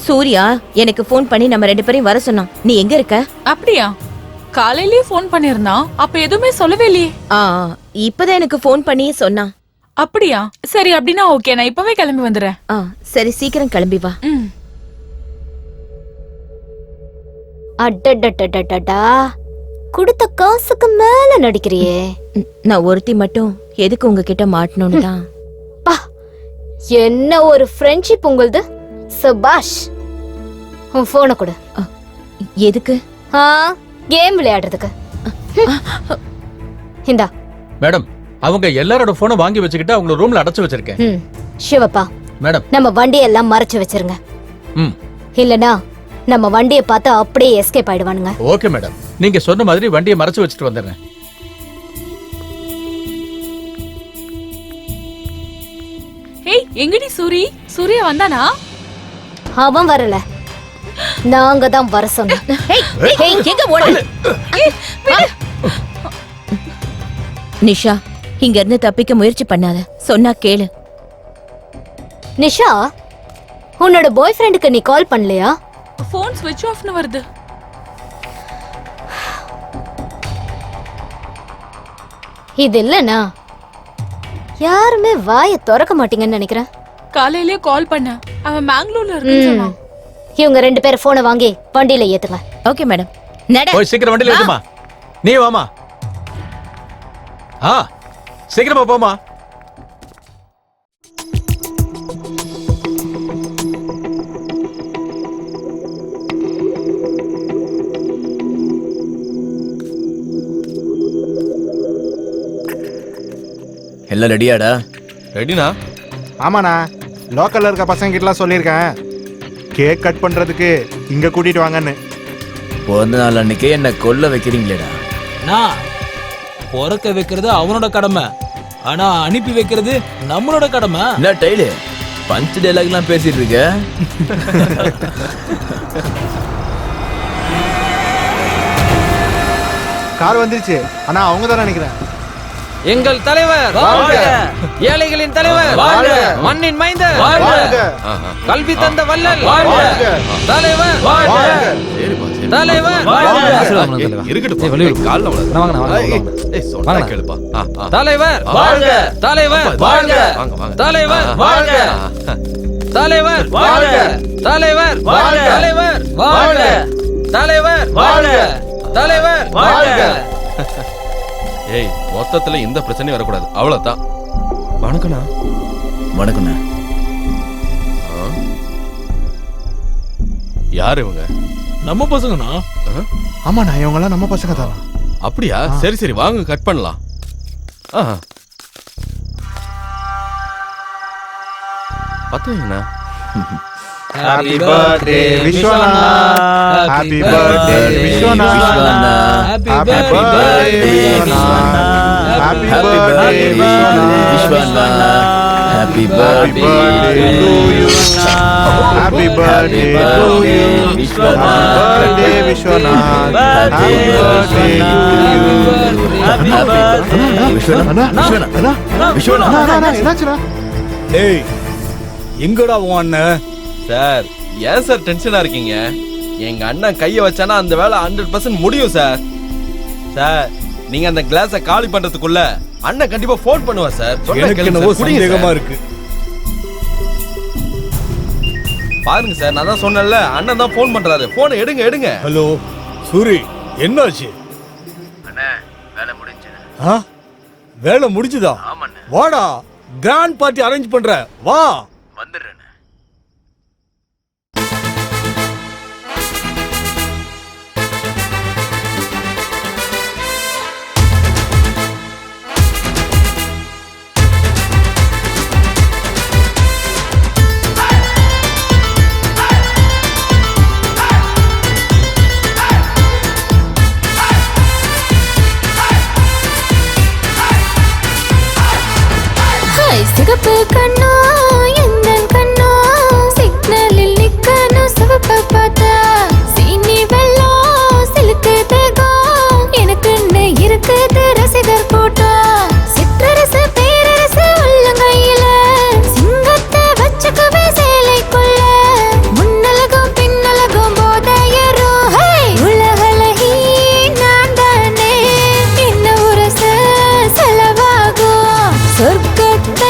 சூர்யா எனக்கு ஃபோன் பண்ணி நம்ம 2 பேரையும் வர சொன்னான். நீ எங்க இருக்க? அப்படியா? காலையிலேயே ஃபோன் பண்ணிருந்தான், அப்ப எதுவுமே சொல்லவே இல்லையே. இப்பதான் எனக்கு ஃபோன் பண்ணி சொன்னான். அப்படியா? சரி அப்படின்னா ஓகே, நான் இப்பவே கிளம்பி வந்துடுறேன். சரி சீக்கிரம் கிளம்பி வா. அடடடடடடா, கொடுத்த காசுக்கு மேல நடிக்கிறியே. நான் ஒருத்தி மட்டும் எதுக்கு உங்ககிட்ட மாட்டணும்னு தான். என்ன ஒரு ஃப்ரெண்ட்ஷிப் உங்களுது. சபாஷ். உன் போனை கொடு. எதுக்கு? கேம் விளையாடுறதுக்கு. இந்தா. மேடம், அவங்க எல்லாரோட போனை வாங்கி வச்சுக்கிட்டு அவங்க ரூம்ல அடைச்சு வச்சிருக்கேன். சிவப்பா, மேடம், நம்ம வண்டியெல்லாம் மறைச்சு வச்சிருங்க. இல்லனா நம்ம வண்டியை பார்த்து அப்படியே எஸ்கேப் ஆயிடுவானுங்க. ஓகே மேடம், நீங்க சொன்ன மாதிரி வண்டியை மறைச்சு வச்சுட்டு வந்துடுறேன். ஏய், எங்கடி சூரி? சூர்யா வந்தானா? அவன் வரல, நாங்க தான் வர சொன்னோம். எங்க ஓட? நிஷா, இங்க இருந்து தப்பிக்க முயற்சி பண்ணாத, சொன்னா கேளு. நிஷா, உன்னோட பாய் ஃப்ரெண்டுக்கு நீ கால் பண்ணலையா? போன் ஸ்விட்ச் ஆஃப்னு வருது. இது இல்லனா யாருமே வாயை திறக்க மாட்டீங்கன்னு நினைக்கிறேன். காலையிலே கால் பண்ண, அவன் பெங்களூர்ல இருக்குன்னு சொன்னான். இவங்க 2 பேரும் போனை வாங்கி வண்டியில ஏத்துங்க. Okay madam. நட. ஓய், சீக்கிரம் வண்டியில ஏத்துமா. நீ வாமா. சீக்கிரமா போமா. எல்லாம் ரெடியாடா? ரெடினா? ஆமாண்ணா, லோக்கல்ல இருக்க பசங்க கிட்டலாம் சொல்லியிருக்கேன் கேக் கட் பண்றதுக்கு இங்க கூட்டிட்டு வாங்கன்னு. பிறந்த நாள் அன்னைக்கு என்ன கொல்ல வைக்கிறீங்களேடா? நான் பிறக்க வைக்கிறது அவனோட கடமை, ஆனா அனுப்பி வைக்கிறது நம்மளோட கடமை. என்ன டைலு பஞ்ச் டைலாக்லாம் பேசிட்டு இருக்க? கார் வந்துருச்சு, ஆனா அவங்க தான் நினைக்கிறேன். எங்கள் தலைவர் வாழ்க, ஏழைகளின் தலைவர் வாழ்க, மண்ணின் மைந்தர் வாழ்க, கல்வி தந்த வள்ளல் வாழ்க, தலைவர் வாழ்க, தலைவர் வாழ்க, இருக்கட்டும் கால்ல கேளுப்பா. தலைவர் வாழ்க, தலைவர் வாழ்க, தலைவர் வாழ்க, தலைவர் வாழ்க, தலைவர் வாழ்க, தலைவர் வாழ்க, தலைவர் வாழ்க, தலைவர் வாழ்க. ஏய், மொத்தத்துல எந்த பிரச்சனையும் வரக்கூடாது, அவ்வளவுதான். வணக்கண்ணா. வணக்கண்ணா. யார் இவங்க? நம்ம பசங்கண்ணா. ஆமாண்ணா, இவங்கெல்லாம் நம்ம பசங்க தான். அப்படியா? சரி சரி, வாங்க கட் பண்ணலாம். பத்துவீங்கண்ணா. Happy birthday Vishwana, happy birthday Vishwana, happy birthday Vishwana, happy birthday Vishwana, happy birthday to you, happy birthday to you, Vishwana, birthday Vishwana, happy birthday to you, happy birthday Vishwana. என்னாச்சுடா? ஏய், எங்கடா உன் அண்ணன்? Sir, ஏன் sir டென்ஷனா இருக்கீங்க? எங்க அண்ணன் கைய வச்சானா அந்த வேலை 100% முடியும் சார். சார், நீங்க அந்த கிளாஸ காலி பண்றதுக்குள்ள அண்ணன் கண்டிப்பா ஃபோன் பண்ணுவா சார். எனக்கு என்னவோ சந்தேகமா இருக்கு. பாருங்க சார், நான் தான் சொன்னேன்ல, அண்ணன் தான் ஃபோன் பண்றாரு. போனை எடுங்க எடுங்க. ஹலோ சூரி, என்னாச்சு? அண்ணே, வேலை முடிஞ்சு. வேலை முடிஞ்சுதா? வாடா, கிராண்ட் பார்ட்டி அரேஞ்ச் பண்ற, வா. வந்துடுறேன். சிகப்பு கண்ணோ எந்தன் கண்ணோ சிக்னலில் நிக்கணும் சிவப்ப பார்த்தா சீனி வெள்ளம் சிலுக்கு தேகம் எனக்குன்னு இருக்குது ரசிகர் கூட்டம் சிற்றரசு பேரரசு உள்ளங்கையில சிங்கத்தை வச்சுக்கவே சேலைக்குள்ள முன்னலகம் பின்னலகம் போதையரும் உலகலகி நான் தானே என்ன உரச செலவாகும் சொர்க்கத்தை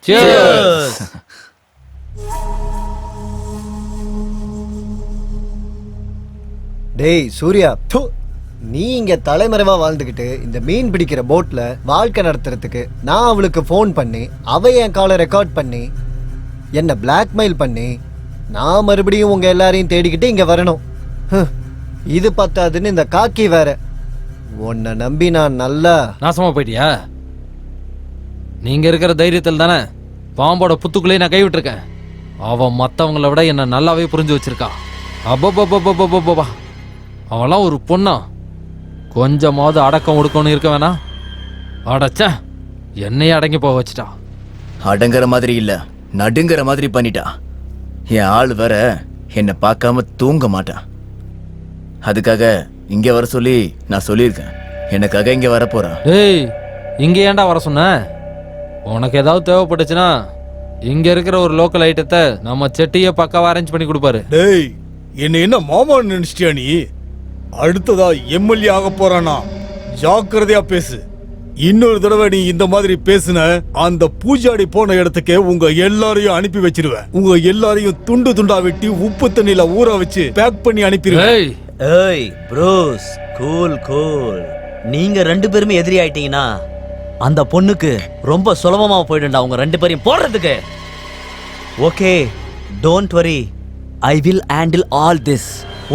Cheers. டேய் சூர்யா து நீ இங்க தலைமறைவா வாழ்ந்துகிட்டு இந்த மீன் பிடிக்கிற போட்ல வாழ்க்கை நடத்துறதுக்கு நான் அவளுக்கு ஃபோன் பண்ணி அவ என் காலை ரெக்கார்ட் பண்ணி என்ன பிளாக்மெயில் பண்ணி நான் மறுபடியும் உங்க எல்லாரையும் தேடிக்கிட்டு இங்க வரணும். இது பத்தாதுன்னு இந்த காக்கி வேற. உன்னை நம்பி நான் நல்லா நாசமா போயிட்டியா? நீங்க இருக்கிற தைரியத்தில் தானே பாம்போட புத்துக்குள்ளேயே நான் கைவிட்டிருக்கேன். அவன் மற்றவங்கள விட என்ன நல்லாவே புரிஞ்சு வச்சிருக்கா. அப்பப்பா அவெல்லாம் ஒரு பொண்ணா? கொஞ்சமாவது அடக்கம் ஒடுக்கணும் இருக்க வேணா? அடச்ச என்னையே அடங்கி போக வச்சுட்டா. அடங்குற மாதிரி இல்ல, நடுங்கிற மாதிரி பண்ணிட்டா. என் ஆள் வேற என்னை பார்க்காம தூங்க மாட்டான். அதுக்காக இங்க வர சொல்லி நான் சொல்லியிருக்கேன். எனக்காக இங்க வர போறான். டேய் இங்க ஏன்டா வர சொன்ன? உனக்கு ஏதாவது தேவைப்பட்டுச்சுன்னா இங்க இருக்கிற ஒரு லோக்கல் ஐட்டத்தை நம்ம செட்டியே பக்காவா அரேஞ்ச் பண்ணி கொடுப்பாரு. டேய் என்ன என்ன மாமா நினைச்சிட்டியா நீ? அடுத்ததா எம்எல்ஏ ஆக போறானா? ஜாக்கிரதையா பேசு. இன்னொரு தடவை நீ இந்த மாதிரி பேசுன அந்த பூஜாடி போன இடத்துக்கு உங்க எல்லாரையும் அனுப்பி வச்சிருவேன். உங்க எல்லாரையும் துண்டு துண்டா வெட்டி உப்பு தண்ணியில ஊற வச்சு பேக் பண்ணி அனுப்பிடுவேன். ஏய் ப்ரோஸ், கூல் கூல். நீங்க ரெண்டு பேருமே எதிரி ஆயிட்டீங்கன்னா அந்த பொண்ணுக்கு ரொம்ப சுலபமா போயிடும்டா உங்க ரெண்டு பேரையும் போடுறதுக்கு. Okay, don't worry, I will handle all this.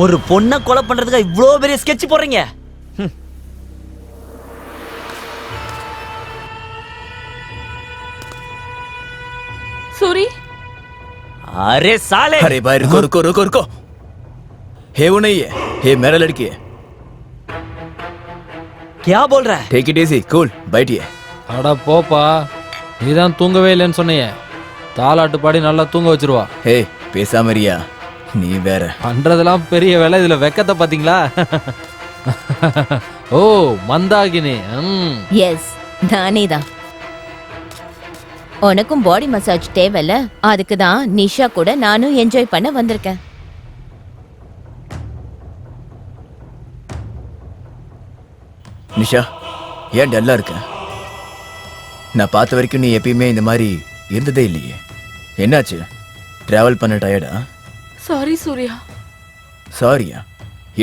ஒரு பொண்ணை கொலை பண்றதுக்கு இவ்வளோ பெரிய ஸ்கெட்ச் போடுறீங்க. सूरी अरे साले, अरे भाई रुको रुको रुको रुको। है वो नहीं है, है मेरा लड़की है। क्या बोल रहा है? टेक इट इजी, कूल, बैठिए। அட போப்பா, நீதான் தூங்கவே இல்லைன்னு சொன்னீங்க. தாலாட்டு பாடி நல்லா தூங்க வச்சிருவா. ஹே பேசாம இருயா, நீ வேற. பண்றதெல்லாம் பெரிய வேலை, இதுல வெக்கத்தை பாத்தீங்களா? ஓ மந்தாகினி. எஸ் நானே தான். உனக்கும் பாடி மசாஜ் தேவையில்ல, அதுக்கு தான் நிஷா கூட நானும் என்ஜாய் பண்ண வந்திருக்கேன். நிஷா ஏன் டல்லா இருக்க? நான் பார்த்த வரைக்கும் நீ எப்பயுமே இந்த மாதிரி இருந்ததே இல்லையே. என்னாச்சு? டிராவல் பண்ண டயர்டா? சாரி சூர்யா. சாரியா?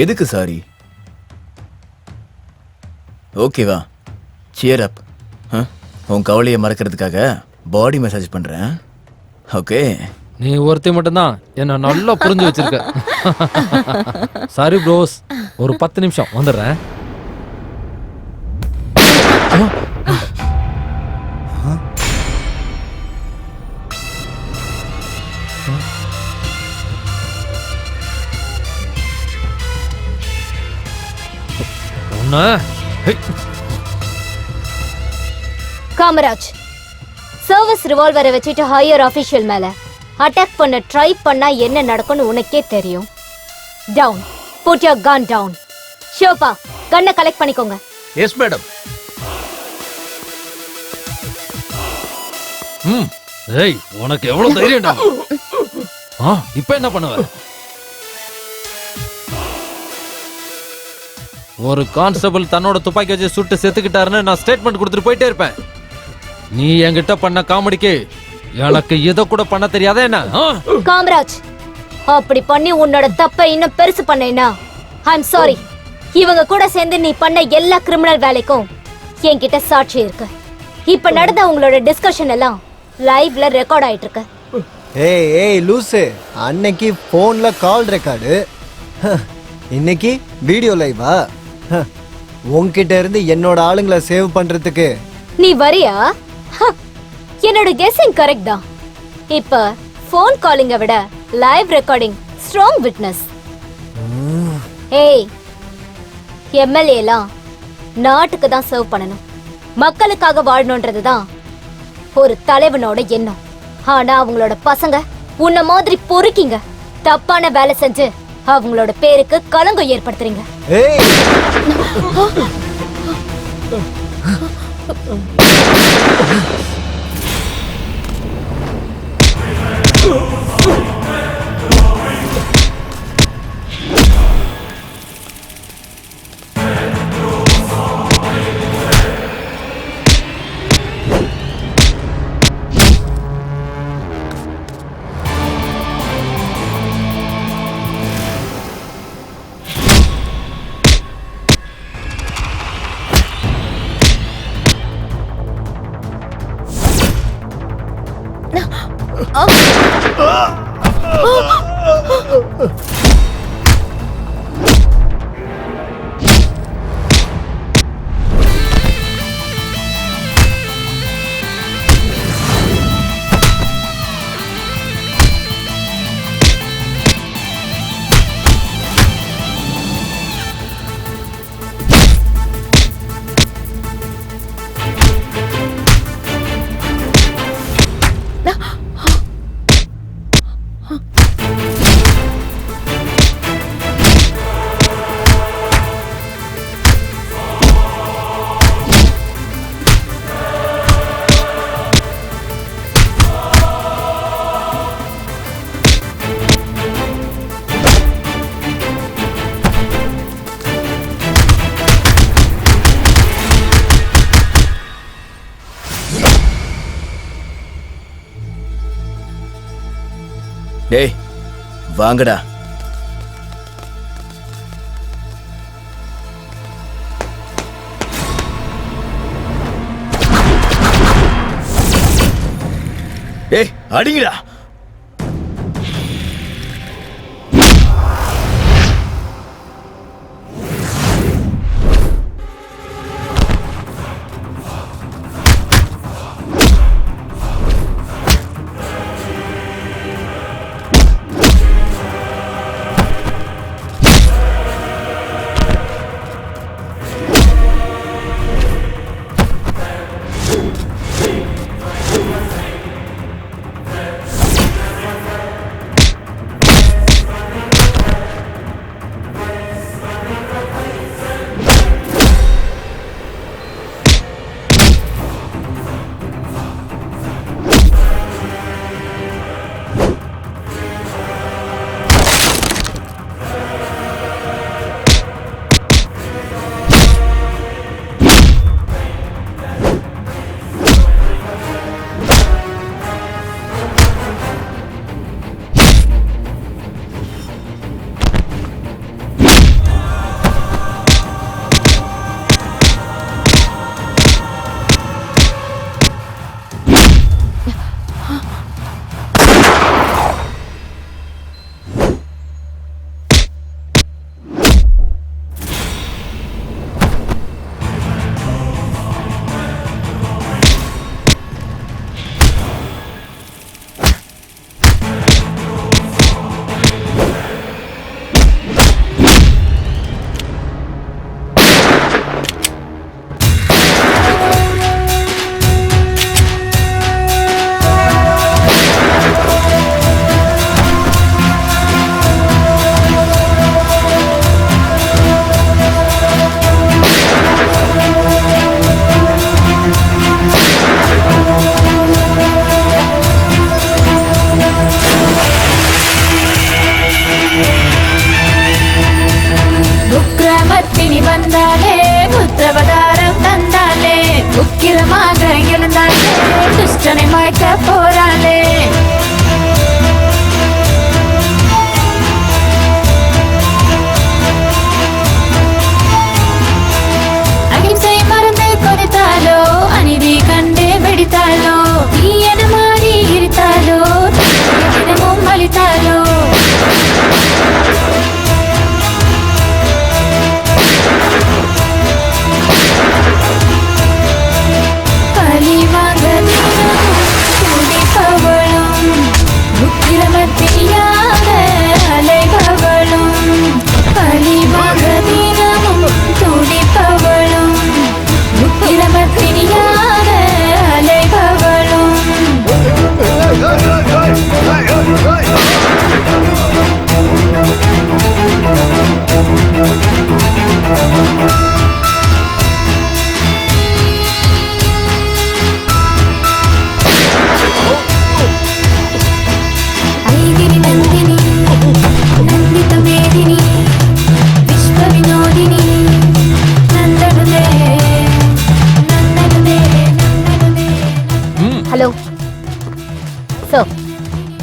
எதுக்கு சாரி? ஓகேவா, சியர் அப். உன் கவலையை மறக்கிறதுக்காக பாடி மசாஜ் பண்றேன். ஓகே, நீ ஒருத்தி மட்டும்தான் என்ன நல்லா புரிஞ்சு வச்சிருக்க. சாரி ப்ரோஸ், ஒரு 10 நிமிஷம் வந்துடுறேன். காமராஜ், சர்வீஸ் ரிவால்வரை வச்சுட்டு ஹையர் ஆபீஷியல் மேல அட்டாக் பண்ண ட்ரை பண்ணா என்ன நடக்கும்னு உனக்கே தெரியும். Down, put your gun down. Shobha, கன்னை கலெக்ட் பண்ணிக்கோங்க. Yes madam. ஏய் உனக்கு எவ்வளவு தைரியம்டா? இப்போ என்ன பண்ணுவ? ஒரு கான்ஸ்டபிள் தன்னோட துப்பாக்கி வச்சு சுட்டு செத்துக்கிட்டாருன்னு நான் ஸ்டேட்மெண்ட் கொடுத்துட்டு போயிட்டே இருப்பேன். நீ என்கிட்ட பண்ண காமெடிக்கு எனக்கு இதை கூட பண்ண தெரியாத என்ன? காமராஜ், அப்படி பண்ணி உன்னோட தப்பை இன்னும் பெருசு பண்ணேனா ஐ அம் சாரி. இவங்க கூட சேர்ந்து நீ பண்ண எல்லா கிரிமினல் வேலைக்கும் என்கிட்ட சாட்சி இருக்கு. இப்ப நடந்த உங்களோட டிஸ்கஷன் எல்லாம் லைவ்ல ரெக்கார்ட் ஆயிட்டு இருக்கு. ஏய் ஏய் லூசு, அன்னைக்கு போன்ல கால் ரெக்கார்டு, இன்னைக்கு வீடியோ லைவா? உன்கிட்ட இருந்து என்னோட ஆளுங்களை சேவ் பண்றதுக்கு நீ வரியா? என்னோட கெஸ்ஸிங் கரெக்ட் தான். இப்ப போன் காலிங்க விட லைவ் ரெக்கார்டிங் ஸ்ட்ராங் விட்னஸ். ஏய், எம்எல்ஏலாம் நாட்டுக்கு தான் சர்வ் பண்ணணும், மக்களுக்காக வாழணும்ன்றது தான் ஒரு தலைவனோட எண்ணம். ஆனா அவங்களோட பசங்க உன்ன மாதிரி பொறுக்கிங்க தப்பான வேலை செஞ்சு அவங்களோட பேருக்கு களங்கம் ஏற்படுத்துறீங்க. ஏய் டேய் வாங்கடா. டேய் அடிங்கடா.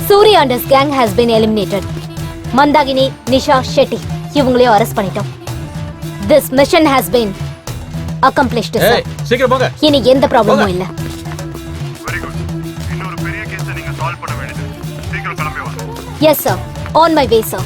Surya and his gang has been eliminated. Mandagini, Nisha, Shetty இவங்களையும் அரெஸ்ட் பண்ணிட்டோம். This mission has been accomplished, sir. சீக்கிரம் போங்க. இனி எந்த ப்ராப்ளமும் இல்ல. Very good. இன்னொரு பெரிய கேஸை நீங்க சால்வ் பண்ண வேண்டியது. சீக்கிரம் கிளம்பி வாங்க. Yes, sir. On my way, sir.